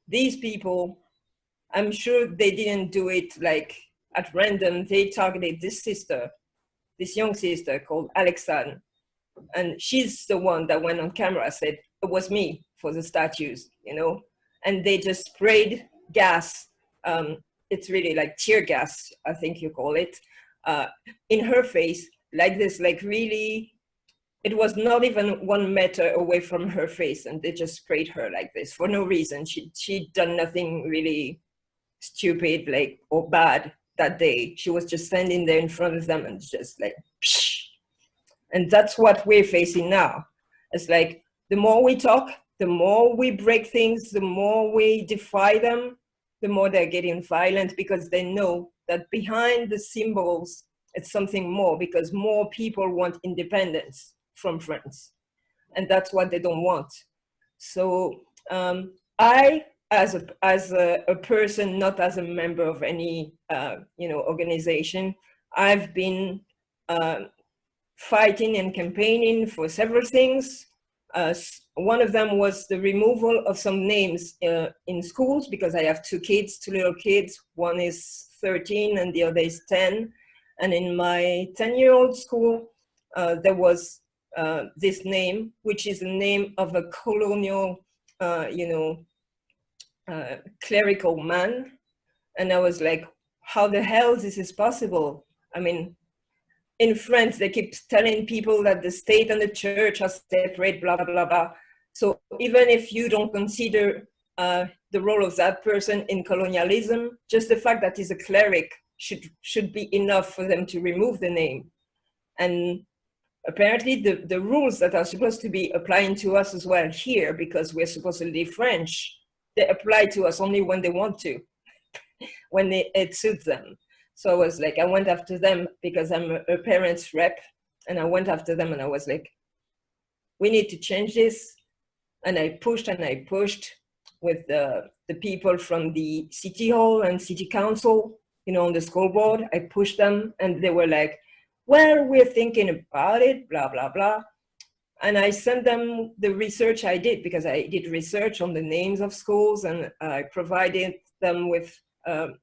these people, I'm sure they didn't do it like at random. They targeted this young sister called Alexandre. And she's the one that went on camera, said, it was me for the statues, And they just sprayed gas. It's really like tear gas, I think you call it, in her face, like this, like really, it was not even 1 meter away from her face, and they just sprayed her like this for no reason. She'd done nothing really stupid, like, or bad that day. She was just standing there in front of them and just like, psh. And that's what we're facing now. It's like, the more we talk, the more we break things, the more we defy them, the more they're getting violent, because they know that behind the symbols, it's something more, because more people want independence from France. And that's what they don't want. So I, as a person, not as a member of any organization, I've been fighting and campaigning for several things. One of them was the removal of some names in schools, because I have 2 little kids. One is 13 and the other is 10. And in my 10-year-old school, there was this name, which is the name of a colonial, clerical man. And I was like, how the hell this is possible? I mean, in France, they keep telling people that the state and the church are separate, blah, blah, blah, blah. So even if you don't consider the role of that person in colonialism, just the fact that he's a cleric should be enough for them to remove the name. And apparently the rules that are supposed to be applying to us as well here, because we're supposedly French, they apply to us only when they want to, when it suits them. So I was like, I went after them because I'm a parents rep, and I went after them and I was like, we need to change this. And I pushed with the people from the city hall and city council, you know, on the school board. I pushed them and they were like, well, we're thinking about it, blah, blah, blah. And I sent them the research I did, because I did research on the names of schools, and I provided them with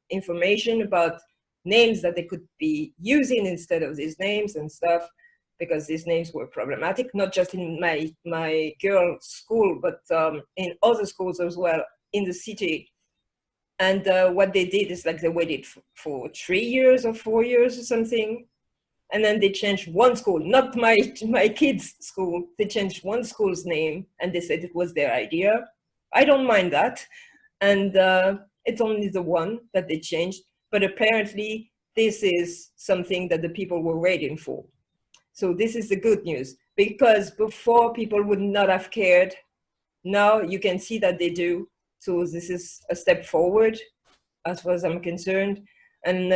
information about names that they could be using instead of these names and stuff, because these names were problematic, not just in my girls' school, but in other schools as well in the city. And what they did is like they waited for 3 years or 4 years or something. And then they changed one school, not my kids' school. They changed one school's name and they said it was their idea. I don't mind that. And it's only the one that they changed. But apparently this is something that the people were waiting for. So this is the good news, because before people would not have cared. Now you can see that they do. So this is a step forward as far as I'm concerned. And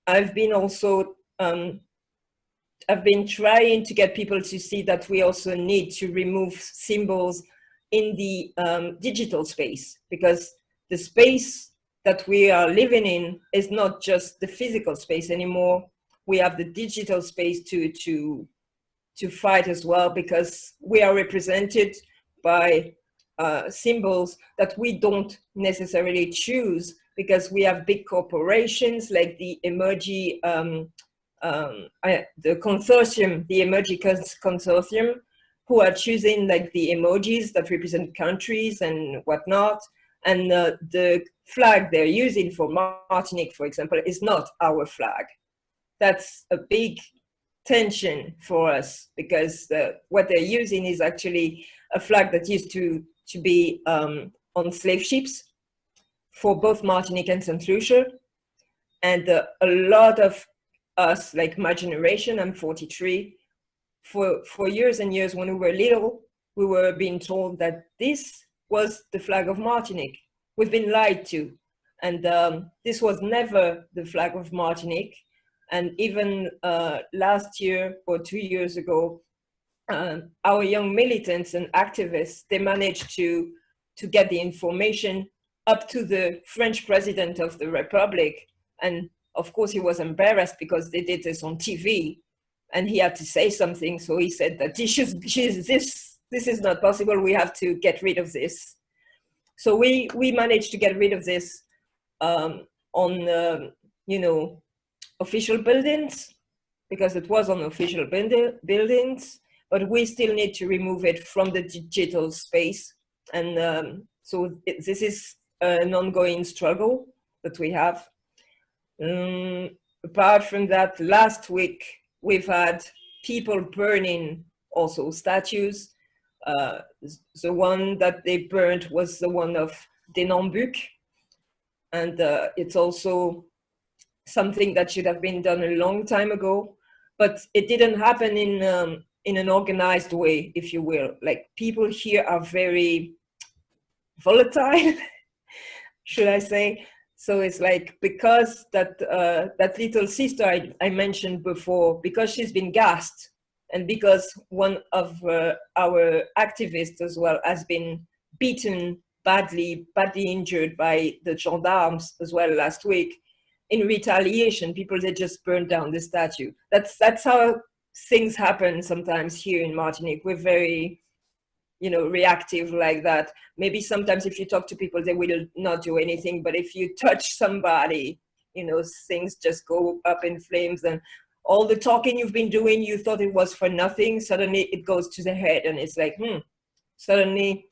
I've been also, I've been trying to get people to see that we also need to remove symbols in the digital space, because the space that we are living in is not just the physical space anymore. We have the digital space to fight as well, because we are represented by symbols that we don't necessarily choose, because we have big corporations like the emoji, the consortium, the emoji consortium, who are choosing like the emojis that represent countries and whatnot. And the flag they're using for Martinique, for example, is not our flag. That's a big tension for us, because what they're using is actually a flag that used to be on slave ships for both Martinique and St. Lucia. And a lot of us, like my generation, I'm 43, for years and years when we were little, we were being told that this was the flag of Martinique. We've been lied to. And this was never the flag of Martinique. And even last year or 2 years ago, our young militants and activists, they managed to get the information up to the French president of the Republic. And of course, he was embarrassed because they did this on TV and he had to say something. So he said that this is not possible. We have to get rid of this. So we managed to get rid of this on, you know, official buildings, because it was on official buildings, but we still need to remove it from the digital space. And so this is an ongoing struggle that we have. Apart from that, last week, we've had people burning also statues. The one that they burned was the one of Denambuc. And it's also something that should have been done a long time ago, but it didn't happen in an organized way, if you will. Like, people here are very volatile, should I say. So it's like, because that little sister I mentioned before, because she's been gassed, and because one of our activists as well has been beaten badly injured by the gendarmes as well last week, in retaliation, people, they just burned down the statue. That's how things happen sometimes here in Martinique. We're very, you know, reactive like that. Maybe sometimes if you talk to people, they will not do anything, but if you touch somebody, you know, things just go up in flames, and all the talking you've been doing, you thought it was for nothing, suddenly it goes to the head, and it's like, suddenly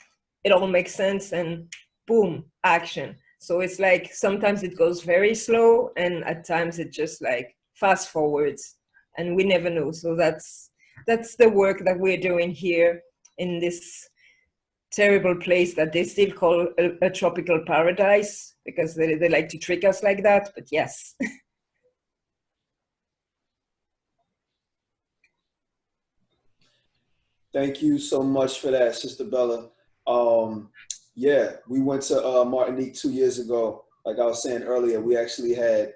it all makes sense, and boom, action. So it's like, sometimes it goes very slow, and at times it just like fast forwards, and we never know. So that's the work that we're doing here in this terrible place that they still call a tropical paradise, because they like to trick us like that, but yes. Thank you so much for that, Sister Bella. Yeah, we went to Martinique 2 years ago. Like I was saying earlier, we actually had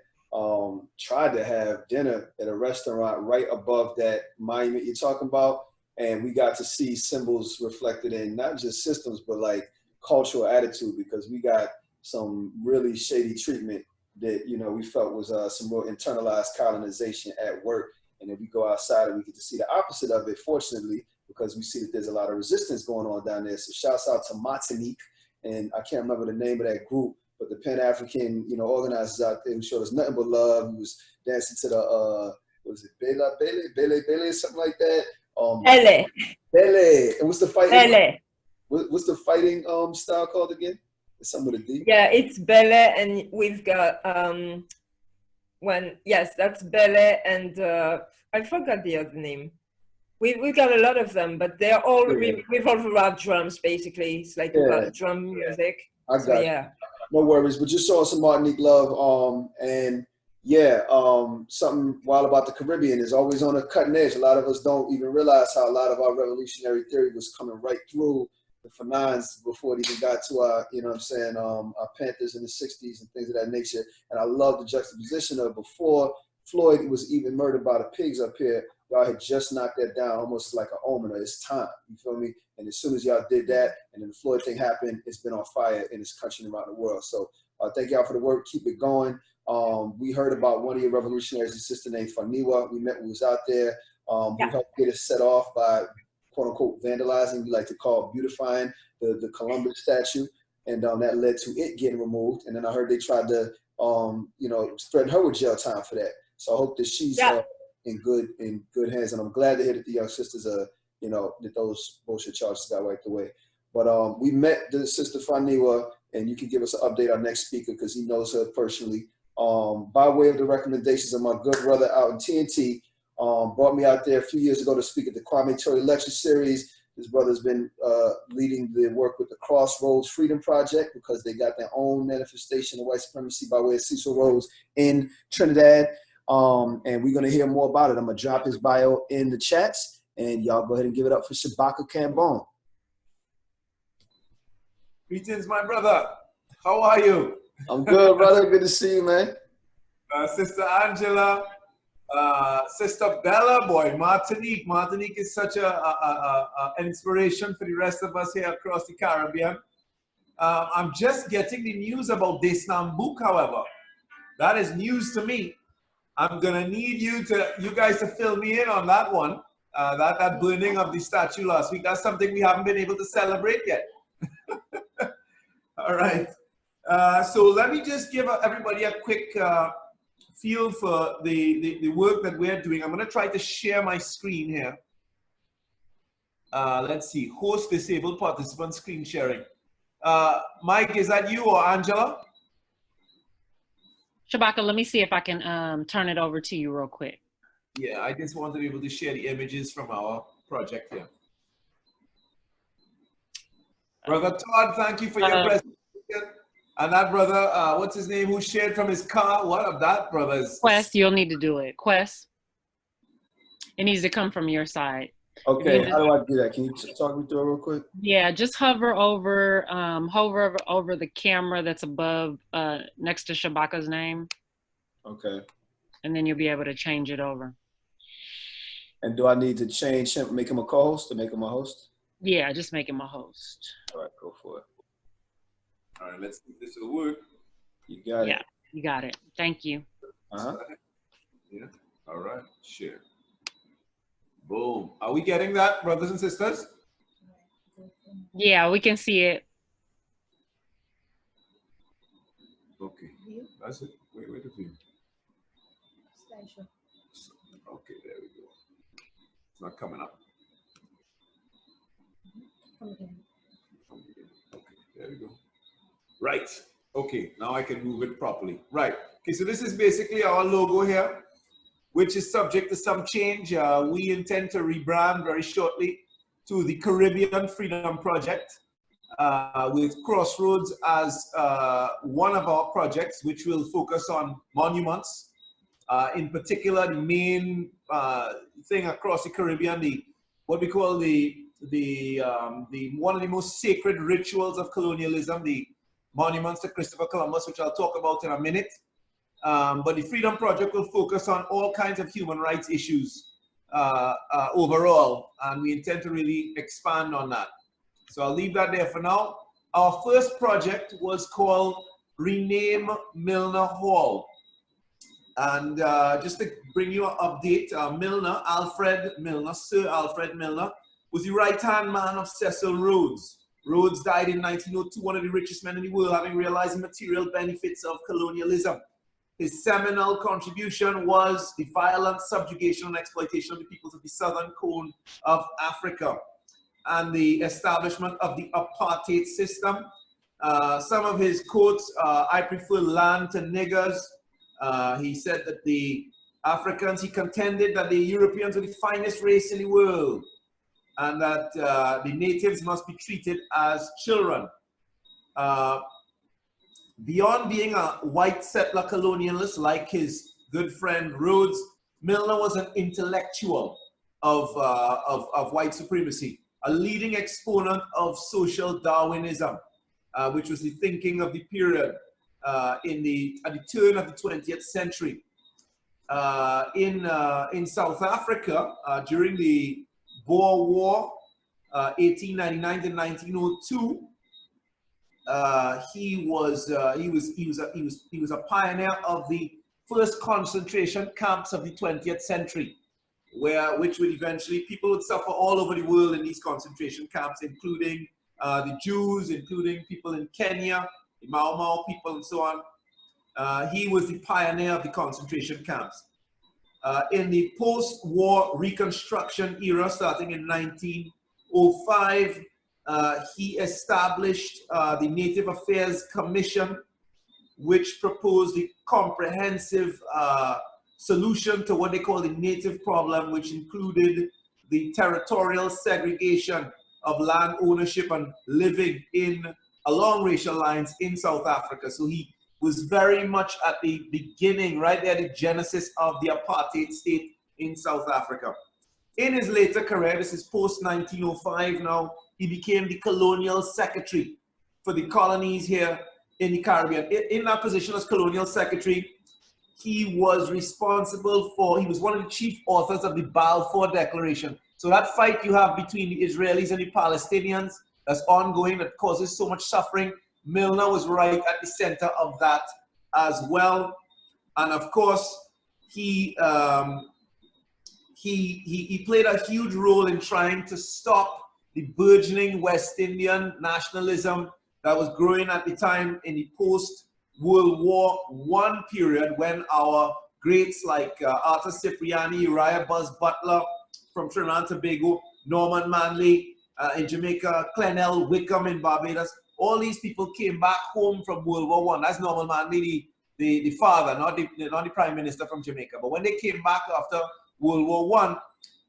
tried to have dinner at a restaurant right above that monument you're talking about. And we got to see symbols reflected in not just systems, but like cultural attitude, because we got some really shady treatment that, you know, we felt was some real internalized colonization at work. And then we go outside and we get to see the opposite of it, fortunately, because we see that there's a lot of resistance going on down there. So shouts out to Martinique, and I can't remember the name of that group, but the Pan-African, you know, organizers out there who showed us nothing but love. Who was dancing to the, what was it, Bele, something like that. Bele. Bele. And what's the fighting? Bele. What's the fighting style called again? It's something with a D. Yeah, it's Bele, and we've got that's Bele, and I forgot the other name. We've got a lot of them, but they're all revolve around drums, basically. It's like about drum music. I got you. No worries, but just showing some Martinique love. And yeah, something wild about the Caribbean is always on a cutting edge. A lot of us don't even realize how a lot of our revolutionary theory was coming right through the Fanons before it even got to our, you know what I'm saying, our Panthers in the 60s and things of that nature. And I love the juxtaposition of before Floyd was even murdered by the pigs up here, y'all had just knocked that down almost like an omen of it's time, you feel me? And as soon as y'all did that, and then the Floyd thing happened, it's been on fire in this country and around the world. So thank y'all for the work, keep it going. We heard about one of your revolutionaries, a sister named Faniwa. We met, we was out there. We helped get it set off by quote unquote vandalizing, we like to call beautifying the Columbus statue. And that led to it getting removed. And then I heard they tried to, you know, threaten her with jail time for that. So I hope that she's in good hands. And I'm glad to hear that the young sisters you know, that those bullshit charges got wiped away. But we met the sister Faniwa, and you can give us an update on next speaker because he knows her personally. By way of the recommendations of my good brother out in TNT, brought me out there a few years ago to speak at the Kwame Ture Lecture Series. His brother's been leading the work with the Crossroads Freedom Project because they got their own manifestation of white supremacy by way of Cecil Rhodes in Trinidad. And we're going to hear more about it. I'm going to drop his bio in the chats, and y'all go ahead and give it up for Shabaka Cambone. Greetings, my brother. How are you? I'm good, brother. Good to see you, man. Sister Angela, Sister Bella, boy, Martinique. Martinique is such an inspiration for the rest of us here across the Caribbean. I'm just getting the news about Desnambuc, however. That is news to me. I'm gonna need you guys to fill me in on that one. That burning of the statue last week. That's something we haven't been able to celebrate yet. All right. So let me just give everybody a quick feel for the work that we're doing. I'm gonna try to share my screen here. Let's see, host disabled participant screen sharing. Mike, is that you or Angela? Shabaka, let me see if I can turn it over to you real quick. Yeah, I just want to be able to share the images from our project here. Brother Todd, thank you for your presentation. And that brother, what's his name, who shared from his car? What of that, brothers? Quest, you'll need to do it. Quest, it needs to come from your side. Okay, how do I do that? Can you talk me through it real quick? Yeah, just hover over the camera that's above, next to Shabaka's name. Okay. And then you'll be able to change it over. And do I need to change him, make him a co-host, to make him a host? Yeah, just make him a host. All right, go for it. All right, let's see if this will work. You got it. Yeah, you got it. Thank you. Uh-huh. Yeah, all right, share. Boom. Are we getting that, brothers and sisters? Yeah, we can see it. Okay, that's it. Wait a few. Okay, there we go. It's not coming up. Okay, there we go. Right. Okay, now I can move it properly. Right. Okay, so this is basically our logo here, which is subject to some change. We intend to rebrand very shortly to the Caribbean Freedom Project, with Crossroads as one of our projects, which will focus on monuments. In particular, the main thing across the Caribbean, what we call one of the most sacred rituals of colonialism, the monuments to Christopher Columbus, which I'll talk about in a minute. But the Freedom Project will focus on all kinds of human rights issues overall, and we intend to really expand on that. So I'll leave that there for now. Our first project was called Rename Milner Hall. And just to bring you an update, Milner, Alfred Milner, Sir Alfred Milner, was the right-hand man of Cecil Rhodes. Rhodes died in 1902, one of the richest men in the world, having realized the material benefits of colonialism. His seminal contribution was the violent subjugation and exploitation of the peoples of the southern cone of Africa and the establishment of the apartheid system. Some of his quotes, I prefer land to niggers. He said that the Africans, he contended that the Europeans were the finest race in the world and that the natives must be treated as children. Beyond being a white settler colonialist like his good friend Rhodes, Milner was an intellectual of white supremacy, a leading exponent of social Darwinism, which was the thinking of the period at the turn of the 20th century. In South Africa, during the Boer War, 1899 to 1902, he was a pioneer of the first concentration camps of the 20th century, which would eventually, people would suffer all over the world in these concentration camps, including the Jews, including people in Kenya, the Mau Mau people, and so on. He was the pioneer of the concentration camps. In the post-war Reconstruction era, starting in 1905, he established the Native Affairs Commission, which proposed the comprehensive solution to what they call the native problem, which included the territorial segregation of land ownership and living along racial lines in South Africa. So he was very much at the beginning, right there, the genesis of the apartheid state in South Africa. In his later career, this is post-1905 now, he became the colonial secretary for the colonies here in the Caribbean. In that position as colonial secretary, he was responsible for, he was one of the chief authors of the Balfour Declaration. So that fight you have between the Israelis and the Palestinians that's ongoing, that causes so much suffering, Milner was right at the center of that as well. And of course, he played a huge role in trying to stop the burgeoning West Indian nationalism that was growing at the time in the post-World War I period, when our greats like Arthur Cipriani, Uriah Buzz Butler from Trinidad and Tobago, Norman Manley in Jamaica, Clennell Wickham in Barbados, all these people came back home from World War I. That's Norman Manley, the father, not the prime minister from Jamaica. But when they came back after World War I,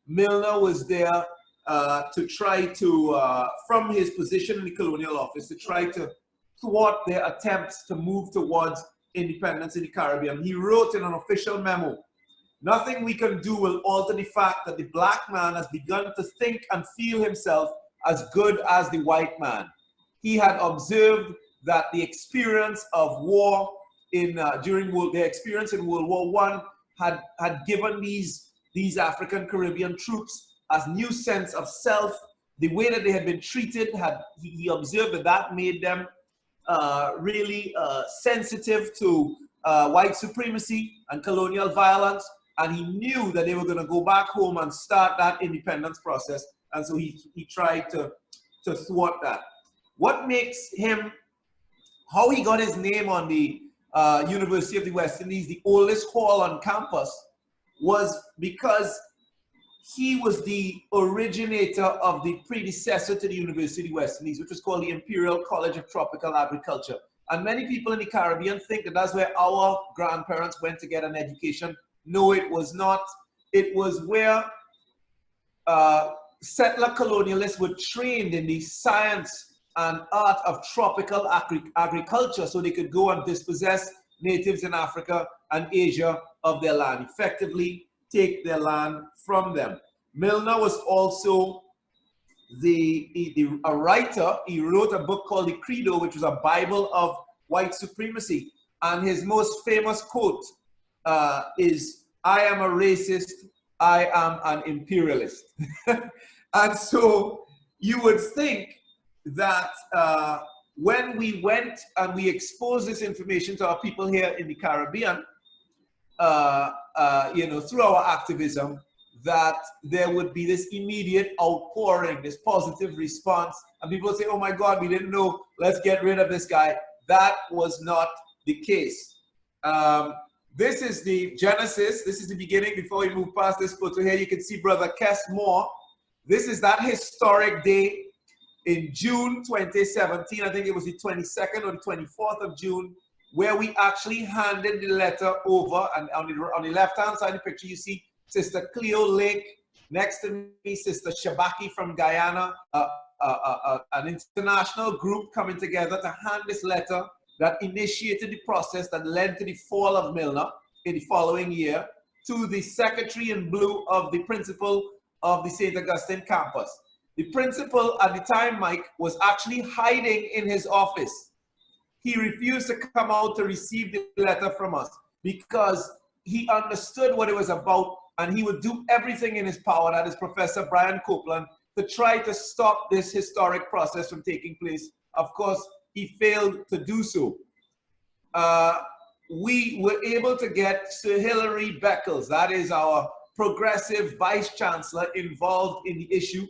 Milner was there to try to, from his position in the colonial office, to try to thwart their attempts to move towards independence in the Caribbean. He wrote in an official memo, "Nothing we can do will alter the fact that the black man has begun to think and feel himself as good as the white man. He had observed that the experience of war their experience in World War I had given these African Caribbean troops a new sense of self. The way that they had been treated, he observed that made them really sensitive to white supremacy and colonial violence, and he knew that they were going to go back home and start that independence process, and so he tried to thwart that. What makes him, how he got his name on the University of the West Indies, the oldest hall on campus, was because he was the originator of the predecessor to the University of the West Indies, which was called the Imperial College of Tropical Agriculture. And many people in the Caribbean think that that's where our grandparents went to get an education. No, it was not. It was where settler colonialists were trained in the science and art of tropical agriculture, so they could go and dispossess natives in Africa and Asia of their land, effectively take their land from them. Milner was also a writer. He wrote a book called The Credo, which was a Bible of white supremacy. And his most famous quote is, "I am a racist, I am an imperialist." And so you would think that when we went and we exposed this information to our people here in the Caribbean, you know, through our activism, that there would be this immediate outpouring, this positive response, and people would say, "Oh my God, we didn't know, let's get rid of this guy." That was not the case. This is the genesis. This is the beginning. Before we move past this photo here, you can see Brother Kes Moore. This is that historic day in June 2017. I think it was the 22nd or the 24th of June, where we actually handed the letter over. And on the left-hand side of the picture, you see Sister Cleo Lake. Next to me, Sister Shabaki from Guyana, an international group coming together to hand this letter that initiated the process that led to the fall of Milner in the following year, to the secretary in blue of the principal of the St. Augustine campus. The principal at the time, Mike, was actually hiding in his office. He refused to come out to receive the letter from us because he understood what it was about, and he would do everything in his power, that is Professor Brian Copeland, to try to stop this historic process from taking place. Of course, he failed to do so. We were able to get Sir Hilary Beckles, that is our progressive vice chancellor, involved in the issue.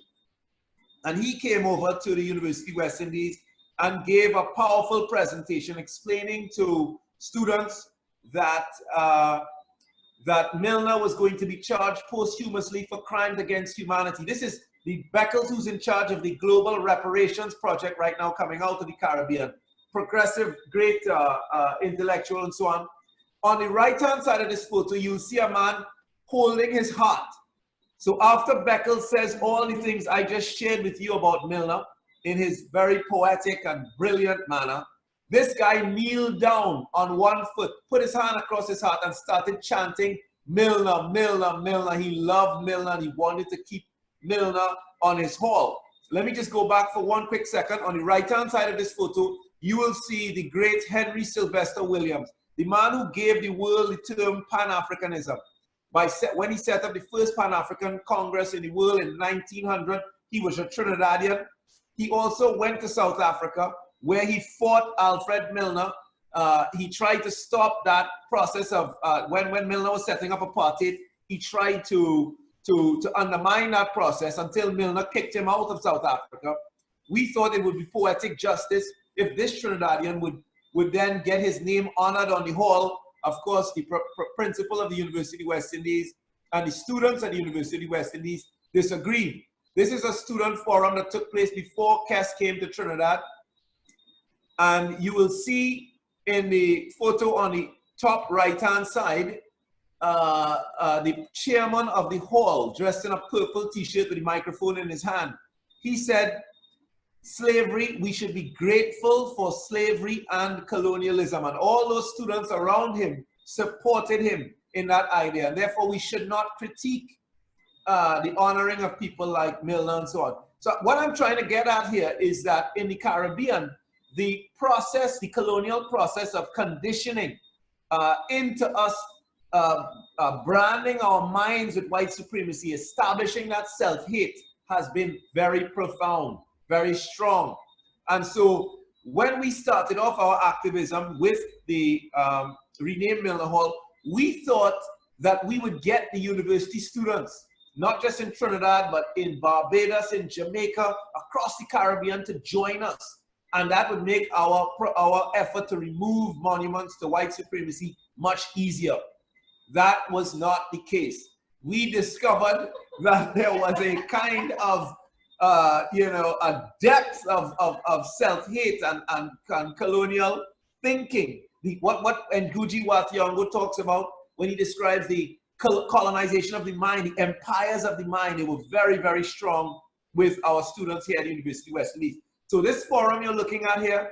And he came over to the University of West Indies and gave a powerful presentation explaining to students that, that Milner was going to be charged posthumously for crimes against humanity. This is the Beckles who's in charge of the Global Reparations Project right now, coming out of the Caribbean. Progressive, great intellectual and so on. On the right-hand side of this photo, you'll see a man holding his heart. So after Beckles says all the things I just shared with you about Milner in his very poetic and brilliant manner, this guy kneeled down on one foot, put his hand across his heart and started chanting, "Milner, Milner, Milner." He loved Milner and he wanted to keep Milner on his hall. Let me just go back for one quick second. On the right-hand side of this photo, you will see the great Henry Sylvester Williams, the man who gave the world the term Pan-Africanism. When he set up the first Pan-African Congress in the world in 1900, he was a Trinidadian. He also went to South Africa, where he fought Alfred Milner. He tried to stop that process of, when Milner was setting up apartheid, he tried to undermine that process until Milner kicked him out of South Africa. We thought it would be poetic justice if this Trinidadian would then get his name honored on the hall. Of course, the principal of the University of West Indies and the students at the University of West Indies disagreed. This is a student forum that took place before Kes came to Trinidad. And you will see in the photo on the top right-hand side, the chairman of the hall, dressed in a purple t-shirt with a microphone in his hand. He said, slavery, we should be grateful for slavery and colonialism. And all those students around him supported him in that idea. And therefore, we should not critique the honoring of people like Milner and so on. So what I'm trying to get at here is that in the Caribbean, the process, the colonial process of conditioning into us, branding our minds with white supremacy, establishing that self-hate, has been very profound, very strong. And so when we started off our activism with the Rename Milner Hall, we thought that we would get the university students, not just in Trinidad, but in Barbados, in Jamaica, across the Caribbean, to join us. And that would make our effort to remove monuments to white supremacy much easier. That was not the case. We discovered that there was a kind of, you know, a depth of self-hate and colonial thinking. What Ngugi wa Thiong'o talks about when he describes the colonization of the mind, the empires of the mind, they were very, very strong with our students here at the University of West Indies. So this forum you're looking at here,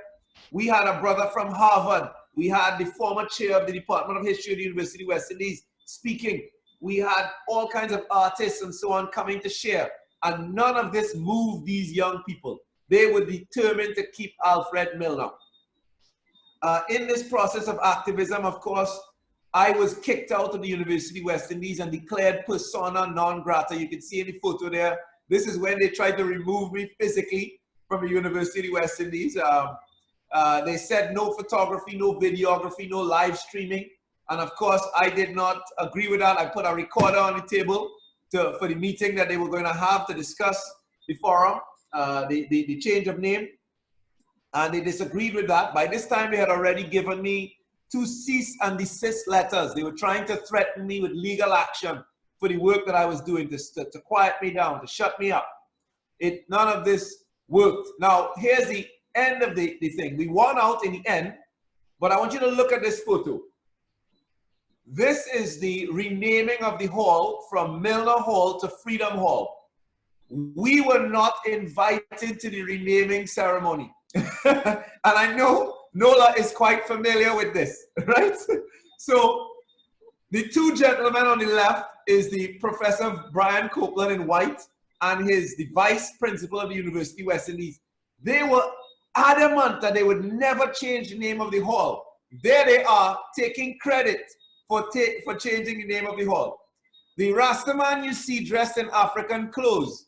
we had a brother from Harvard. We had the former chair of the Department of History at the University of West Indies speaking. We had all kinds of artists and so on coming to share. And none of this moved these young people. They were determined to keep Alfred Milner. in this process of activism, of course, I was kicked out of the University of West Indies and declared persona non grata. You can see in the photo there. This is when they tried to remove me physically from the University of West Indies. They said no photography, no videography, no live streaming. And of course, I did not agree with that. I put a recorder on the table for the meeting that they were going to have to discuss the forum, the change of name. And they disagreed with that. By this time, they had already given me 2 cease and desist letters. They were trying to threaten me with legal action for the work that I was doing, to quiet me down, to shut me up. None of this worked. Now, here's the end of the thing. We won out in the end, but I want you to look at this photo. This is the renaming of the hall from Milner Hall to Freedom Hall. We were not invited to the renaming ceremony. And I know Nola is quite familiar with this, right? So the 2 gentlemen on the left is the Professor Brian Copeland in white and the vice principal of the University of West Indies. They were adamant that they would never change the name of the hall. There they are taking credit for changing the name of the hall. The Rastaman you see dressed in African clothes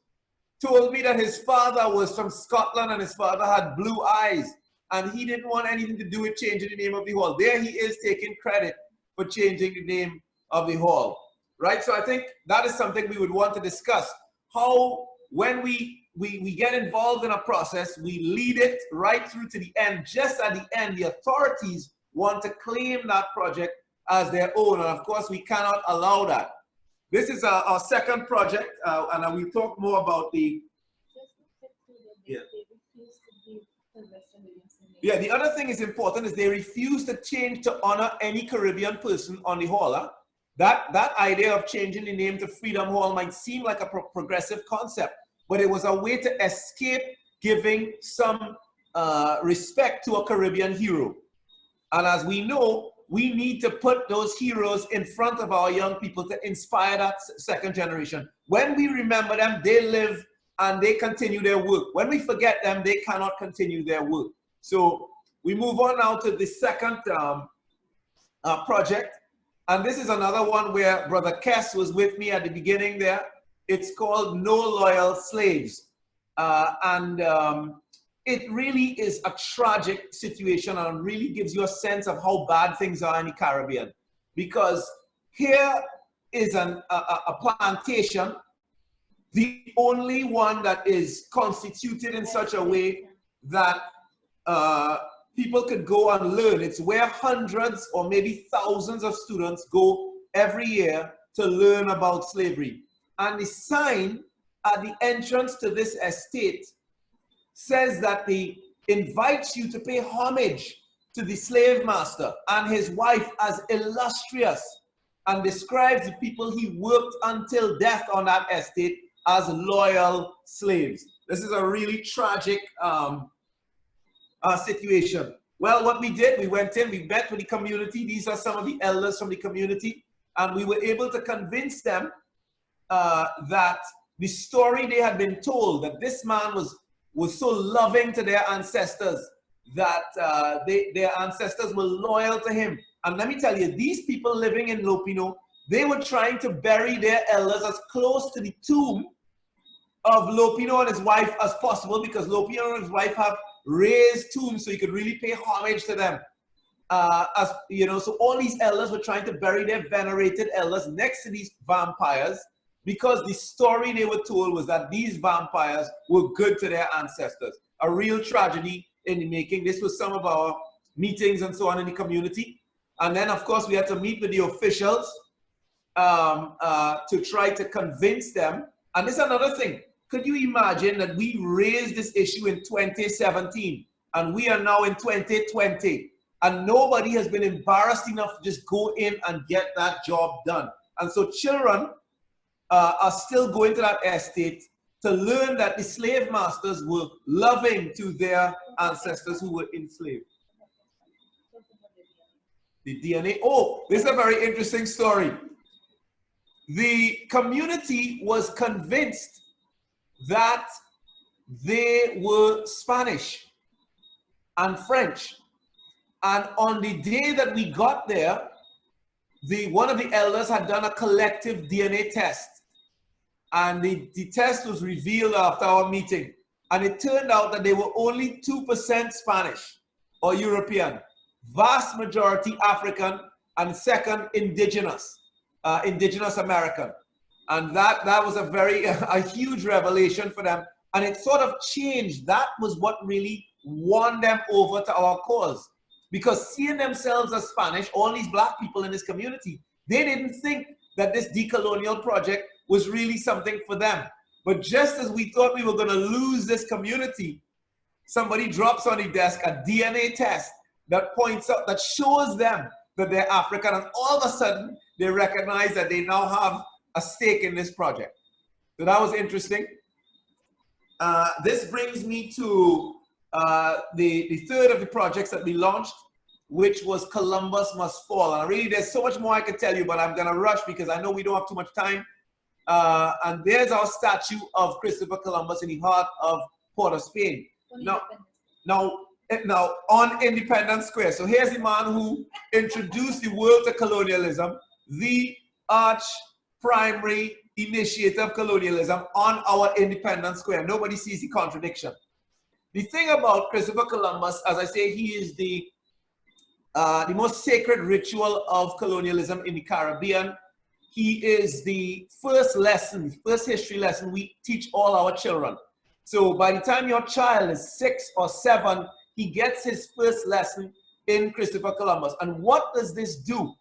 told me that his father was from Scotland and his father had blue eyes and he didn't want anything to do with changing the name of the hall. There he is taking credit for changing the name of the hall, right? So I think that is something we would want to discuss. How, when we get involved in a process, we lead it right through to the end. Just at the end, the authorities want to claim that project as their own. And of course, we cannot allow that. This is our second project, and we'll talk more about the... Yeah, the other thing is important is they refuse to change to honor any Caribbean person on the hall. Huh? That idea of changing the name to Freedom Hall might seem like a progressive concept, but it was a way to escape giving some respect to a Caribbean hero. And as we know, we need to put those heroes in front of our young people to inspire that second generation. When we remember them, they live and they continue their work. When we forget them, they cannot continue their work. So we move on now to the second project. And this is another one where Brother Kess was with me at the beginning there. It's called No Loyal Slaves. It really is a tragic situation and really gives you a sense of how bad things are in the Caribbean. Because here is a plantation, the only one that is constituted in such a way that people could go and learn. It's where hundreds or maybe thousands of students go every year to learn about slavery. And the sign at the entrance to this estate says that he invites you to pay homage to the slave master and his wife as illustrious, and describes the people he worked until death on that estate as loyal slaves. This is a really tragic situation. Well, what we did, we went in, we met with the community. These are some of the elders from the community, and we were able to convince them that the story they had been told, that this man was so loving to their ancestors that their ancestors were loyal to him. And let me tell you, these people living in Lopino, they were trying to bury their elders as close to the tomb of Lopino and his wife as possible, because Lopino and his wife have raised tombs, so you could really pay homage to them. As you know, so all these elders were trying to bury their venerated elders next to these vampires, because the story they were told was that these vampires were good to their ancestors. A real tragedy in the making. This was some of our meetings and so on in the community. And then, of course, we had to meet with the officials to try to convince them. And this is another thing. Could you imagine that we raised this issue in 2017 and we are now in 2020 and nobody has been embarrassed enough to just go in and get that job done? And so children are still going to that estate to learn that the slave masters were loving to their ancestors who were enslaved. The DNA. Oh, this is a very interesting story. The community was convinced that they were Spanish and French. And on the day that we got there, one of the elders had done a collective DNA test. And the test was revealed after our meeting. And it turned out that they were only 2% Spanish or European, vast majority African, and second, indigenous American. And that was a huge revelation for them. And it sort of changed. That was what really won them over to our cause. Because seeing themselves as Spanish, all these black people in this community, they didn't think that this decolonial project was really something for them. But just as we thought we were going to lose this community, somebody drops on the desk a DNA test that points out, that shows them that they're African, and all of a sudden they recognize that they now have a stake in this project. So that was interesting. This brings me to the third of the projects that we launched, which was Columbus Must Fall. And really, there's so much more I could tell you, but I'm going to rush because I know we don't have too much time. And there's our statue of Christopher Columbus in the heart of Port of Spain. Now on Independence Square. So here's the man who introduced the world to colonialism, the arch primary initiator of colonialism on our Independence Square. Nobody sees the contradiction. The thing about Christopher Columbus, as I say, he is the most sacred ritual of colonialism in the Caribbean. He is the first history lesson we teach all our children. So by the time your child is 6 or 7, he gets his first lesson in Christopher Columbus. And what does this do?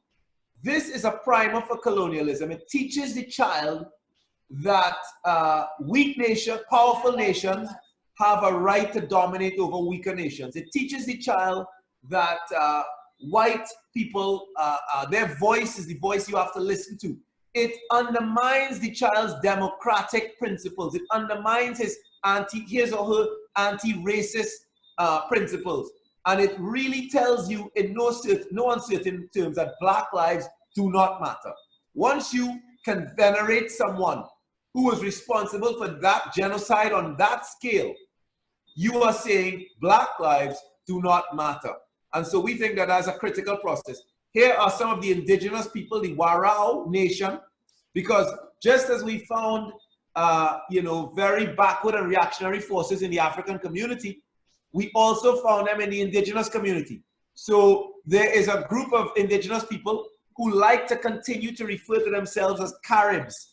This is a primer for colonialism. It teaches the child that weak nations, powerful nations, have a right to dominate over weaker nations. It teaches the child that white people, their voice is the voice you have to listen to. It undermines the child's democratic principles. It undermines his or her anti-racist principles. And it really tells you in no uncertain terms that black lives do not matter. Once you can venerate someone who was responsible for that genocide on that scale, you are saying black lives do not matter. And so we think that that's a critical process. Here are some of the indigenous people, the Warao Nation, because just as we found very backward and reactionary forces in the African community, we also found them in the indigenous community. So there is a group of indigenous people who like to continue to refer to themselves as Caribs.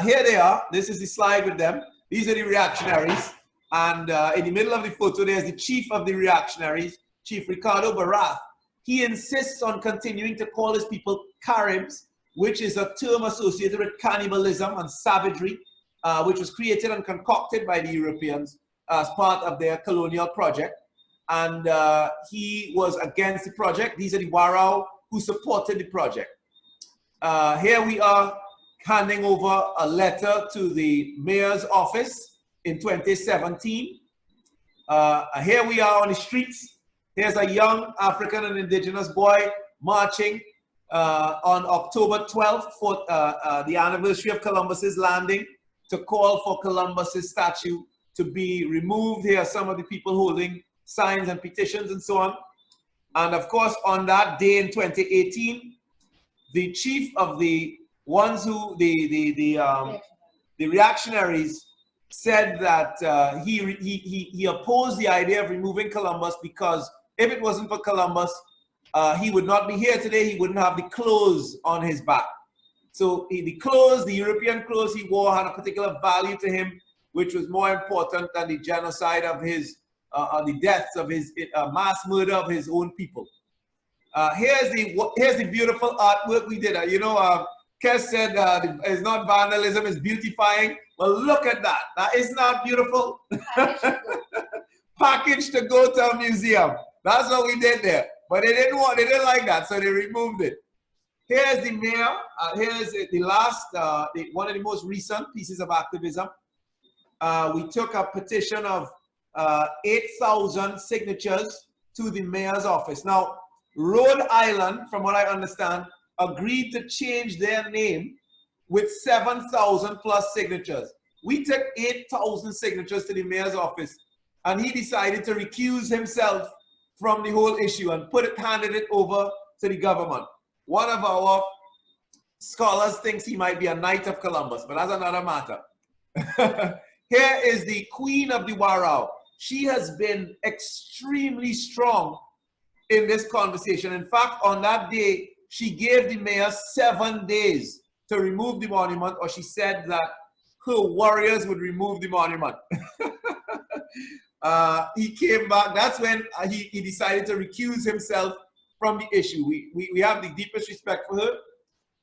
Here they are. This is the slide with them. These are the reactionaries. And in the middle of the photo, there's the chief of the reactionaries, Chief Ricardo Barath. He insists on continuing to call his people Caribs, which is a term associated with cannibalism and savagery, which was created and concocted by the Europeans as part of their colonial project. And he was against the project. These are the Warao who supported the project. Here we are handing over a letter to the mayor's office in 2017. Here we are on the streets. Here's a young African and indigenous boy marching on October 12th for the anniversary of Columbus's landing to call for Columbus's statue to be removed. Here are some of the people holding signs and petitions and so on. And of course, on that day in 2018, the chief of the ones who, the reactionaries said that he opposed the idea of removing Columbus because if it wasn't for Columbus, he would not be here today. He wouldn't have the clothes on his back. So the clothes, the European clothes he wore had a particular value to him, which was more important than the genocide of his, the deaths of his, mass murder of his own people. Here's the beautiful artwork we did. Kes said it's not vandalism, it's beautifying. Well, look at that. That is not beautiful. Package to go to a museum. That's what we did there. But they didn't like that, so they removed it. Here's the mayor. Here's the last, one of the most recent pieces of activism. We took a petition of 8,000 signatures to the mayor's office. Now, Rhode Island, from what I understand, agreed to change their name with 7,000 plus signatures. We took 8,000 signatures to the mayor's office, and he decided to recuse himself from the whole issue and handed it over to the government. One of our scholars thinks he might be a Knight of Columbus, but that's another matter. Here is the Queen of the Warao. She has been extremely strong in this conversation. In fact, on that day, she gave the mayor 7 days to remove the monument, or she said that her warriors would remove the monument. He came back. That's when he decided to recuse himself from the issue. We have the deepest respect for her.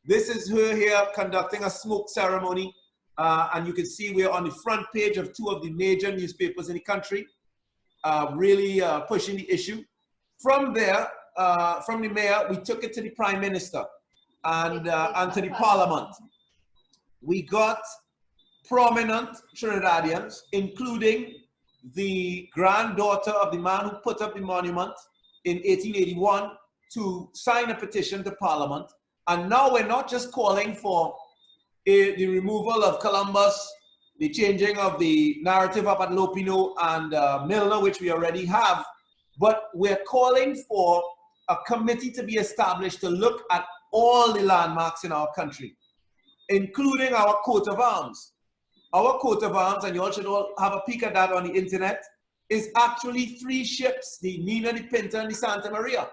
This is her here conducting a smoke ceremony. And you can see we're on the front page of 2 of the major newspapers in the country, really pushing the issue. From there, from the mayor, we took it to the Prime Minister and to the Parliament. We got prominent Trinidadians, including the granddaughter of the man who put up the monument in 1881, to sign a petition to Parliament. And now we're not just calling for the removal of Columbus, the changing of the narrative up at Lopino and Milner, which we already have, but we're calling for a committee to be established to look at all the landmarks in our country, including our coat of arms. Our coat of arms, and you all should all have a peek at that on the internet, is actually 3 ships, the Nina, the Pinta, and the Santa Maria.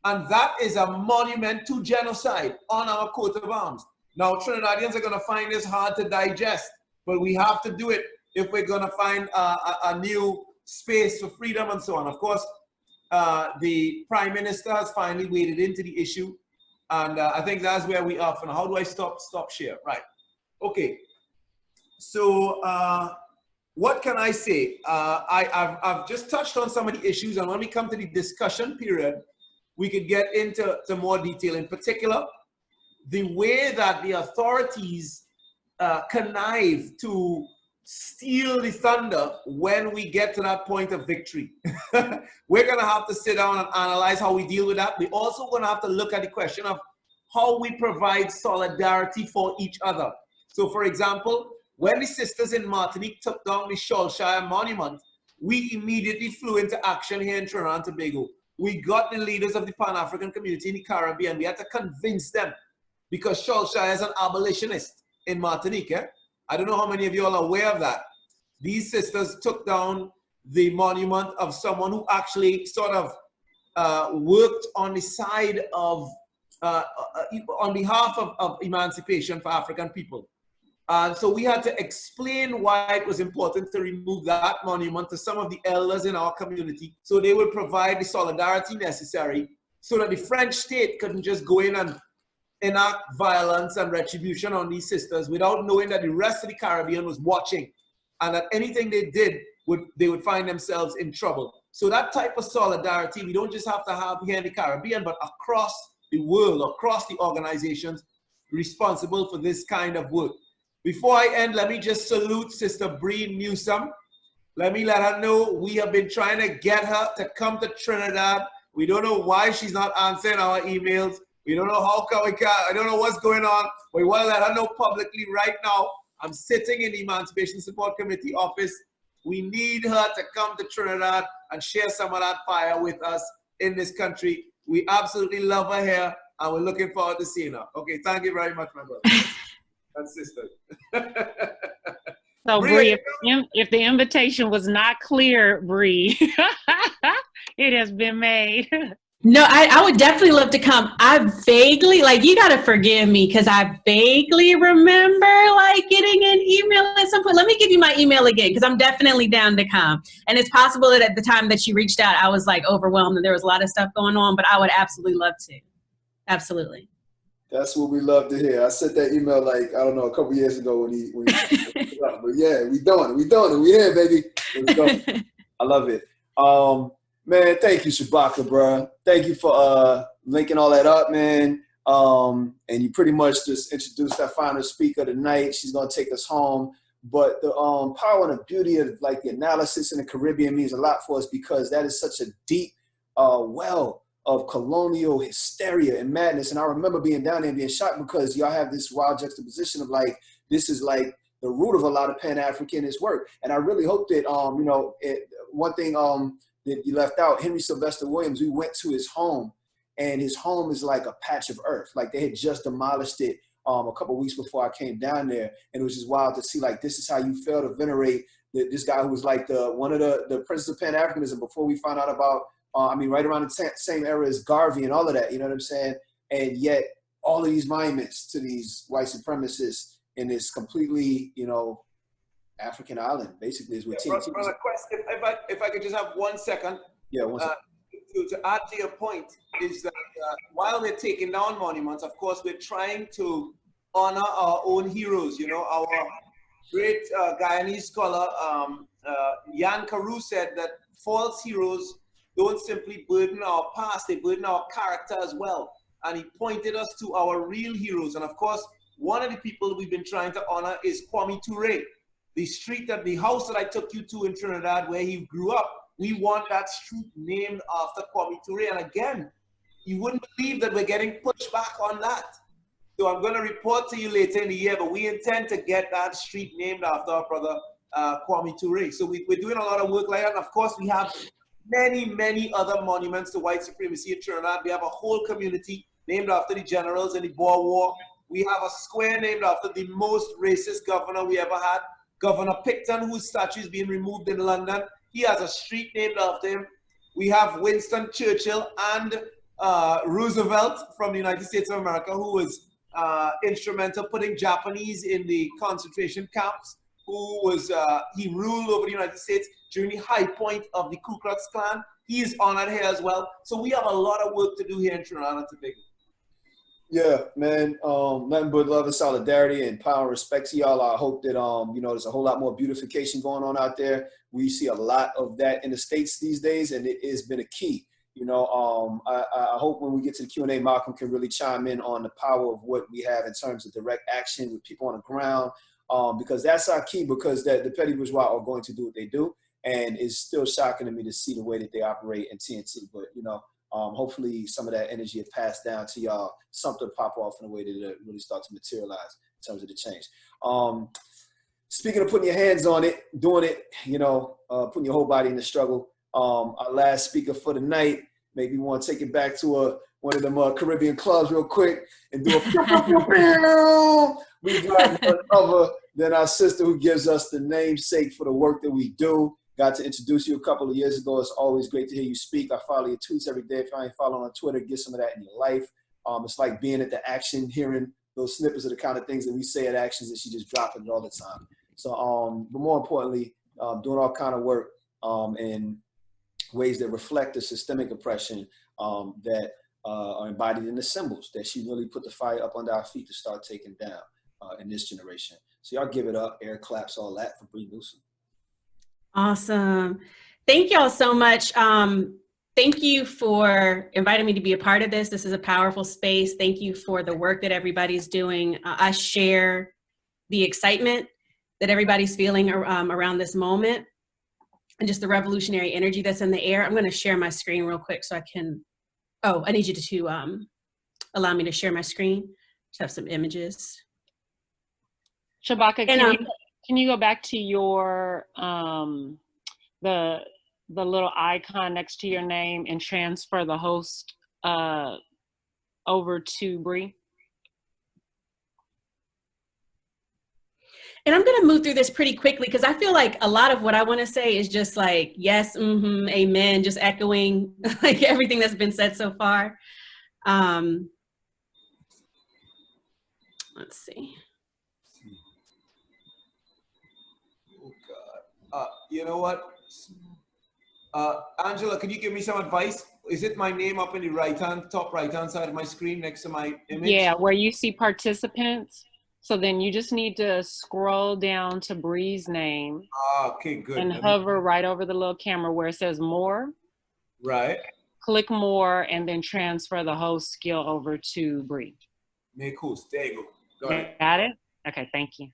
And that is a monument to genocide on our coat of arms. Now, Trinidadians are going to find this hard to digest, but we have to do it if we're going to find a new space for freedom and so on. Of course, the Prime Minister has finally waded into the issue, and I think that's where we are for now. How do I stop share? Right. Okay. So what can I say? I've just touched on some of the issues, and when we come to the discussion period, we could get into more detail. In particular, the way that the authorities connive to steal the thunder when we get to that point of victory. We're going to have to sit down and analyze how we deal with that. We're also going to have to look at the question of how we provide solidarity for each other. So, for example, when the sisters in Martinique took down the Shropshire Monument, we immediately flew into action here in Trinidad and Tobago. We got the leaders of the Pan-African community in the Caribbean. We had to convince them, because Shropshire is an abolitionist in Martinique. I don't know how many of you are aware of that. These sisters took down the monument of someone who actually sort of worked on the side of, on behalf of emancipation for African people. So we had to explain why it was important to remove that monument to some of the elders in our community, so they would provide the solidarity necessary so that the French state couldn't just go in and enact violence and retribution on these sisters without knowing that the rest of the Caribbean was watching, and that anything they did, they would find themselves in trouble. So that type of solidarity, we don't just have to have here in the Caribbean, but across the world, across the organizations responsible for this kind of work. Before I end, let me just salute Sister Bree Newsom. Let me let her know we have been trying to get her to come to Trinidad. We don't know why she's not answering our emails. We don't know how come we can't. I don't know what's going on. But we want to let her know publicly right now. I'm sitting in the Emancipation Support Committee office. We need her to come to Trinidad and share some of that fire with us in this country. We absolutely love her here, and we're looking forward to seeing her. Okay, thank you very much, my brother. That's sister. So, Bree, if the invitation was not clear, Bree, it has been made. No, I would definitely love to come. I vaguely, like, you got to forgive me because I vaguely remember, like, getting an email at some point. Let me give you my email again because I'm definitely down to come. And it's possible that at the time that you reached out, I was, like, overwhelmed and there was a lot of stuff going on, but I would absolutely love to. Absolutely. That's what we love to hear. I sent that email, like, I don't know, a couple years ago when he but yeah, we doing it. We here, baby. Let's go. I love it. Man, thank you, Shabaka, bro. Thank you for linking all that up, man. And you pretty much just introduced our final speaker tonight. She's gonna take us home. But the power and the beauty of, like, the analysis in the Caribbean means a lot for us, because that is such a deep well of colonial hysteria and madness. And I remember being down there and being shocked, because y'all have this wild juxtaposition of, like, this is like the root of a lot of Pan-Africanist work. And I really hope that, you know, one thing that you left out, Henry Sylvester Williams, we went to his home, and his home is like a patch of earth. Like they had just demolished it a couple of weeks before I came down there. And it was just wild to see, like, this is how you fail to venerate this guy who was like one of the princes of Pan-Africanism before we found out about, right around the same era as Garvey and all of that, you know what I'm saying? And yet all of these monuments to these white supremacists in this completely, African island, basically, is what TNT was. If I could just have 1 second. Yeah, 1 second. To add to your point is that while we're taking down monuments, of course, we're trying to honor our own heroes. Our great Guyanese scholar, Jan Carew, said that false heroes don't simply burden our past, they burden our character as well. And he pointed us to our real heroes. And of course, one of the people we've been trying to honor is Kwame Ture. The house that I took you to in Trinidad where he grew up, we want that street named after Kwame Ture. And again, you wouldn't believe that we're getting pushed back on that. So I'm going to report to you later in the year, but we intend to get that street named after our brother Kwame Ture. So we're doing a lot of work like that. And of course, we have many, many other monuments to white supremacy in Trinidad. We have a whole community named after the generals in the Boer War. We have a square named after the most racist governor we ever had, Governor Picton, whose statue is being removed in London. He has a street named after him. We have Winston Churchill and Roosevelt from the United States of America, who was instrumental putting Japanese in the concentration camps, he ruled over the United States during the high point of the Ku Klux Klan. He is honored here as well. So we have a lot of work to do here in Trinidad and Tobago. Yeah, man, nothing but love and solidarity and power and respect to y'all. I hope that, there's a whole lot more beautification going on out there. We see a lot of that in the States these days, and it has been a key. I hope when we get to the Q&A, Malcolm can really chime in on the power of what we have in terms of direct action with people on the ground, because that's our key, because the petty bourgeois are going to do what they do, and it's still shocking to me to see the way that they operate in TNT. But, hopefully some of that energy has passed down to y'all, something to pop off in a way that it really starts to materialize in terms of the change. Speaking of putting your hands on it, doing it, putting your whole body in the struggle, our last speaker for the night, maybe you want to take it back to one of them Caribbean clubs real quick and do a we got none other than our sister who gives us the namesake for the work that we do. Got to introduce you a couple of years ago. It's always great to hear you speak. I follow your tweets every day. If you ain't following on Twitter, get some of that in your life. It's like being at the action, hearing those snippets of the kind of things that we say at actions that she just dropping it all the time. So, but more importantly, doing all kind of work in ways that reflect the systemic oppression that are embodied in the symbols that she really put the fire up under our feet to start taking down in this generation. So y'all give it up, air claps, all that for Bree Newsom. Awesome. Thank y'all so much. Thank you for inviting me to be a part of this. This is a powerful space. Thank you for the work that everybody's doing. I share the excitement that everybody's feeling around this moment and just the revolutionary energy that's in the air. I'm going to share my screen real quick so I can, I need you to allow me to share my screen. Just have some images. Shabaka, can you go back to your, the little icon next to your name and transfer the host over to Bree? And I'm going to move through this pretty quickly because I feel like a lot of what I want to say is just like, yes, amen, just echoing like everything that's been said so far. Let's see. Oh, God. You know what? Angela, can you give me some advice? Is it my name up in the top right-hand side of my screen next to my image? Yeah, where you see participants. So then you just need to scroll down to Bree's name. Okay, good. And hover right over the little camera where it says more. Right. Click more and then transfer the host skill over to Bree. Make host. There you go. Got it? Okay, thank you.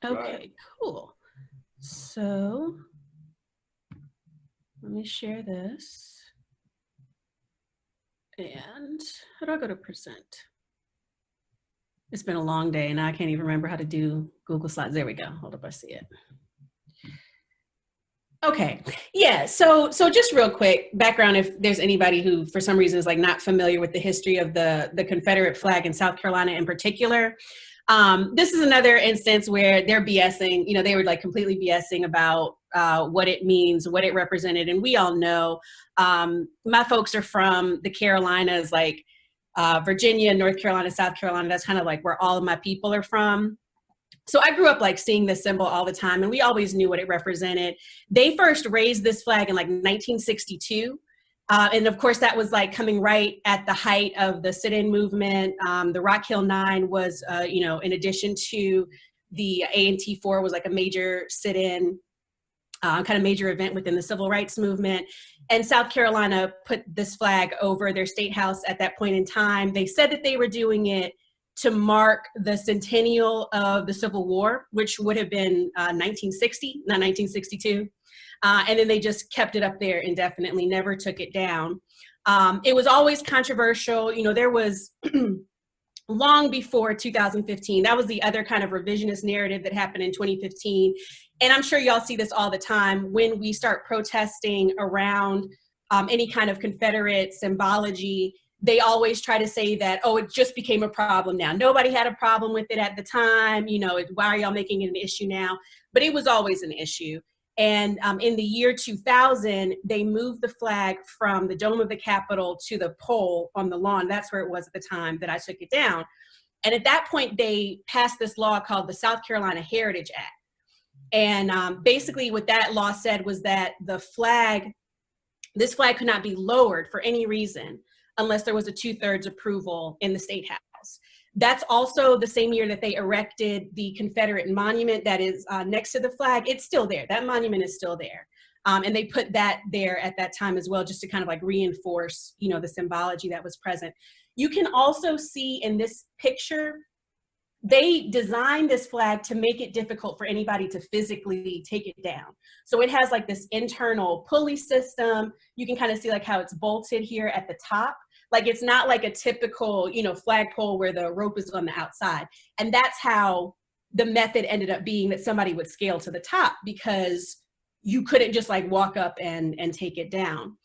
Okay, Right. cool. So let me share this. And how do I go to present? It's been a long day and I can't even remember how to do Google Slides. There we go. Hold up, I see it. Okay. Yeah. So just real quick background, if there's anybody who for some reason is like not familiar with the history of the Confederate flag in South Carolina in particular. This is another instance where they're BSing, you know, they were like completely BSing about what it means, what it represented. And we all know, my folks are from the Carolinas, like Virginia, North Carolina, South Carolina. That's kind of like where all of my people are from. So I grew up like seeing this symbol all the time, and we always knew what it represented. They first raised this flag in like 1962. And of course, that was like coming right at the height of the sit-in movement. The Rock Hill 9 was, you know, in addition to the A&T 4 was like a major sit-in, kind of major event within the civil rights movement. And South Carolina put this flag over their state house at that point in time. They said that they were doing it to mark the centennial of the Civil War, which would have been 1960, not 1962. And then they just kept it up there indefinitely, never took it down. It was always controversial. You know, there was long before 2015, that was the other kind of revisionist narrative that happened in 2015. And I'm sure y'all see this all the time when we start protesting around any kind of Confederate symbology. They always try to say that, oh, it just became a problem now. Nobody had a problem with it at the time. You know, why are y'all making it an issue now? But it was always an issue. And in the year 2000, they moved the flag from the dome of the Capitol to the pole on the lawn. That's where it was at the time that I took it down. And at that point, they passed this law called the South Carolina Heritage Act. And basically what that law said was that this flag could not be lowered for any reason unless there was a 2/3 approval in the State House. That's also the same year that they erected the Confederate monument that is next to the flag. It's still there. That monument is still there. And they put that there at that time as well, just to kind of like reinforce, you know, the symbology that was present. You can also see in this picture, they designed this flag to make it difficult for anybody to physically take it down. So it has like this internal pulley system. You can kind of see like how it's bolted here at the top. Like it's not like a typical, you know, flagpole where the rope is on the outside. And that's how the method ended up being, that somebody would scale to the top, because you couldn't just like walk up and take it down.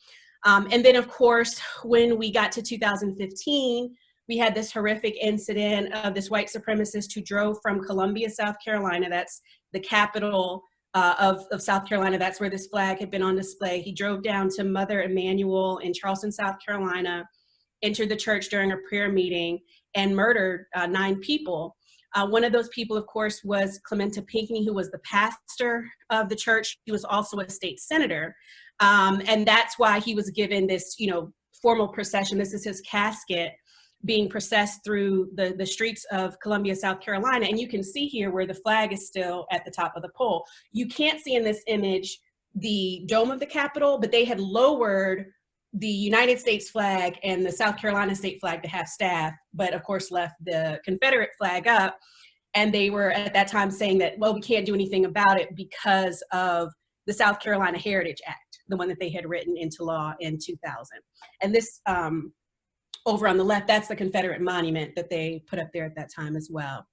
And then of course, when we got to 2015, we had this horrific incident of this white supremacist who drove from Columbia, South Carolina. That's the capital of South Carolina. That's where this flag had been on display. He drove down to Mother Emanuel in Charleston, South Carolina, entered the church during a prayer meeting, and murdered 9 people. One of those people, of course, was Clementa Pinckney, who was the pastor of the church. He was also a state senator. And that's why he was given this, you know, formal procession. This is his casket being processed through the streets of Columbia, South Carolina. And you can see here where the flag is still at the top of the pole. You can't see in this image the dome of the Capitol, but they had lowered the United States flag and the South Carolina state flag to half staff, but of course left the Confederate flag up. And they were at that time saying that, well, we can't do anything about it because of the South Carolina Heritage Act, the one that they had written into law in 2000. And this, over on the left, that's the Confederate monument that they put up there at that time as well.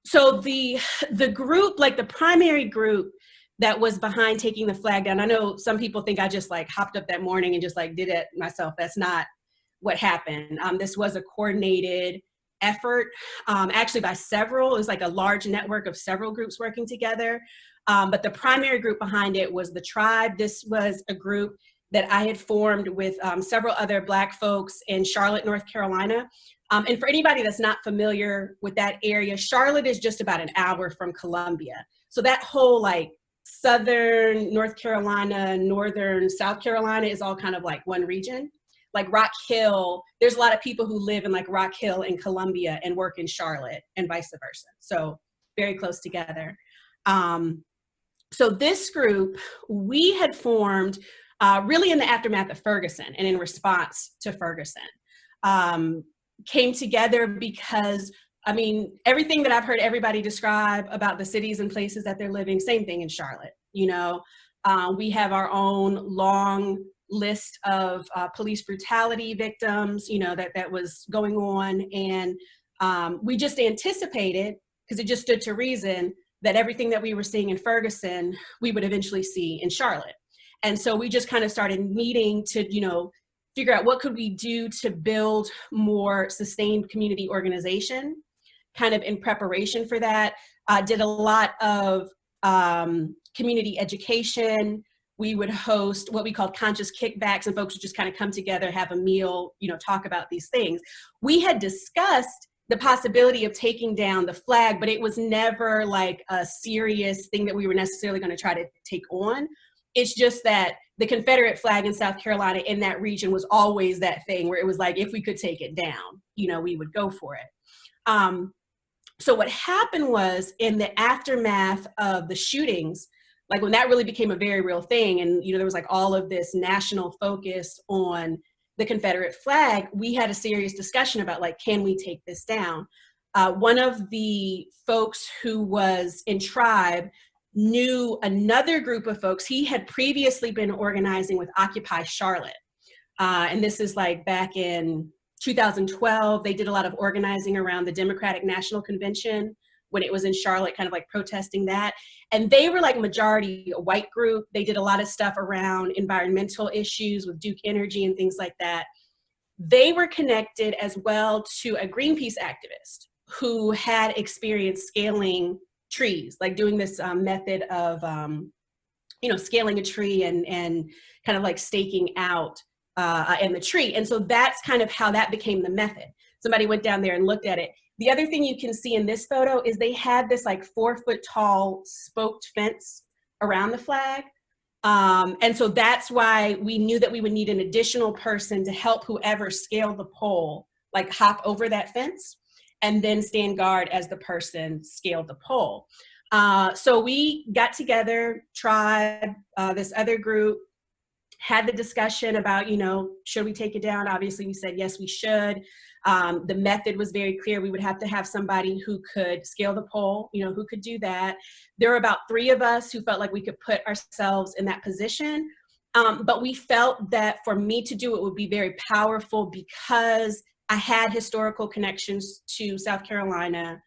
So the group, like the primary group that was behind taking the flag down, I know some people think I just like hopped up that morning and just like did it myself. That's not what happened. This was a coordinated effort, actually by several. It was like a large network of several groups working together. But the primary group behind it was the Tribe. This was a group that I had formed with several other Black folks in Charlotte, North Carolina. And for anybody that's not familiar with that area, Charlotte is just about an hour from Columbia. So that whole like Southern North Carolina, Northern South Carolina is all kind of like one region. Like Rock Hill, there's a lot of people who live in like Rock Hill and Columbia and work in Charlotte and vice versa. So very close together. So this group, we had formed really in the aftermath of Ferguson and in response to Ferguson. Came together because, I mean, everything that I've heard everybody describe about the cities and places that they're living, same thing in Charlotte. You know, we have our own long list of police brutality victims, you know, that was going on. And we just anticipated, because it just stood to reason, that everything that we were seeing in Ferguson, we would eventually see in Charlotte. And so we just kind of started meeting to, you know, figure out what could we do to build more sustained community organization, kind of in preparation for that. Did a lot of community education. We would host what we called conscious kickbacks, and folks would just kind of come together, have a meal, you know, talk about these things. We had discussed the possibility of taking down the flag, but it was never like a serious thing that we were necessarily going to try to take on. It's just that the Confederate flag in South Carolina in that region was always that thing where it was like, if we could take it down, you know, we would go for it. So what happened was, in the aftermath of the shootings, like when that really became a very real thing, and, you know, there was like all of this national focus on the Confederate flag, we had a serious discussion about, like, can we take this down? One of the folks who was in Tribe knew another group of folks. He had previously been organizing with Occupy Charlotte. And this is like back in 2012. They did a lot of organizing around the Democratic National Convention when it was in Charlotte, kind of like protesting that. And they were like majority a white group. They did a lot of stuff around environmental issues with Duke Energy and things like that. They were connected as well to a Greenpeace activist who had experience scaling trees, like doing this method of, you know, scaling a tree and kind of like staking out in the tree. And so that's kind of how that became the method. Somebody went down there and looked at it. The other thing you can see in this photo is they had this like 4-foot tall spoked fence around the flag. And so that's why we knew that we would need an additional person to help whoever scaled the pole, like hop over that fence and then stand guard as the person scaled the pole. So we got together, Tribe, this other group, had the discussion about, you know, should we take it down? Obviously we said, yes, we should. The method was very clear. We would have to have somebody who could scale the pole, you know, who could do that. There were about 3 of us who felt like we could put ourselves in that position. But we felt that for me to do it would be very powerful because I had historical connections to South Carolina.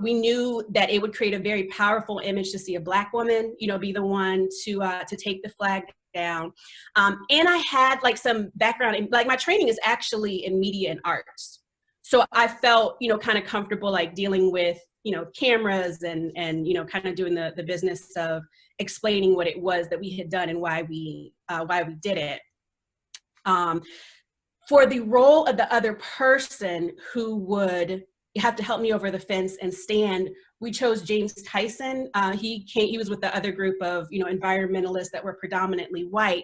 We knew that it would create a very powerful image to see a Black woman, you know, be the one to take the flag down. And I had like some background in, like, my training is actually in media and arts. So I felt, you know, kind of comfortable like dealing with, you know, cameras and you know, kind of doing the business of explaining what it was that we had done and why we did it. For the role of the other person who would have to help me over the fence and stand, we chose James Tyson. He was with the other group of, you know, environmentalists that were predominantly white.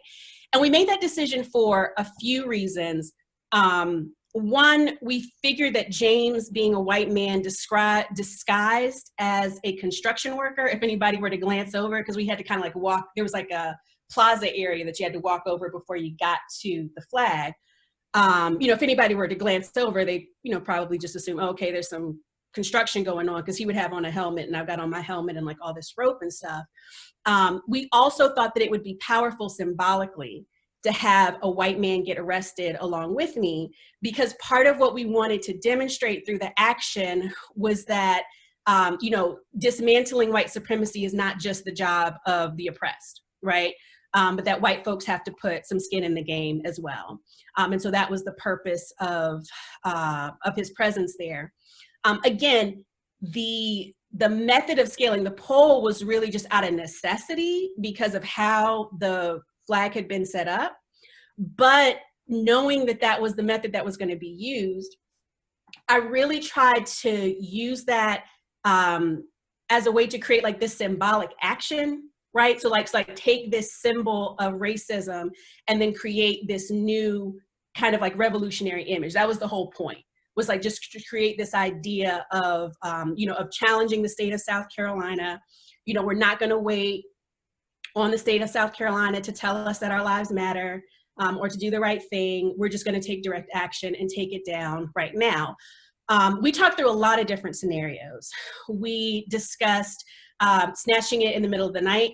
And we made that decision for a few reasons. One, we figured that James, being a white man disguised as a construction worker, if anybody were to glance over, because we had to kind of like walk, there was like a plaza area that you had to walk over before you got to the flag. You know, if anybody were to glance over, they, you know, probably just assume, oh, okay, there's some construction going on, because he would have on a helmet and I've got on my helmet and like all this rope and stuff. We also thought that it would be powerful symbolically to have a white man get arrested along with me, because part of what we wanted to demonstrate through the action was that, you know, dismantling white supremacy is not just the job of the oppressed, right? But that white folks have to put some skin in the game as well. And so that was the purpose of his presence there. Again, the method of scaling the pole was really just out of necessity because of how the flag had been set up. But knowing that that was the method that was going to be used, I really tried to use that as a way to create like this symbolic action, right? So like take this symbol of racism and then create this new kind of like revolutionary image. That was the whole point, was like just to create this idea of, you know, of challenging the state of South Carolina. You know, we're not going to wait on the state of South Carolina to tell us that our lives matter or to do the right thing. We're just going to take direct action and take it down right now. We talked through a lot of different scenarios. We discussed snatching it in the middle of the night.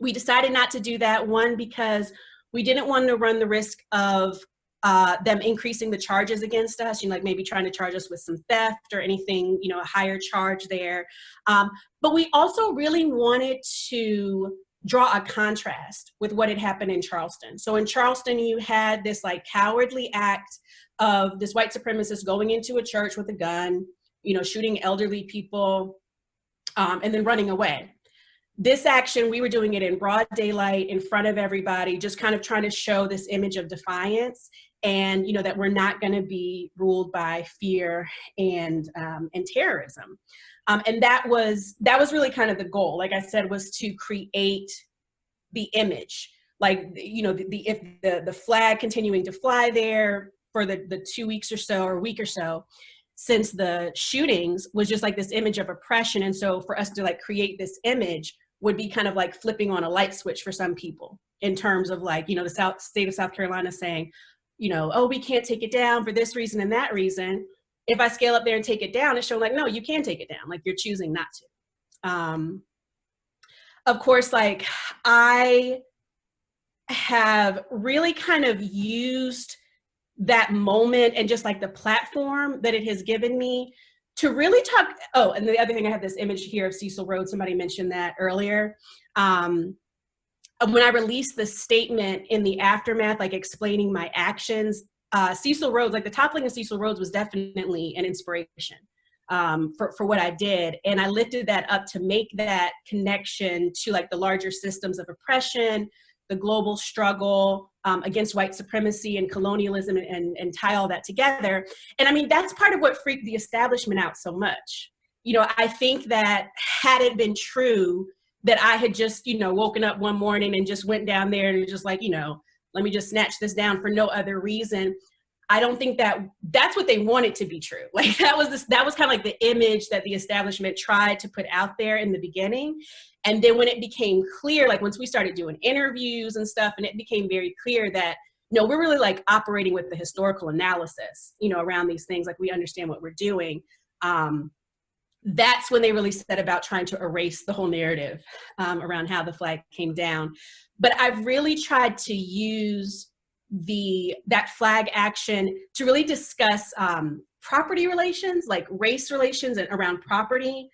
We decided not to do that, one, because we didn't want to run the risk of them increasing the charges against us, like maybe trying to charge us with some theft or anything, a higher charge there. But we also really wanted to draw a contrast with what had happened in Charleston. So in Charleston, you had this like cowardly act of this white supremacist going into a church with a gun, shooting elderly people, and then running away. This action, we were doing it in broad daylight in front of everybody, just kind of trying to show this image of defiance and, that we're not going to be ruled by fear and terrorism. And that was really kind of the goal, like I said, was to create the image, like, if the flag continuing to fly there for the 2 weeks or so, or week or so, since the shootings was just like this image of oppression. And so for us to like create this image would be kind of like flipping on a light switch for some people in terms of like, the state of South Carolina saying, oh, we can't take it down for this reason and that reason. If I scale up there and take it down, it's showing like, no, you can take it down. Like you're choosing not to. Of course, like I have really kind of used that moment and just like the platform that it has given me to really talk. Oh, and the other thing, I have this image here of Cecil Rhodes. Somebody mentioned that earlier. When I released the statement in the aftermath, like explaining my actions, Cecil Rhodes, like the toppling of Cecil Rhodes was definitely an inspiration for what I did. And I lifted that up to make that connection to like the larger systems of oppression, the global struggle against white supremacy and colonialism, and tie all that together. And I mean, that's part of what freaked the establishment out so much. I think that had it been true that I had just, woken up one morning and just went down there and just like, let me just snatch this down for no other reason, I don't think that that's what they wanted to be true. Like that was kind of like the image that the establishment tried to put out there in the beginning. And then when it became clear, like once we started doing interviews and stuff, and it became very clear that, no, we're really like operating with the historical analysis, around these things, like we understand what we're doing. That's when they really set about trying to erase the whole narrative around how the flag came down. But I've really tried to use that flag action to really discuss property relations, like race relations and around property,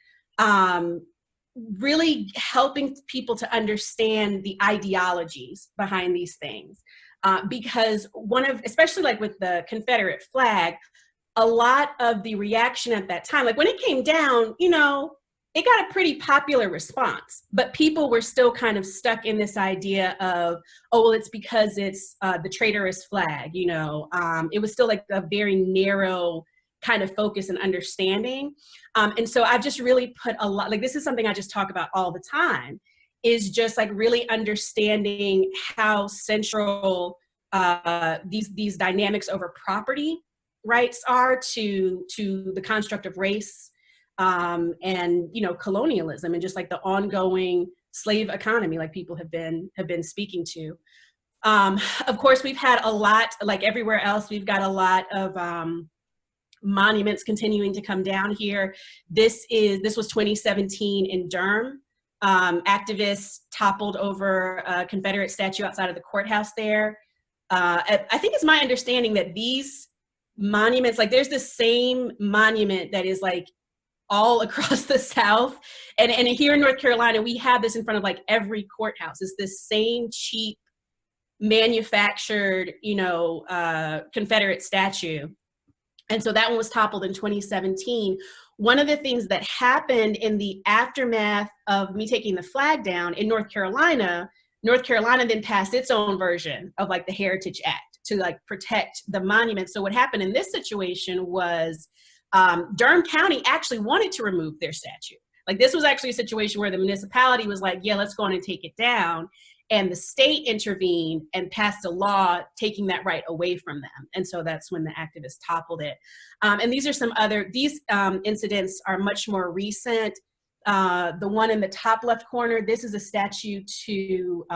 really helping people to understand the ideologies behind these things. Because especially like with the Confederate flag, a lot of the reaction at that time, like when it came down, it got a pretty popular response, but people were still kind of stuck in this idea of, oh, well, it's because it's the traitorous flag, it was still like a very narrow kind of focus and understanding. And so I've just really put a lot, like this is something I just talk about all the time, is just like really understanding how central these dynamics over property rights are to the construct of race and colonialism, and just like the ongoing slave economy, like people have been speaking to. Of course, we've had a lot, like everywhere else, we've got a lot of monuments continuing to come down here. This was 2017 in Durham. Activists toppled over a Confederate statue outside of the courthouse there. I think it's my understanding that these monuments, like there's the same monument that is like all across the South. And here in North Carolina, we have this in front of like every courthouse. It's this same cheap manufactured, Confederate statue. And so that one was toppled in 2017. One of the things that happened in the aftermath of me taking the flag down in North Carolina then passed its own version of like the Heritage Act to like protect the monument. So what happened in this situation was Durham County actually wanted to remove their statue. Like this was actually a situation where the municipality was like, yeah, let's go on and take it down. And the state intervened and passed a law taking that right away from them. And so that's when the activists toppled it. And these incidents are much more recent. The one in the top left corner, this is a statue to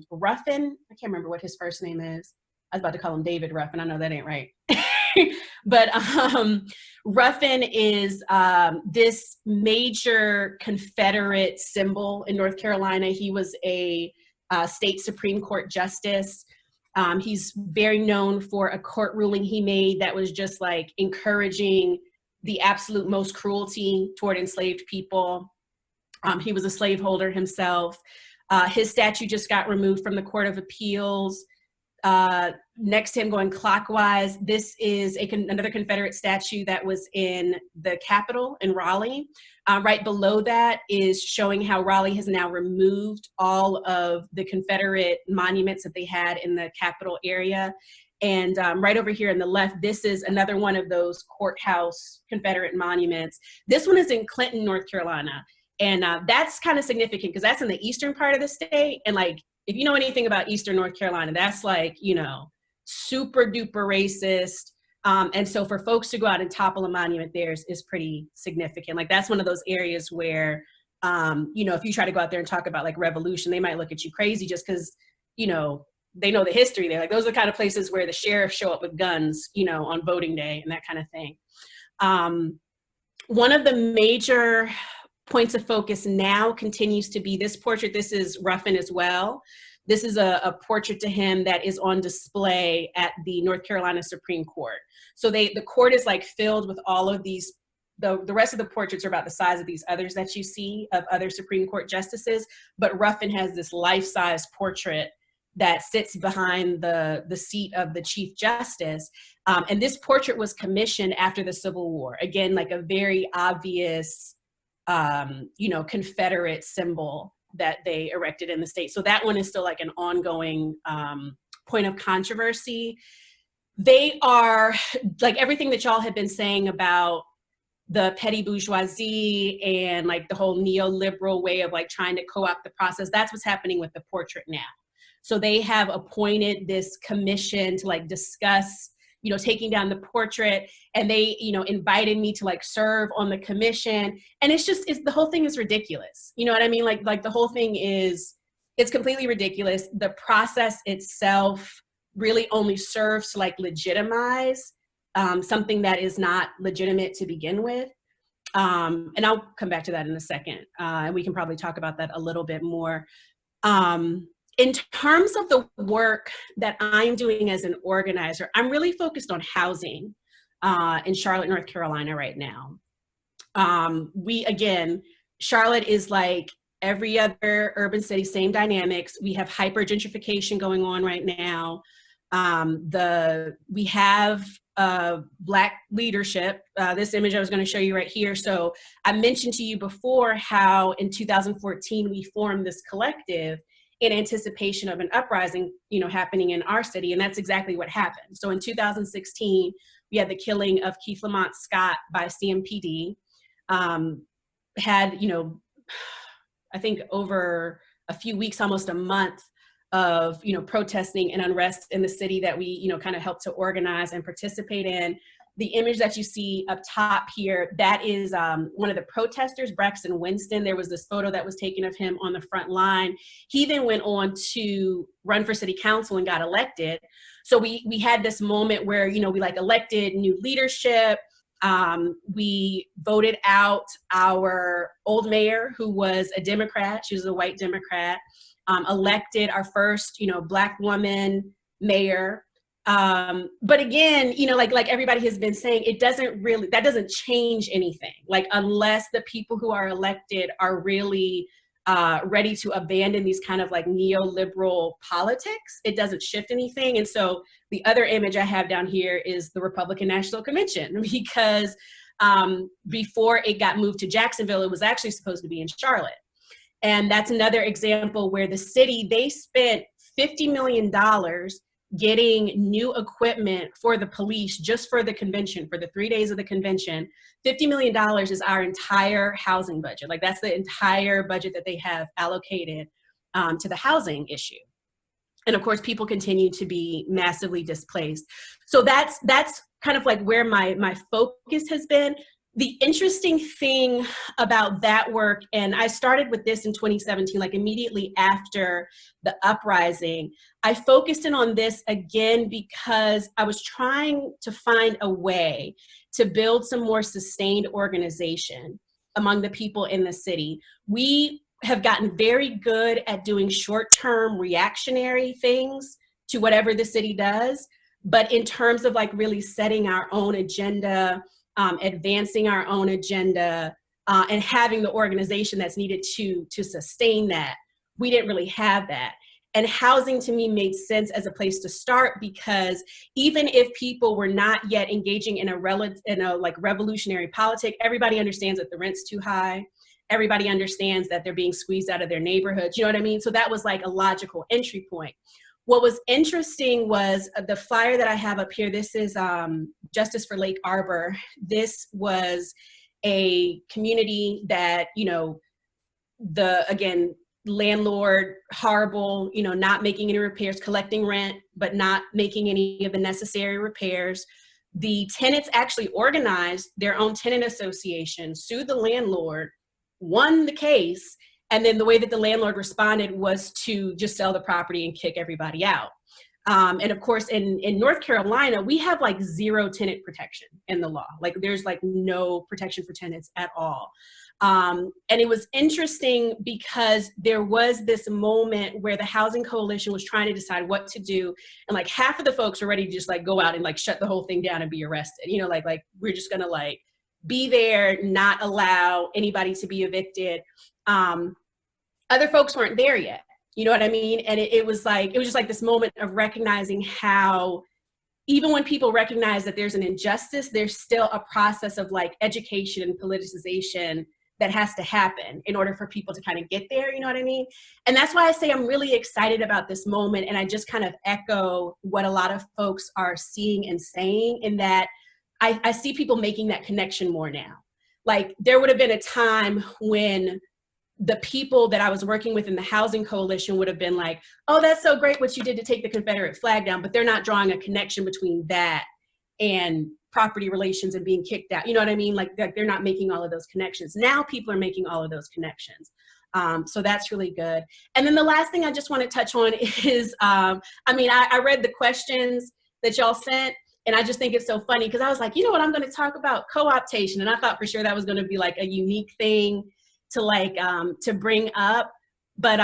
Ruffin. I can't remember what his first name is. I was about to call him David Ruffin. I know that ain't right. But Ruffin is this major Confederate symbol in North Carolina. He was a state Supreme Court justice. He's very known for a court ruling he made that was just like encouraging the absolute most cruelty toward enslaved people. He was a slaveholder himself. His statue just got removed from the Court of Appeals. Next to him, going clockwise, this is another Confederate statue that was in the Capitol in Raleigh. Right below that is showing how Raleigh has now removed all of the Confederate monuments that they had in the Capitol area. And right over here on the left, this is another one of those courthouse Confederate monuments. This one is in Clinton, North Carolina. And that's kind of significant because that's in the eastern part of the state. And like, if you know anything about Eastern North Carolina, that's like, you know, super duper racist. And so for folks to go out and topple a monument there is pretty significant. Like that's one of those areas where, you know, if you try to go out there and talk about like revolution, they might look at you crazy just because, you know, they know the history there. Like those are the kind of places where the sheriffs show up with guns, you know, on voting day and that kind of thing. One of the major points of focus now continues to be this portrait. This is Ruffin as well. This is a portrait to him that is on display at the North Carolina Supreme Court. So the court is like filled with all of these, the rest of the portraits are about the size of these others that you see of other Supreme Court justices, but Ruffin has this life-size portrait that sits behind the seat of the Chief Justice. And this portrait was commissioned after the Civil War. Again, like a very obvious, you know, Confederate symbol that they erected in the state. So that one is still like an ongoing point of controversy. They are like everything that y'all have been saying about the petty bourgeoisie and like the whole neoliberal way of like trying to co-opt the process. That's what's happening with the portrait now. So they have appointed this commission to like discuss, you know, taking down the portrait, and they, you know, invited me to like serve on the commission. And it's the whole thing is ridiculous. You know what I mean? Like the whole thing is, it's completely ridiculous. The process itself really only serves to like legitimize something that is not legitimate to begin with. And I'll come back to that in a second. And we can probably talk about that a little bit more. In terms of the work that I'm doing as an organizer, I'm really focused on housing in Charlotte, North Carolina right now. Charlotte is like every other urban city, same dynamics. We have hyper gentrification going on right now. We have Black leadership. This image I was going to show you right here. So I mentioned to you before how in 2014 we formed this collective in anticipation of an uprising, you know, happening in our city, and that's exactly what happened. So in 2016, we had the killing of Keith Lamont Scott by CMPD. Had, you know, I think over a few weeks, almost a month of, you know, protesting and unrest in the city that we, you know, kind of helped to organize and participate in. The image that you see up top here, that is one of the protesters, Braxton Winston. There was this photo that was taken of him on the front line. He then went on to run for city council and got elected. So we had this moment where, you know, we like elected new leadership. We voted out our old mayor, who was a Democrat. She was a white Democrat. Elected our first, you know, Black woman mayor. But again, you know, like everybody has been saying, that doesn't change anything. Like, unless the people who are elected are really ready to abandon these kind of like neoliberal politics, it doesn't shift anything. And so the other image I have down here is the Republican National Convention, because before it got moved to Jacksonville, it was actually supposed to be in Charlotte. And that's another example where the city, they spent $50 million getting new equipment for the police just for the convention, for the 3 days of the convention. $50 million is our entire housing budget. Like, that's the entire budget that they have allocated to the housing issue. And of course, people continue to be massively displaced. So that's kind of like where my focus has been. The interesting thing about that work, and I started with this in 2017, like immediately after the uprising, I focused in on this again because I was trying to find a way to build some more sustained organization among the people in the city. We have gotten very good at doing short-term reactionary things to whatever the city does. But in terms of like really setting our own agenda, advancing our own agenda, and having the organization that's needed to sustain that, we didn't really have that. And housing to me made sense as a place to start, because even if people were not yet engaging in a like revolutionary politic, everybody understands that the rent's too high. Everybody understands that they're being squeezed out of their neighborhoods. You know what I mean? So that was like a logical entry point. What was interesting was the flyer that I have up here. This is Justice for Lake Arbor. This was a community that, you know, again, landlord, horrible, you know, not making any repairs, collecting rent, but not making any of the necessary repairs. The tenants actually organized their own tenant association, sued the landlord, won the case, and then the way that the landlord responded was to just sell the property and kick everybody out. And of course, in North Carolina, we have like zero tenant protection in the law. Like there's like no protection for tenants at all. And it was interesting because there was this moment where the Housing Coalition was trying to decide what to do. And like half of the folks were ready to just like go out and like shut the whole thing down and be arrested. You know, like we're just gonna like be there, not allow anybody to be evicted. Other folks weren't there yet. You know what I mean? And it was just like this moment of recognizing how even when people recognize that there's an injustice, there's still a process of like education and politicization that has to happen in order for people to kind of get there, you know what I mean? And that's why I say I'm really excited about this moment, and I just kind of echo what a lot of folks are seeing and saying, in that I see people making that connection more now. Like there would have been a time when the people that I was working with in the Housing Coalition would have been like, oh, that's so great what you did to take the Confederate flag down, but they're not drawing a connection between that and property relations and being kicked out. You know what I mean? Like they're not making all of those connections. Now people are making all of those connections. So that's really good. And then the last thing I just want to touch on is, I read the questions that y'all sent, and I just think it's so funny because I was like, you know what, I'm going to talk about co-optation. And I thought for sure that was going to be like a unique thing to like, to bring up. But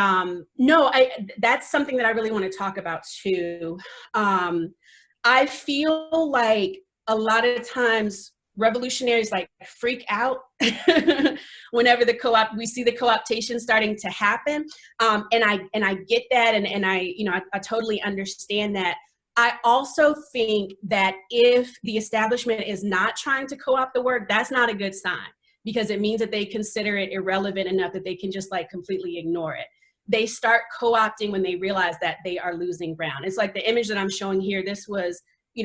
no, that's something that I really want to talk about too. I feel like a lot of times revolutionaries like freak out whenever we see the co-optation starting to happen. And I get that. And I totally understand that. I also think that if the establishment is not trying to co-opt the work, that's not a good sign, because it means that they consider it irrelevant enough that they can just like completely ignore it. They start co-opting when they realize that they are losing ground. It's like the image that I'm showing here. This was,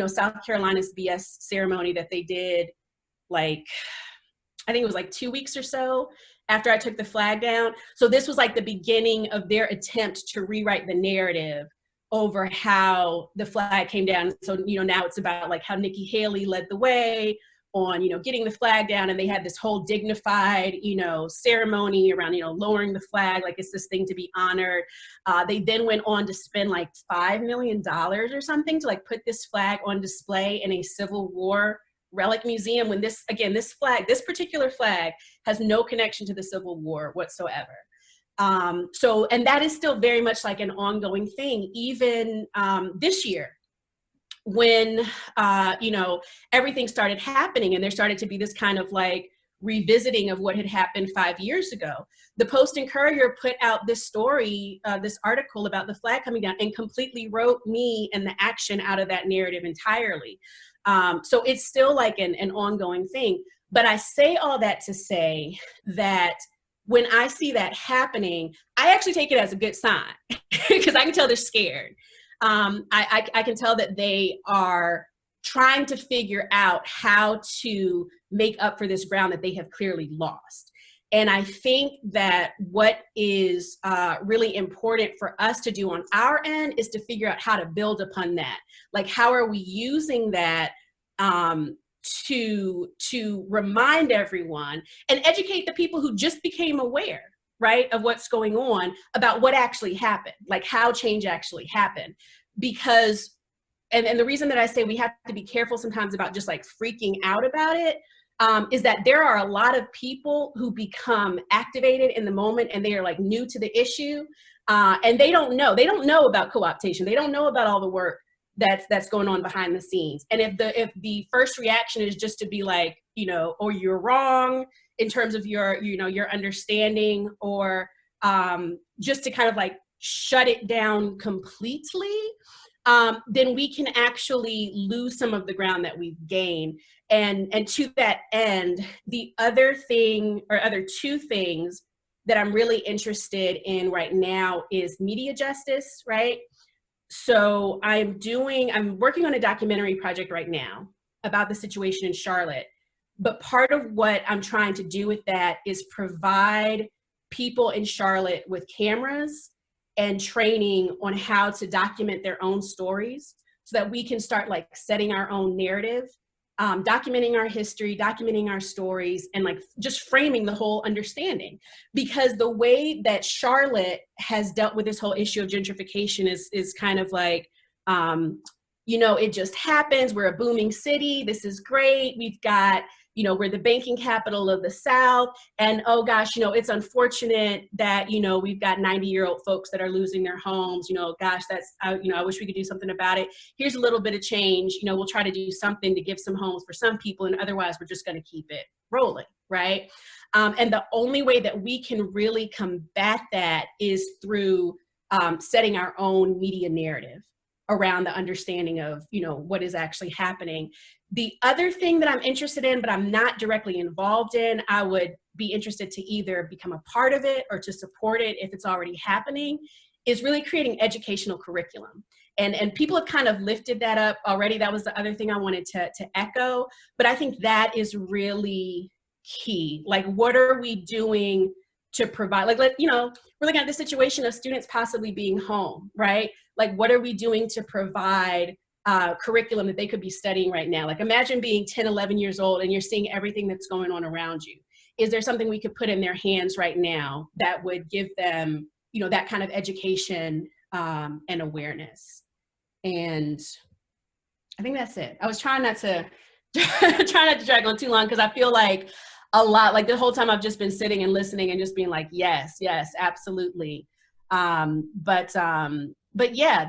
South Carolina's BS ceremony that they did, like, I think it was like 2 weeks or so after I took the flag down. So this was like the beginning of their attempt to rewrite the narrative over how the flag came down. So, now it's about like how Nikki Haley led the way on, getting the flag down, and they had this whole dignified, ceremony around, lowering the flag, like it's this thing to be honored. They then went on to spend like $5 million or something to like put this flag on display in a Civil War relic museum, when this particular flag has no connection to the Civil War whatsoever. And that is still very much like an ongoing thing, even this year, when, everything started happening and there started to be this kind of like revisiting of what had happened 5 years ago. The Post and Courier put out this story, this article about the flag coming down, and completely wrote me and the action out of that narrative entirely. So it's still like an ongoing thing. But I say all that to say that when I see that happening, I actually take it as a good sign because I can tell they're scared. I can tell that they are trying to figure out how to make up for this ground that they have clearly lost. And I think that what is really important for us to do on our end is to figure out how to build upon that. Like, how are we using that to remind everyone and educate the people who just became aware, right, of what's going on, about what actually happened, like how change actually happened. Because, and the reason that I say we have to be careful sometimes about just like freaking out about it, is that there are a lot of people who become activated in the moment and they are like new to the issue. And they don't know about co-optation. They don't know about all the work that's going on behind the scenes. And if the first reaction is just to be like, or you're wrong in terms of your understanding, or just to kind of like shut it down completely, then we can actually lose some of the ground that we've gained. And to that end, the other two things that I'm really interested in right now is media justice, right? So I'm working on a documentary project right now about the situation in Charlotte. But part of what I'm trying to do with that is provide people in Charlotte with cameras and training on how to document their own stories so that we can start like setting our own narrative, documenting our history, documenting our stories, and like just framing the whole understanding. Because the way that Charlotte has dealt with this whole issue of gentrification is kind of like, it just happens. We're a booming city. This is great. We've got, we're the banking capital of the South. And oh gosh, it's unfortunate that, we've got 90-year-old folks that are losing their homes. Gosh, I wish we could do something about it. Here's a little bit of change. We'll try to do something to give some homes for some people. And otherwise, we're just going to keep it rolling, right? And the only way that we can really combat that is through setting our own media narrative around the understanding of, what is actually happening. The other thing that I'm interested in, but I'm not directly involved in, I would be interested to either become a part of it or to support it if it's already happening, is really creating educational curriculum. And people have kind of lifted that up already. That was the other thing I wanted to echo, but I think that is really key. Like, what are we doing to provide, we're looking at the situation of students possibly being home, right? Like, what are we doing to provide curriculum that they could be studying right now? Like, imagine being 10, 11 years old and you're seeing everything that's going on around you. Is there something we could put in their hands right now that would give them, that kind of education and awareness? And I think that's it. I was trying not to drag on too long, because I feel like a lot, like the whole time I've just been sitting and listening and just being like, yes, absolutely. But yeah,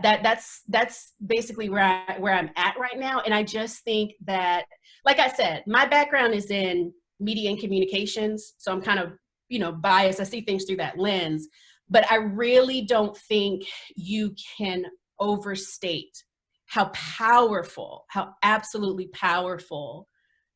that's basically where I'm at right now. And I just think that, like I said, my background is in media and communications. So I'm kind of, biased. I see things through that lens, but I really don't think you can overstate how absolutely powerful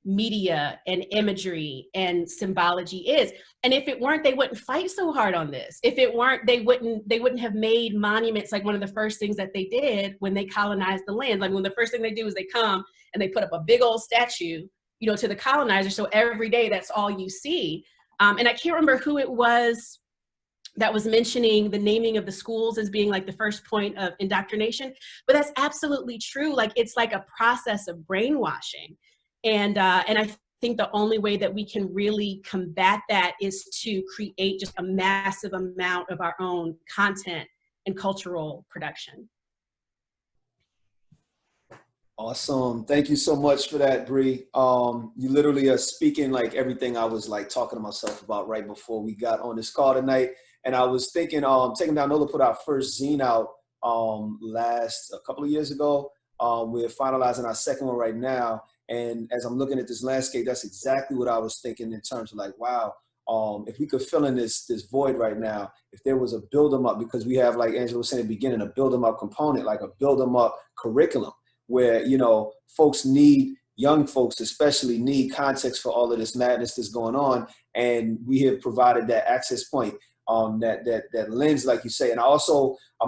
media and imagery and symbology is. And if it weren't, they wouldn't fight so hard on this. If it weren't, they wouldn't have made monuments like one of the first things that they did when they colonized the land. Like, when the first thing they do is they come and they put up a big old statue, to the colonizer. So every day that's all you see. And I can't remember who it was that was mentioning the naming of the schools as being like the first point of indoctrination, but that's absolutely true. Like, it's like a process of brainwashing. And I think the only way that we can really combat that is to create just a massive amount of our own content and cultural production. Awesome. Thank you so much for that, Bree. You literally are speaking like everything I was like talking to myself about right before we got on this call tonight. And I was thinking, Taking Down Nola put our first zine out a couple of years ago. We're finalizing our second one right now. And as I'm looking at this landscape, that's exactly what I was thinking in terms of like, wow, if we could fill in this void right now, if there was a build 'em up, because we have, like Angela was saying at the beginning, a build 'em up component, like a build 'em up curriculum where, young folks especially need context for all of this madness that's going on. And we have provided that access point, that lens, like you say. And I'm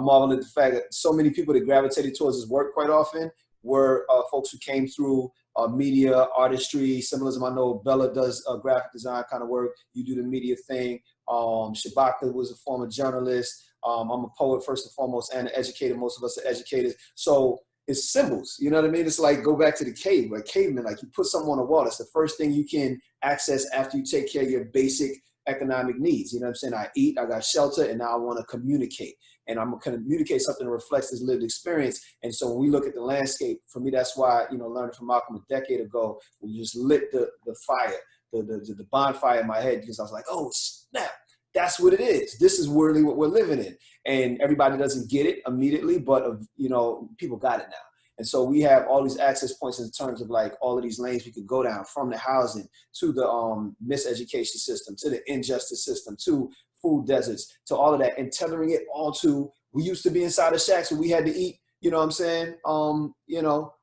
marveling at the fact that so many people that gravitated towards this work quite often were folks who came through media, artistry, symbolism. I know Bella does graphic design kind of work. You do the media thing. Shabaka was a former journalist. I'm a poet first and foremost and an educator. Most of us are educators. So it's symbols, you know what I mean? It's like, go back to the cave, like cavemen, like you put something on the wall. It's the first thing you can access after you take care of your basic economic needs. You know what I'm saying? I eat, I got shelter, and now I want to communicate. And I'm going to communicate something that reflects this lived experience. And so when we look at the landscape, for me, that's why, learning from Malcolm a decade ago, we just lit the fire, the bonfire in my head, because I was like, oh, snap. that's what it is. This is really what we're living in. And everybody doesn't get it immediately, but, you know, people got it now. And so we have all these access points in terms of like all of these lanes we could go down, from the housing to the miseducation system, to the injustice system, to food deserts, to all of that, and tethering it all to, we used to be inside of shacks where we had to eat, you know what I'm saying? You know,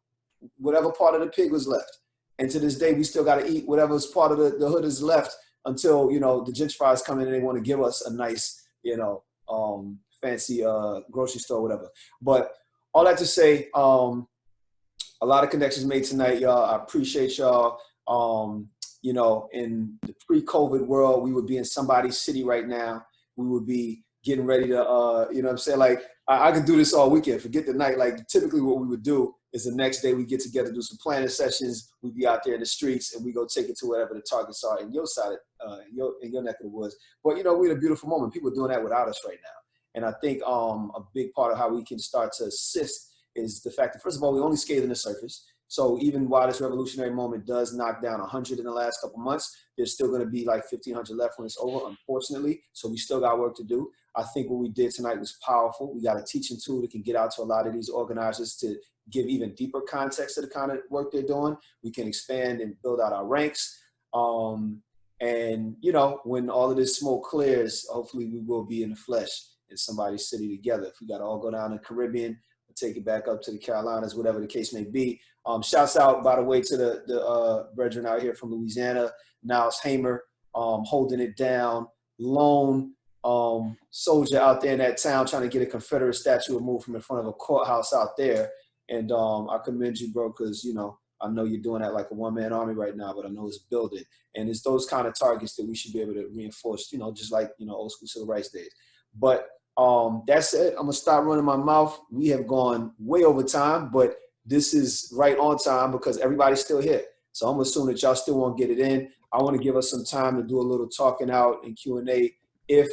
whatever part of the pig was left. And to this day, we still got to eat whatever's part of the hood is left until, you know, the gentrifiers come in and they want to give us a nice, you know, fancy grocery store, whatever. But all that to say, a lot of connections made tonight, y'all. I appreciate y'all. You know, in the pre-COVID world, we would be in somebody's city right now. We would be getting ready to, you know what I'm saying? Like, I could do this all weekend, forget the night. Like, typically what we would do is the next day we get together, do some planning sessions. We'd be out there in the streets and we go take it to whatever the targets are in your side, in your neck of the woods. But, you know, we're in a beautiful moment. People are doing that without us right now. And I think a big part of how we can start to assist is the fact that, first of all, we only scaling the surface. So even while this revolutionary moment does knock down 100 in the last couple months, there's still going to be like 1,500 left when it's over, unfortunately. So we still got work to do. I think what we did tonight was powerful. We got a teaching tool that can get out to a lot of these organizers to give even deeper context to the kind of work they're doing. We can expand and build out our ranks. And, you know, when all of this smoke clears, hopefully we will be in the flesh in somebody's city together. If we got to all go down to the Caribbean, take it back up to the Carolinas, whatever the case may be. Shouts out, by the way, to the brethren out here from Louisiana, Niles Hamer, holding it down, lone soldier out there in that town trying to get a Confederate statue removed from in front of a courthouse out there. And I commend you, bro, because, you know, I know you're doing that like a one-man army right now, but I know it's building. And it's those kind of targets that we should be able to reinforce, you know, just like, you know, old school civil rights days. But that's it. I'm gonna stop running my mouth. We have gone way over time, but this is right on time because everybody's still here. So I'm assuming that y'all still won't get it in. I want to give us some time to do a little talking out and Q&A if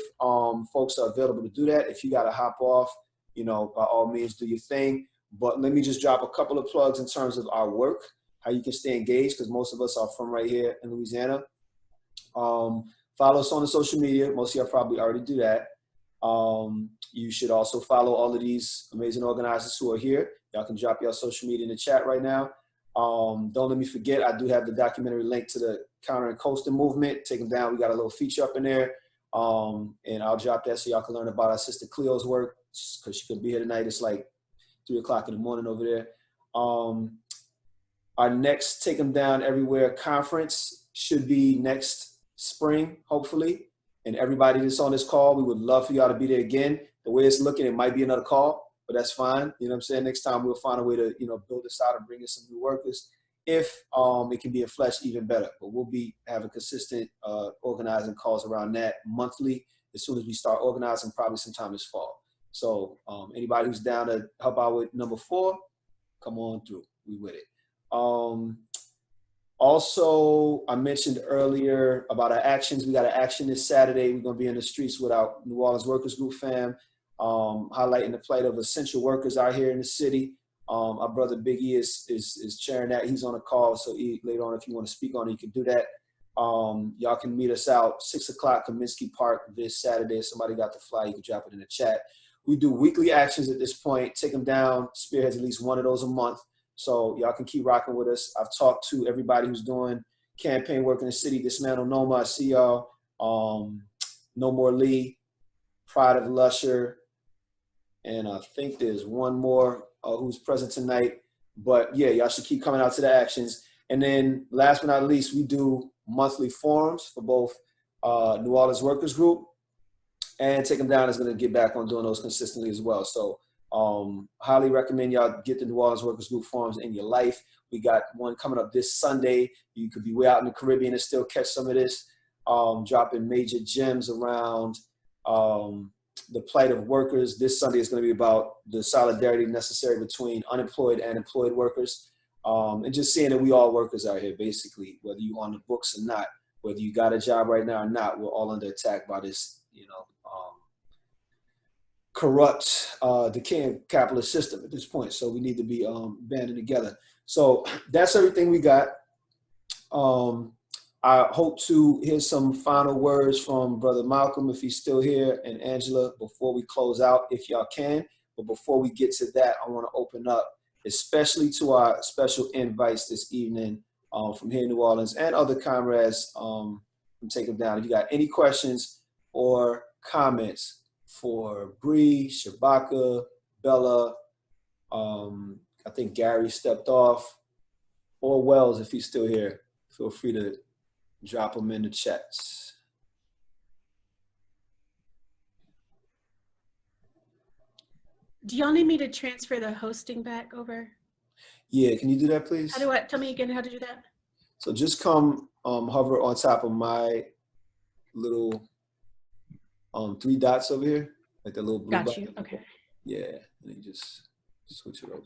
folks are available to do that. If you got to hop off, you know, by all means, do your thing. But let me just drop a couple of plugs in terms of our work, how you can stay engaged, because most of us are from right here in Louisiana. Follow us on the social media. Most of y'all probably already do that. You should also follow all of these amazing organizers who are here. Y'all can drop your social media in the chat right now. Don't let me forget, I do have the documentary link to the Counter and Coasting movement. Take them down. We got a little feature up in there. And I'll drop that so y'all can learn about our sister Cleo's work, because she could be here tonight. It's like 3 o'clock in the morning over there. Our next Take Them Down Everywhere conference should be next spring, hopefully. And everybody that's on this call, we would love for y'all to be there again. The way it's looking, it might be another call, but that's fine. You know what I'm saying? Next time we'll find a way to, you know, build this out and bring in some new workers. If it can be a flesh, even better. But we'll be having consistent organizing calls around that monthly as soon as we start organizing, probably sometime this fall. So anybody who's down to help out with number 4, come on through. We with it. Also, I mentioned earlier about our actions. We got an action this Saturday. We're going to be in the streets with our New Orleans Workers Group fam, highlighting the plight of essential workers out here in the city. Our brother Biggie is chairing that. He's on a call, so later on, if you want to speak on it, you can do that. Y'all can meet us out 6 o'clock Kaminsky Park this Saturday. If somebody got the flyer, you can drop it in the chat. We do weekly actions at this point. Take them down. Spearheads at least one of those a month. So y'all can keep rocking with us. I've talked to everybody who's doing campaign work in the city. Dismantle Noma, I see y'all. No More Lee, Pride of Lusher, and I think there's one more who's present tonight. But yeah, y'all should keep coming out to the actions. And then last but not least, we do monthly forums for both New Orleans Workers Group, and Take Them Down is going to get back on doing those consistently as well. So highly recommend y'all get the New Orleans Workers Group forums in your life. We got one coming up this Sunday. You could be way out in the Caribbean and still catch some of this, dropping major gems around the plight of workers. This Sunday is going to be about the solidarity necessary between unemployed and employed workers, and just seeing that we all workers out here, basically, whether you on the books or not, whether you got a job right now or not, we're all under attack by this, you know, corrupt, decaying capitalist system at this point. So we need to be banding together. So that's everything we got. I hope to hear some final words from Brother Malcolm, if he's still here, and Angela, before we close out, if y'all can. But before we get to that, I want to open up, especially to our special invites this evening from here in New Orleans and other comrades from Take Them Down. If you got any questions or comments for Bree, Shabaka, Bella, I think Gary stepped off, or Wells, if he's still here, feel free to drop them in the chats. Do y'all need me to transfer the hosting back over? Yeah, can you do that, please? Tell me again how to do that? So just come hover on top of my little 3 dots over here, like that little blue Got button. you, okay. Yeah, and then just switch it over.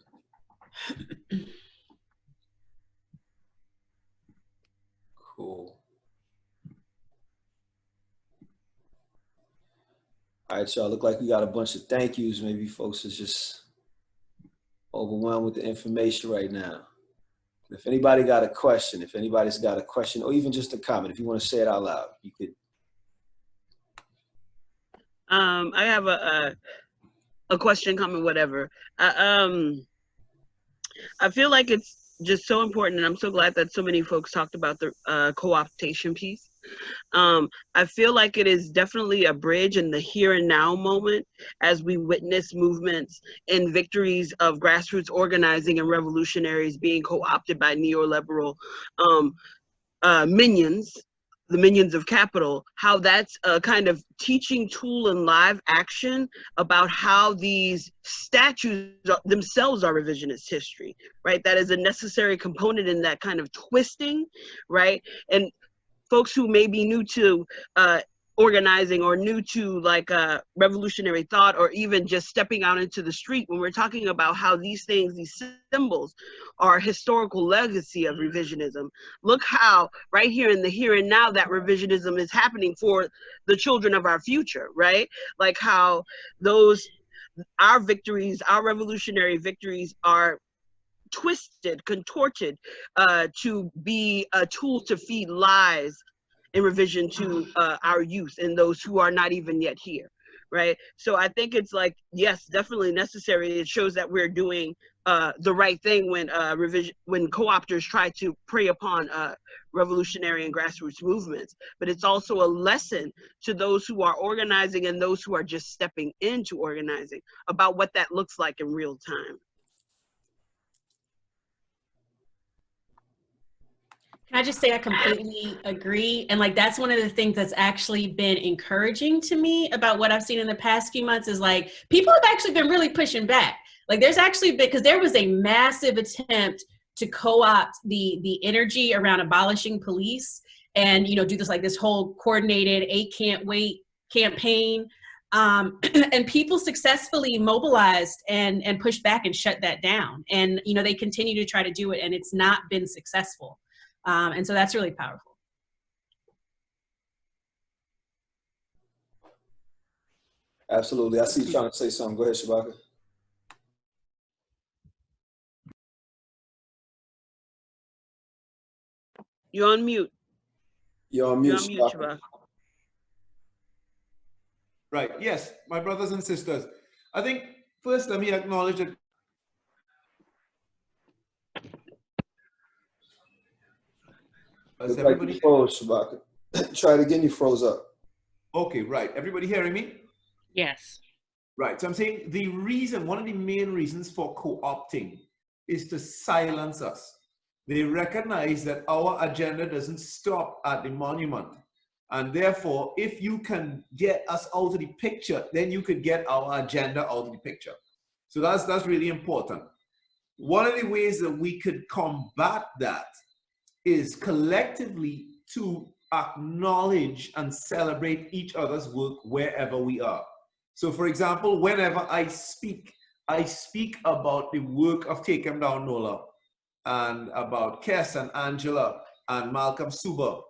Cool. All right, y'all, look like we got a bunch of thank yous. Maybe folks is just overwhelmed with the information right now. If anybody got a question, if anybody's got a question, or even just a comment, if you want to say it out loud, you could. I have a question, comment, whatever. I feel like it's just so important, and I'm so glad that so many folks talked about the co-optation piece. I feel like it is definitely a bridge in the here and now moment as we witness movements and victories of grassroots organizing and revolutionaries being co-opted by neoliberal minions, the minions of capital, how that's a kind of teaching tool in live action about how these statues themselves are revisionist history, right? That is a necessary component in that kind of twisting, right? And folks who may be new to organizing or new to like revolutionary thought, or even just stepping out into the street, when we're talking about how these things, these symbols are historical legacy of revisionism. Look how right here in the here and now that revisionism is happening for the children of our future, right? Like how our victories, our revolutionary victories are twisted, contorted to be a tool to feed lies in revision to our youth and those who are not even yet here, right? So I think it's like, yes, definitely necessary. It shows that we're doing the right thing when co-opters try to prey upon revolutionary and grassroots movements. But it's also a lesson to those who are organizing and those who are just stepping into organizing about what that looks like in real time. Can I just say I completely agree? And like, that's one of the things that's actually been encouraging to me about what I've seen in the past few months is like, people have actually been really pushing back. Like there's actually been, because there was a massive attempt to co-opt the energy around abolishing police and, do this like this whole coordinated 8 Can't Wait campaign. And people successfully mobilized and pushed back and shut that down. And, they continue to try to do it and it's not been successful. And so that's really powerful. Absolutely. I see you trying to say something. Go ahead, Shabaka. You're on mute. You're on mute, Shabaka. Right. Yes, my brothers and sisters. I think first let me acknowledge that everybody like froze, Shabaka. Try it again, you froze up. Okay, right. Everybody hearing me? Yes. Right. So I'm saying one of the main reasons for co-opting is to silence us. They recognize that our agenda doesn't stop at the monument. And therefore, if you can get us out of the picture, then you could get our agenda out of the picture. So that's really important. One of the ways that we could combat that is collectively to acknowledge and celebrate each other's work wherever we are. So for example, whenever I speak about the work of Take Them Down NOLA and about Kes and Angela and Malcolm Suba.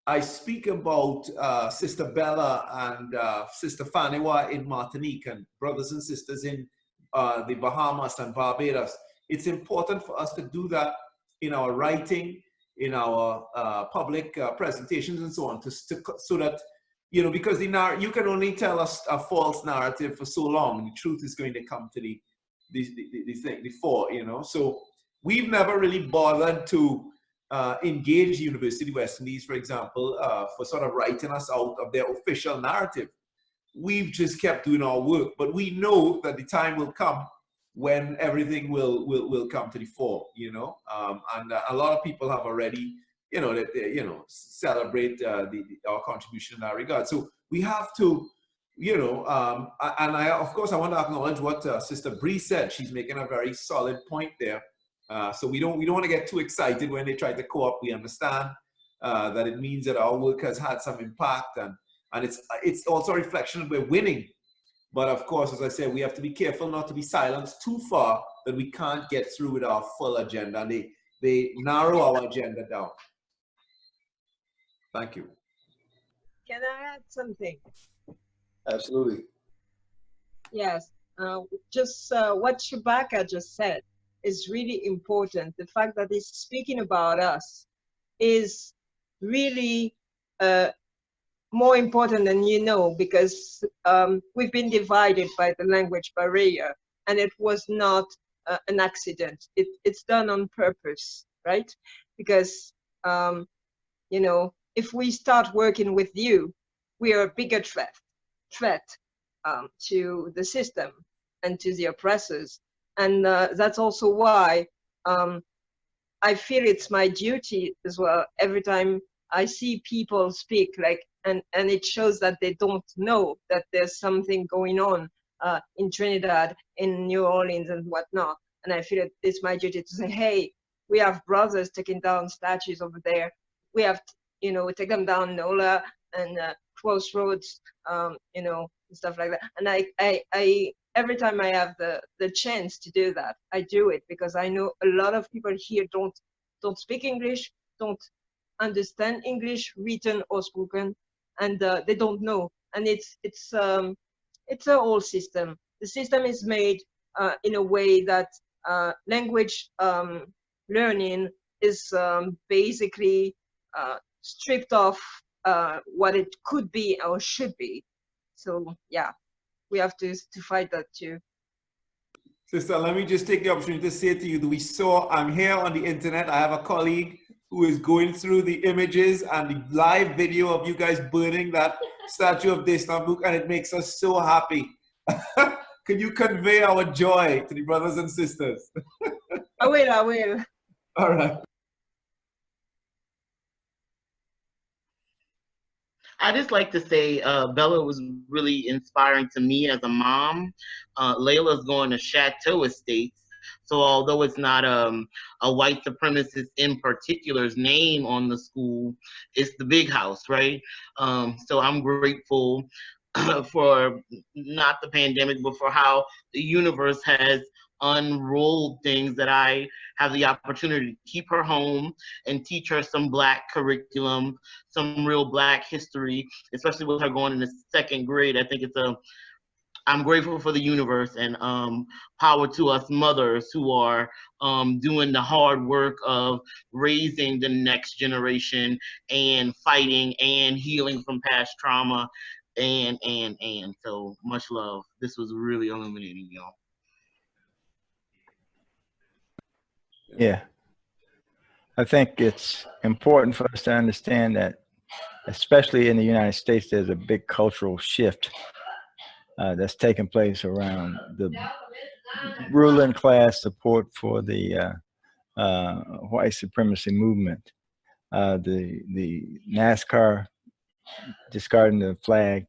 I speak about Sister Bella and Sister Faniwa in Martinique and brothers and sisters in the Bahamas and Barbados. It's important for us to do that in our writing, in our public presentations and so on, so that, you know, because you can only tell us a false narrative for so long. The truth is going to come to the fore, you know. So we've never really bothered to engage University of West Indies, for example, for sort of writing us out of their official narrative. We've just kept doing our work, but we know that the time will come when everything will come to the fore, you know. And a lot of people have already, you know, celebrate our contribution in that regard. So we have to, you know, and of course, I want to acknowledge what Sister Bree said. She's making a very solid point there. So we don't want to get too excited when they try to co-op. We understand that it means that our work has had some impact, and it's also a reflection that we're winning. But of course, as I said, we have to be careful not to be silenced too far that we can't get through with our full agenda. And they narrow our agenda down. Thank you. Can I add something? Absolutely. Yes. Just what Chewbacca just said is really important. The fact that he's speaking about us is really more important than you know, because we've been divided by the language barrier, and it was not an accident. It's done on purpose, right? Because, you know, if we start working with you, we are a bigger threat to the system and to the oppressors. And that's also why I feel it's my duty as well. Every time I see people speak, like, and it shows that they don't know that there's something going on in Trinidad, in New Orleans and whatnot. And I feel it's my duty to say, hey, we have brothers taking down statues over there. We have, you know, take them down NOLA and Crossroads, you know, and stuff like that. And I every time I have the chance to do that, I do it, because I know a lot of people here don't speak English, don't understand English, written or spoken, and they don't know. And it's a whole system. The system is made in a way that language learning is basically stripped off what it could be or should be. So yeah, we have to fight that too. Sister, let me just take the opportunity to say to you that I'm here on the internet. I have a colleague who is going through the images and the live video of you guys burning that statue of Daystar Book, and it makes us so happy. Can you convey our joy to the brothers and sisters? I will. All right. I just like to say Bella was really inspiring to me as a mom. Layla's going to Chateau Estates. So although it's not a white supremacist in particular's name on the school, it's the big house, right? So I'm grateful for not the pandemic, but for how the universe has unrolled things that I have the opportunity to keep her home and teach her some Black curriculum, some real Black history, especially with her going into second grade. I think I'm grateful for the universe, and power to us mothers who are doing the hard work of raising the next generation and fighting and healing from past trauma, and so much love. This was really illuminating, y'all. Yeah, I think it's important for us to understand that, especially in the United States, there's a big cultural shift that's taking place around the ruling class support for the white supremacy movement. The NASCAR discarding the flag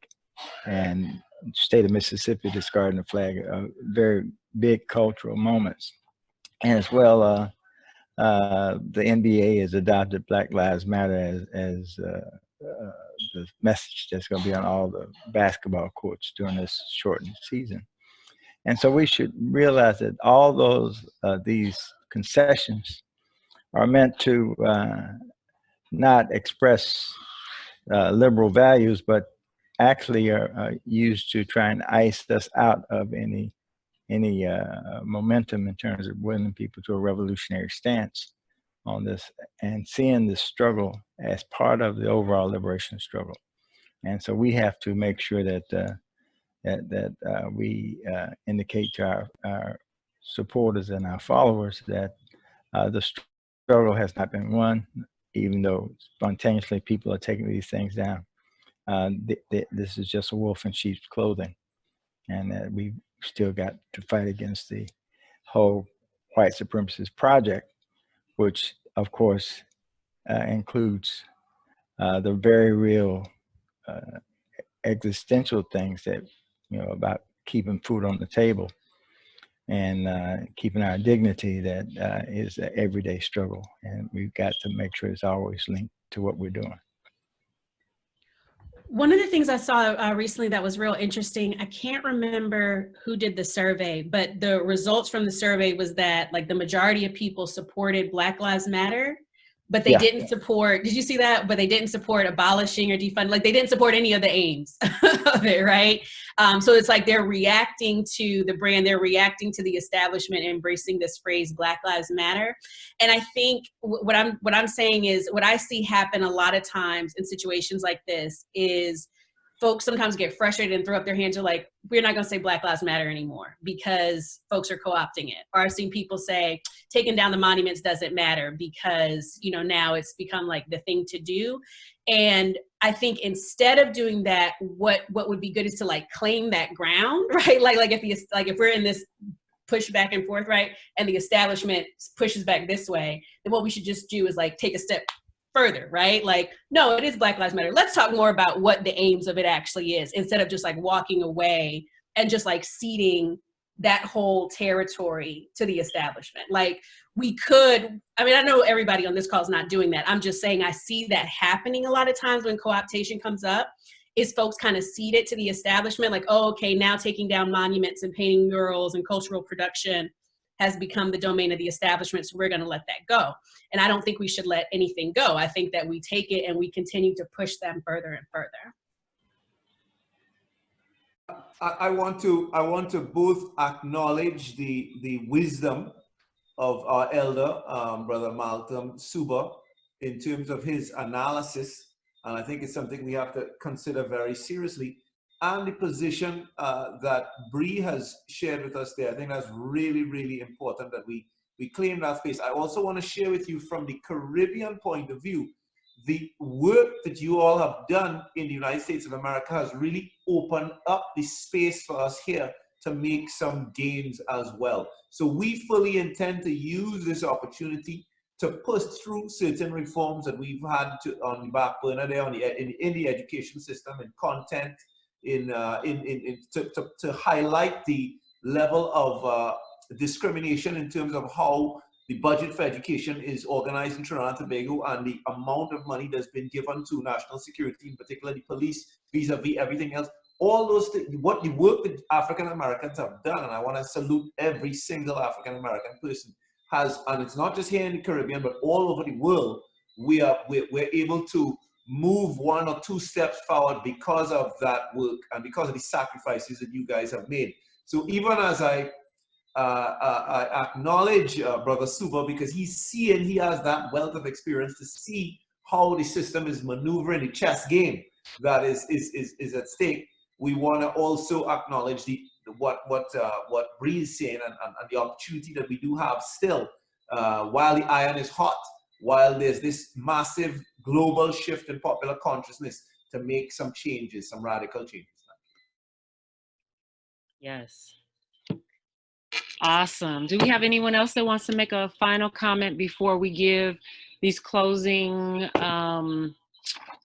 and state of Mississippi discarding the flag are very big cultural moments. And as well, the NBA has adopted Black Lives Matter as the message that's going to be on all the basketball courts during this shortened season. And so we should realize that all these concessions are meant to not express liberal values, but actually are used to try and ice us out of any momentum in terms of winning people to a revolutionary stance on this and seeing this struggle as part of the overall liberation struggle. And so we have to make sure that we indicate to our supporters and our followers that the struggle has not been won, even though spontaneously people are taking these things down. This is just a wolf in sheep's clothing, and that we've still got to fight against the whole white supremacist project, which of course includes the very real existential things that, you know, about keeping food on the table and keeping our dignity, that is an everyday struggle. And we've got to make sure it's always linked to what we're doing. One of the things I saw recently that was real interesting, I can't remember who did the survey, but the results from the survey was that like the majority of people supported Black Lives Matter, but they didn't support, did you see that? But they didn't support abolishing or defund, like they didn't support any of the aims of it, right? So it's like they're reacting to the brand, they're reacting to the establishment embracing this phrase Black Lives Matter. And I think what I'm saying is, what I see happen a lot of times in situations like this is folks sometimes get frustrated and throw up their hands, are like, we're not gonna say Black Lives Matter anymore because folks are co-opting it. Or I've seen people say, taking down the monuments doesn't matter because, you know, now it's become like the thing to do. And I think instead of doing that, what would be good is to like claim that ground, right? Like if we're in this push back and forth, right? And the establishment pushes back this way, then what we should just do is like take a step further, right? Like, no, it is Black Lives Matter. Let's talk more about what the aims of it actually is, instead of just like walking away and just like ceding that whole territory to the establishment. Like we could, I mean, I know everybody on this call is not doing that. I'm just saying I see that happening a lot of times when co-optation comes up, is folks kind of cede it to the establishment. Like, oh, okay, now taking down monuments and painting murals and cultural production has become the domain of the establishment, so we're gonna let that go. And I don't think we should let anything go. I think that we take it and we continue to push them further and further. I want to both acknowledge the wisdom of our elder, Brother Malcolm Suba, in terms of his analysis, and I think it's something we have to consider very seriously. And the position that Bree has shared with us there, I think that's really, really important that we claim that space. I also want to share with you from the Caribbean point of view, the work that you all have done in the United States of America has really opened up the space for us here to make some gains as well. So we fully intend to use this opportunity to push through certain reforms that we've had on the back burner there in the education system and content, to highlight the level of discrimination in terms of how the budget for education is organized in Trinidad and Tobago, and the amount of money that's been given to national security, in particular the police, vis-a-vis everything else. All those things, what the work that African Americans have done, and I want to salute every single African American person, has, and it's not just here in the Caribbean, but all over the world, we're able to move 1 or 2 steps forward because of that work and because of the sacrifices that you guys have made. So even as I acknowledge Brother Suba, because he has that wealth of experience to see how the system is maneuvering the chess game that is at stake. We want to also acknowledge what Bree is saying and the opportunity that we do have still, while the iron is hot, while there's this massive global shift in popular consciousness, to make some changes, some radical changes. Yes. Awesome. Do we have anyone else that wants to make a final comment before we give these closing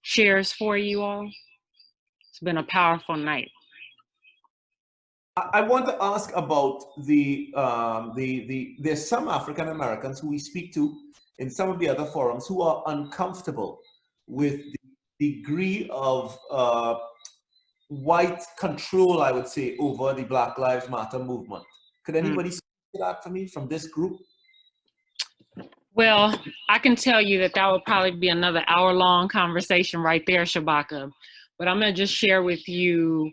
shares for you all? It's been a powerful night. I want to ask about there's some African Americans who we speak to in some of the other forums who are uncomfortable with the degree of white control, I would say, over the Black Lives Matter movement. Could anybody speak to that for me from this group? Well, I can tell you that would probably be another hour-long conversation right there, Shabaka. But I'm going to just share with you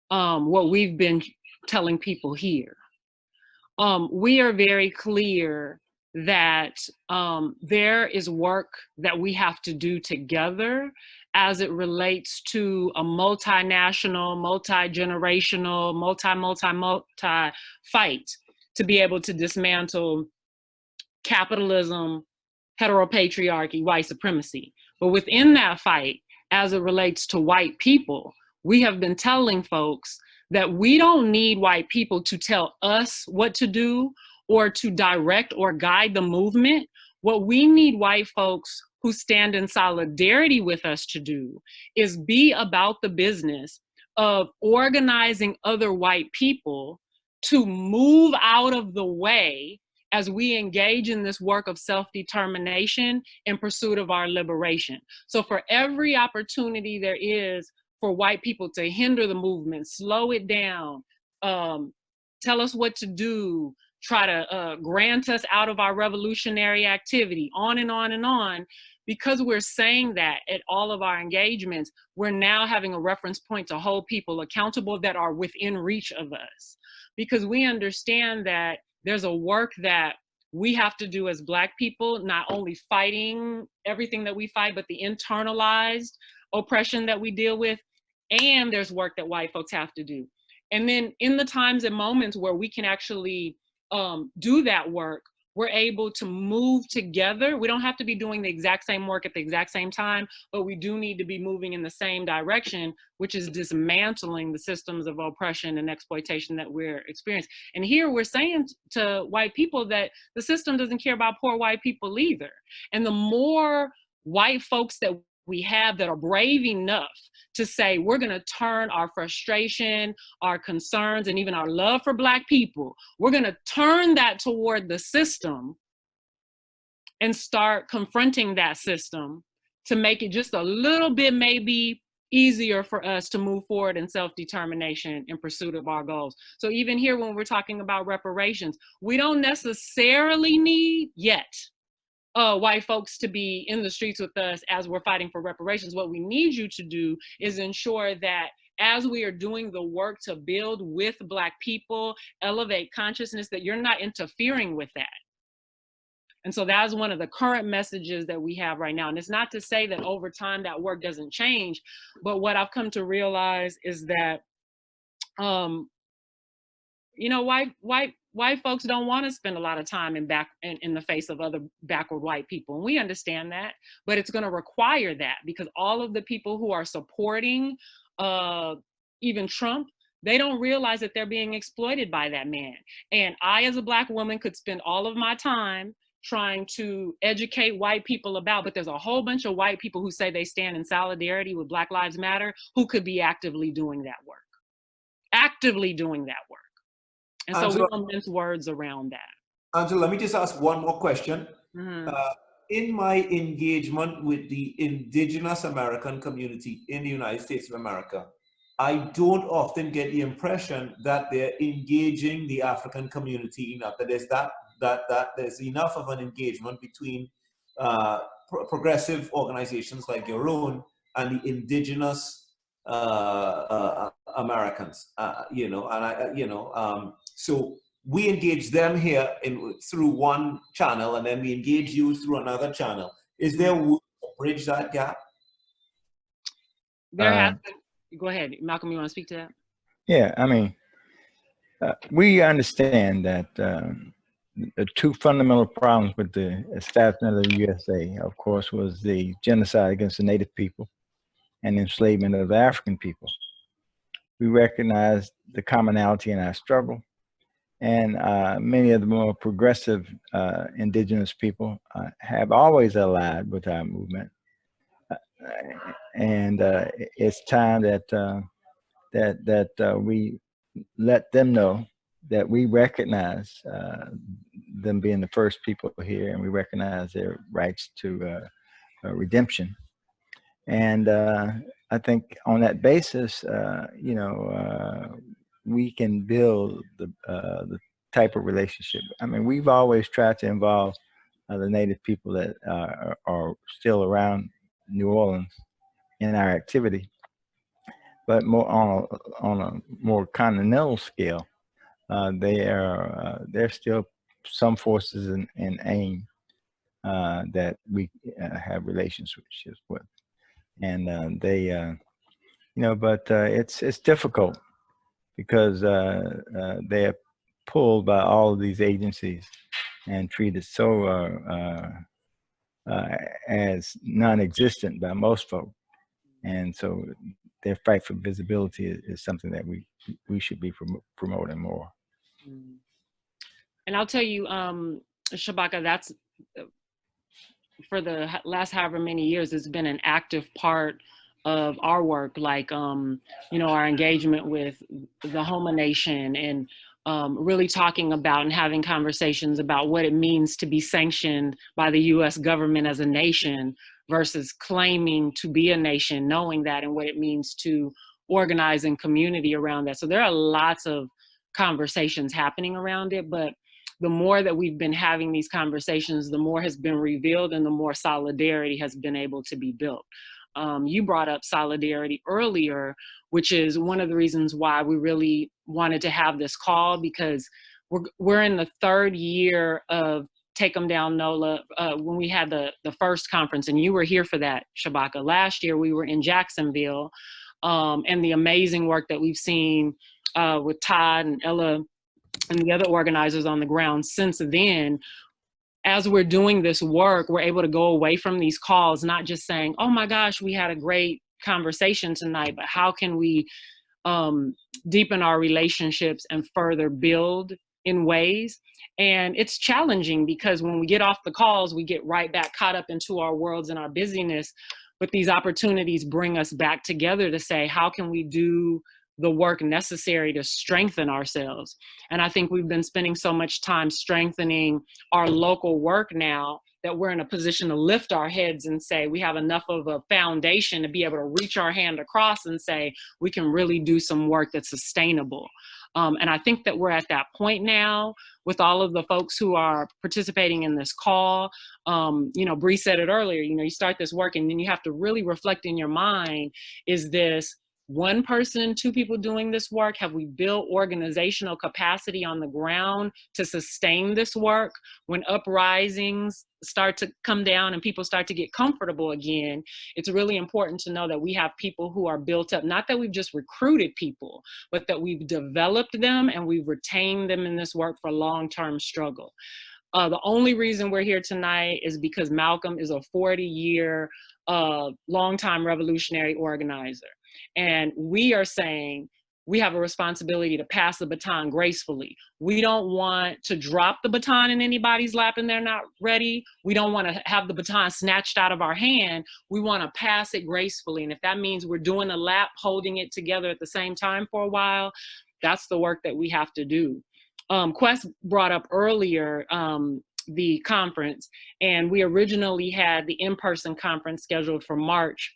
what we've been telling people here. We are very clear that there is work that we have to do together as it relates to a multinational, multi-generational, multi fight to be able to dismantle capitalism, heteropatriarchy, white supremacy. But within that fight, as it relates to white people, we have been telling folks that we don't need white people to tell us what to do or to direct or guide the movement. What we need white folks who stand in solidarity with us to do is be about the business of organizing other white people to move out of the way as we engage in this work of self-determination in pursuit of our liberation. So for every opportunity there is for white people to hinder the movement, slow it down, tell us what to do, try to grant us out of our revolutionary activity, on and on and on, because we're saying that at all of our engagements, we're now having a reference point to hold people accountable that are within reach of us. Because we understand that there's a work that we have to do as Black people, not only fighting everything that we fight, but the internalized oppression that we deal with, and there's work that white folks have to do. And then in the times and moments where we can actually do that work, we're able to move together. We don't have to be doing the exact same work at the exact same time, but we do need to be moving in the same direction, which is dismantling the systems of oppression and exploitation that we're experiencing. And here we're saying to white people that the system doesn't care about poor white people either. And the more white folks that we have that are brave enough to say, we're gonna turn our frustration, our concerns, and even our love for Black people, we're gonna turn that toward the system and start confronting that system to make it just a little bit maybe easier for us to move forward in self-determination in pursuit of our goals. So even here, when we're talking about reparations, we don't necessarily need yet white folks to be in the streets with us as we're fighting for reparations. What we need you to do is ensure that as we are doing the work to build with Black people, elevate consciousness, that you're not interfering with that. And so that's one of the current messages that we have right now. And it's not to say that over time that work doesn't change, but what I've come to realize is that, you know, white folks don't want to spend a lot of time in the face of other backward white people. And we understand that, but it's going to require that, because all of the people who are supporting even Trump, they don't realize that they're being exploited by that man. And I, as a Black woman, could spend all of my time trying to educate white people about, but there's a whole bunch of white people who say they stand in solidarity with Black Lives Matter who could be actively doing that work. Actively doing that work. And so Angela, we don't mince words around that. Angela, let me just ask one more question. Mm-hmm. In my engagement with the indigenous American community in the United States of America, I don't often get the impression that they're engaging the African community enough, that there's enough of an engagement between progressive organizations like your own and the indigenous Americans, so we engage them here through one channel, and then we engage you through another channel. Is there a way to bridge that gap? There has to, go ahead, Malcolm, you want to speak to that? Yeah, I mean, we understand that the two fundamental problems with the establishment of the USA, of course, was the genocide against the Native people and enslavement of the African people. We recognize the commonality in our struggle, and many of the more progressive indigenous people have always allied with our movement. And it's time that we let them know that we recognize them being the first people here, and we recognize their rights to redemption. And I think on that basis, we can build the type of relationship. I mean, we've always tried to involve the Native people that are still around New Orleans in our activity, but more on a more continental scale. They're still some forces in AIM that we have relationships with, and they, you know, but it's difficult because they are pulled by all of these agencies and treated so as non-existent by most folk, and so their fight for visibility is something that we should be promoting more. And I'll tell you, Shabaka, that's for the last however many years, it's been an active part of our work, like, you know, our engagement with the Homa Nation, and really talking about and having conversations about what it means to be sanctioned by the US government as a nation versus claiming to be a nation, knowing that, and what it means to organize in community around that. So there are lots of conversations happening around it, but the more that we've been having these conversations, the more has been revealed and the more solidarity has been able to be built. You brought up solidarity earlier, which is one of the reasons why we really wanted to have this call, because we're in the third year of Take 'em Down NOLA. When we had the first conference, and you were here for that, Shabaka. Last year we were in Jacksonville, and the amazing work that we've seen with Todd and Ella and the other organizers on the ground since then. As we're doing this work, we're able to go away from these calls, not just saying, oh my gosh, we had a great conversation tonight, but how can we deepen our relationships and further build in ways? And it's challenging because when we get off the calls, we get right back caught up into our worlds and our busyness. But these opportunities bring us back together to say, how can we do the work necessary to strengthen ourselves? And I think we've been spending so much time strengthening our local work now that we're in a position to lift our heads and say we have enough of a foundation to be able to reach our hand across and say we can really do some work that's sustainable. And I think that we're at that point now with all of the folks who are participating in this call. You know, Bree said it earlier, you know, you start this work and then you have to really reflect in your mind, is this one person, two people doing this work? Have we built organizational capacity on the ground to sustain this work? When uprisings start to come down and people start to get comfortable again, it's really important to know that we have people who are built up, not that we've just recruited people, but that we've developed them and we've retained them in this work for long-term struggle. The only reason we're here tonight is because Malcolm is a 40-year, long-time revolutionary organizer. And we are saying we have a responsibility to pass the baton gracefully. We don't want to drop the baton in anybody's lap and they're not ready. We don't want to have the baton snatched out of our hand. We want to pass it gracefully. And if that means we're doing a lap, holding it together at the same time for a while, that's the work that we have to do. Quest brought up earlier the conference, and we originally had the in-person conference scheduled for March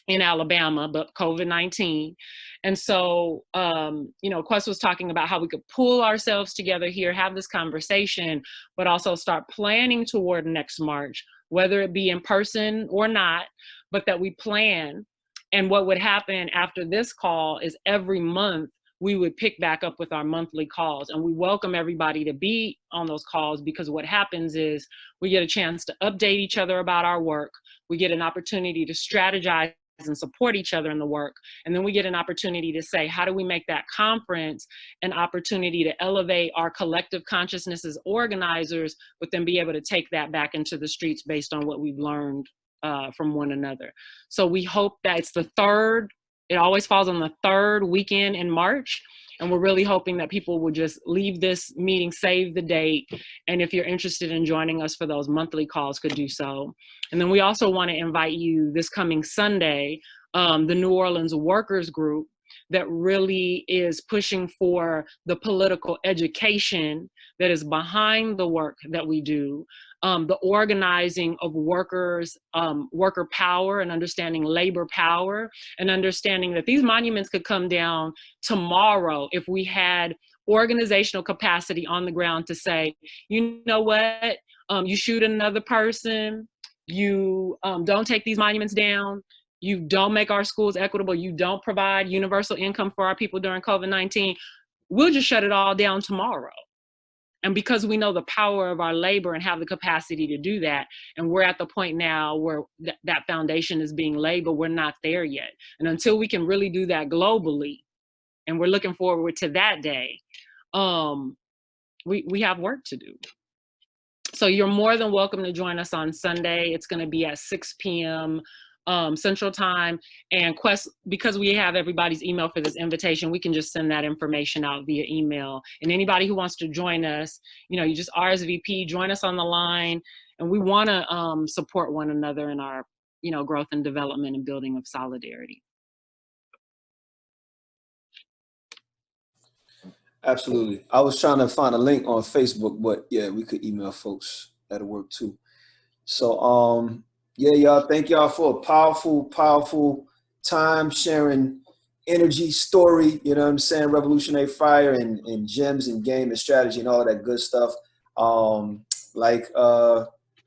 in Alabama, but COVID-19. And so, you know, Quest was talking about how we could pull ourselves together here, have this conversation, but also start planning toward next March, whether it be in person or not, but that we plan. And what would happen after this call is every month, we would pick back up with our monthly calls, and we welcome everybody to be on those calls, because what happens is we get a chance to update each other about our work. We get an opportunity to strategize and support each other in the work. And then we get an opportunity to say, how do we make that conference an opportunity to elevate our collective consciousness as organizers, but then be able to take that back into the streets based on what we've learned from one another. So we hope that it's the third, it always falls on the third weekend in March. And we're really hoping that people will just leave this meeting, save the date. And if you're interested in joining us for those monthly calls, could do so. And then we also want to invite you this coming Sunday, the New Orleans Workers Group, that really is pushing for the political education that is behind the work that we do. The organizing of workers, worker power, and understanding labor power, and understanding that these monuments could come down tomorrow if we had organizational capacity on the ground to say, you know what, you shoot another person, you don't take these monuments down, you don't make our schools equitable, you don't provide universal income for our people during COVID-19, we'll just shut it all down tomorrow. And because we know the power of our labor and have the capacity to do that, and we're at the point now where that foundation is being laid, but we're not there yet. And until we can really do that globally, and we're looking forward to that day, we have work to do. So you're more than welcome to join us on Sunday. It's going to be at 6 p.m. Central Time. And Quest, because we have everybody's email for this invitation, we can just send that information out via email. And anybody who wants to join us, you just RSVP, join us on the line. And we want to support one another in our, growth and development and building of solidarity. Absolutely. I was trying to find a link on Facebook, but yeah, we could email folks. That'll work too. So, yeah, y'all, thank y'all for a powerful, powerful time sharing energy, story, you know what I'm saying? Revolutionary fire and gems and game and strategy and all of that good stuff. Like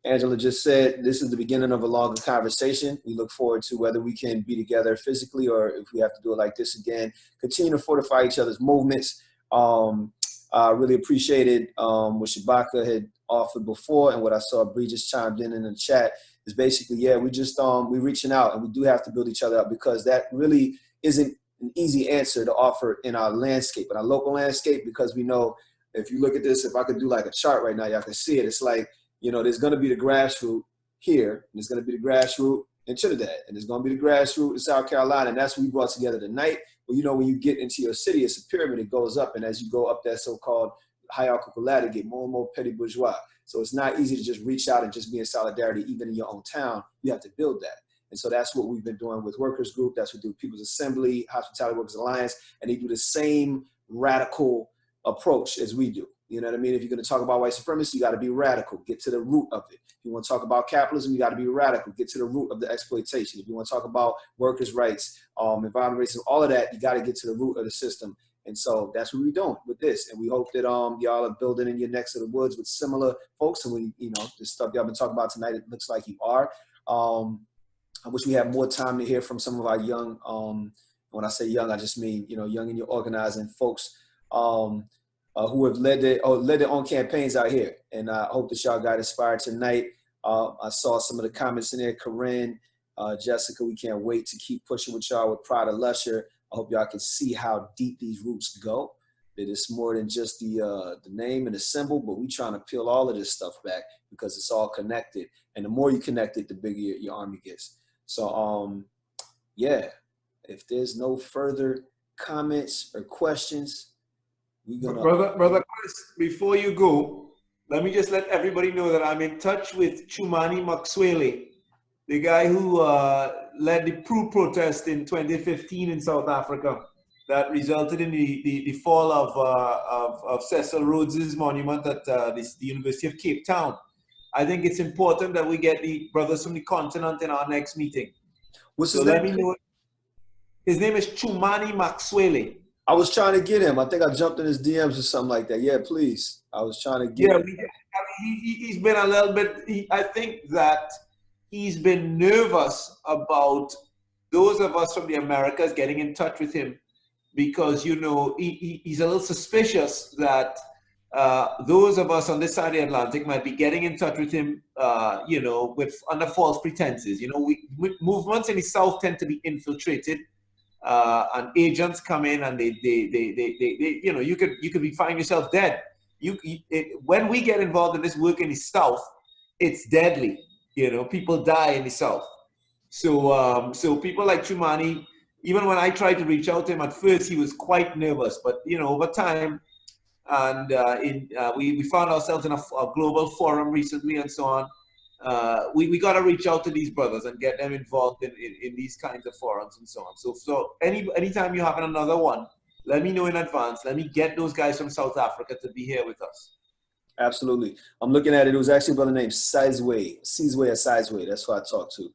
Angela just said, this is the beginning of a longer conversation. We look forward to whether we can be together physically or if we have to do it like this again, continue to fortify each other's movements. I really appreciated what Shabaka had offered before, and what I saw Bree just chimed in the chat is basically, yeah, we just we're reaching out, and we do have to build each other up, because that really isn't an easy answer to offer in our landscape, in our local landscape, because we know if you look at this, if I could do like a chart right now, y'all can see it. It's like, there's going to be the grassroots here, and there's going to be the grassroots in Trinidad, and there's going to be the grassroots in South Carolina, and that's what we brought together tonight. Well, when you get into your city, it's a pyramid, it goes up, and as you go up that so-called hierarchical ladder, get more and more petty bourgeois. So it's not easy to just reach out and just be in solidarity, even in your own town. You have to build that. And so that's what we've been doing with Workers Group. That's what we do with People's Assembly, Hospitality Workers Alliance, and they do the same radical approach as we do. You know what I mean? If you're going to talk about white supremacy, you got to be radical. Get to the root of it. If you want to talk about capitalism, you got to be radical. Get to the root of the exploitation. If you want to talk about workers' rights, environmental racism, all of that, you got to get to the root of the system. And so that's what we're doing with this. And we hope that y'all are building in your necks of the woods with similar folks. And the stuff y'all been talking about tonight, it looks like you are. I wish we had more time to hear from some of our young, when I say young, I just mean, young in your organizing folks, who have led their own campaigns out here. And I hope that y'all got inspired tonight. I saw some of the comments in there. Corinne, Jessica, we can't wait to keep pushing with y'all with Pride of Lusher. I hope y'all can see how deep these roots go. That it's more than just the name and the symbol, but we trying to peel all of this stuff back, because it's all connected. And the more you connect it, the bigger your army gets. So, yeah, if there's no further comments or questions, Brother Chris, before you go, let me just let everybody know that I'm in touch with Chumani Maxwele, the guy who led the PRU protest in 2015 in South Africa that resulted in the fall of Cecil Rhodes's monument at the University of Cape Town. I think it's important that we get the brothers from the continent in our next meeting. What's his name? Let me know. His name is Chumani Maxwele. I was trying to get him. I think I jumped in his DMs or something like that. Yeah, please. I was trying to get him. He's been a little bit, I think that he's been nervous about those of us from the Americas getting in touch with him, because, he's a little suspicious that those of us on this side of the Atlantic might be getting in touch with him, with under false pretenses. Movements in the South tend to be infiltrated. And agents come in and they you could be finding yourself dead. When we get involved in this work in the South, it's deadly. People die in the South. So people like Chumani, even when I tried to reach out to him at first, he was quite nervous. But over time, and we found ourselves in a global forum recently and so on. We got to reach out to these brothers and get them involved in these kinds of forums and so on. So anytime you have another one, let me know in advance. Let me get those guys from South Africa to be here with us. Absolutely. I'm looking at it. It was actually a brother named Sizeway or Sizeway. That's who I talked to.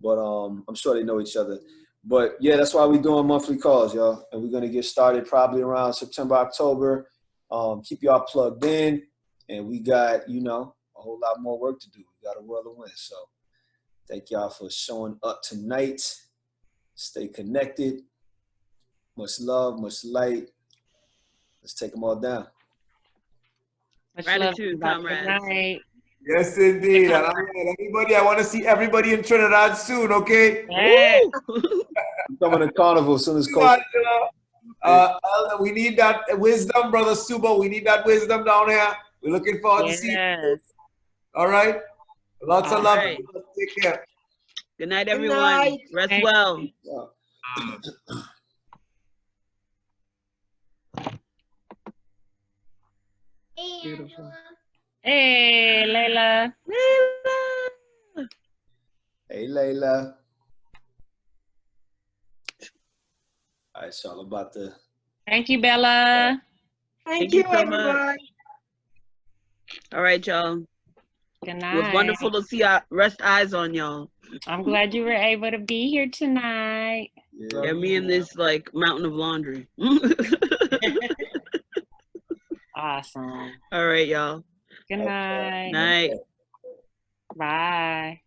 But I'm sure they know each other. But yeah, that's why we're doing monthly calls, y'all. And we're going to get started probably around September, October. Keep y'all plugged in. And we got, a whole lot more work to do. We got a world to win. So thank y'all for showing up tonight. Stay connected. Much love, much light. Let's take them all down. Much love, Gratitude, everybody. Good comrades. night. Yes, indeed. And everybody, I want to see everybody in Trinidad soon, okay? Yeah. I'm coming to Carnival as soon as Coach. We need that wisdom, Brother Suba. We need that wisdom down here. We're looking forward to seeing you. Yes. All right? Lots of love. right. Take care. Good night, Good everyone. night. Rest Thank well. Beautiful. Hey, Layla. Hey, Layla. All right, so I'm about to. Thank you, Bella. Thank Thank you you, so much. everybody. All right, y'all. Good It night. was wonderful to see rest eyes on y'all. I'm glad you were able to be here tonight. Yeah, me and this like mountain of laundry. Awesome. All right, y'all. Good night. Night. Bye.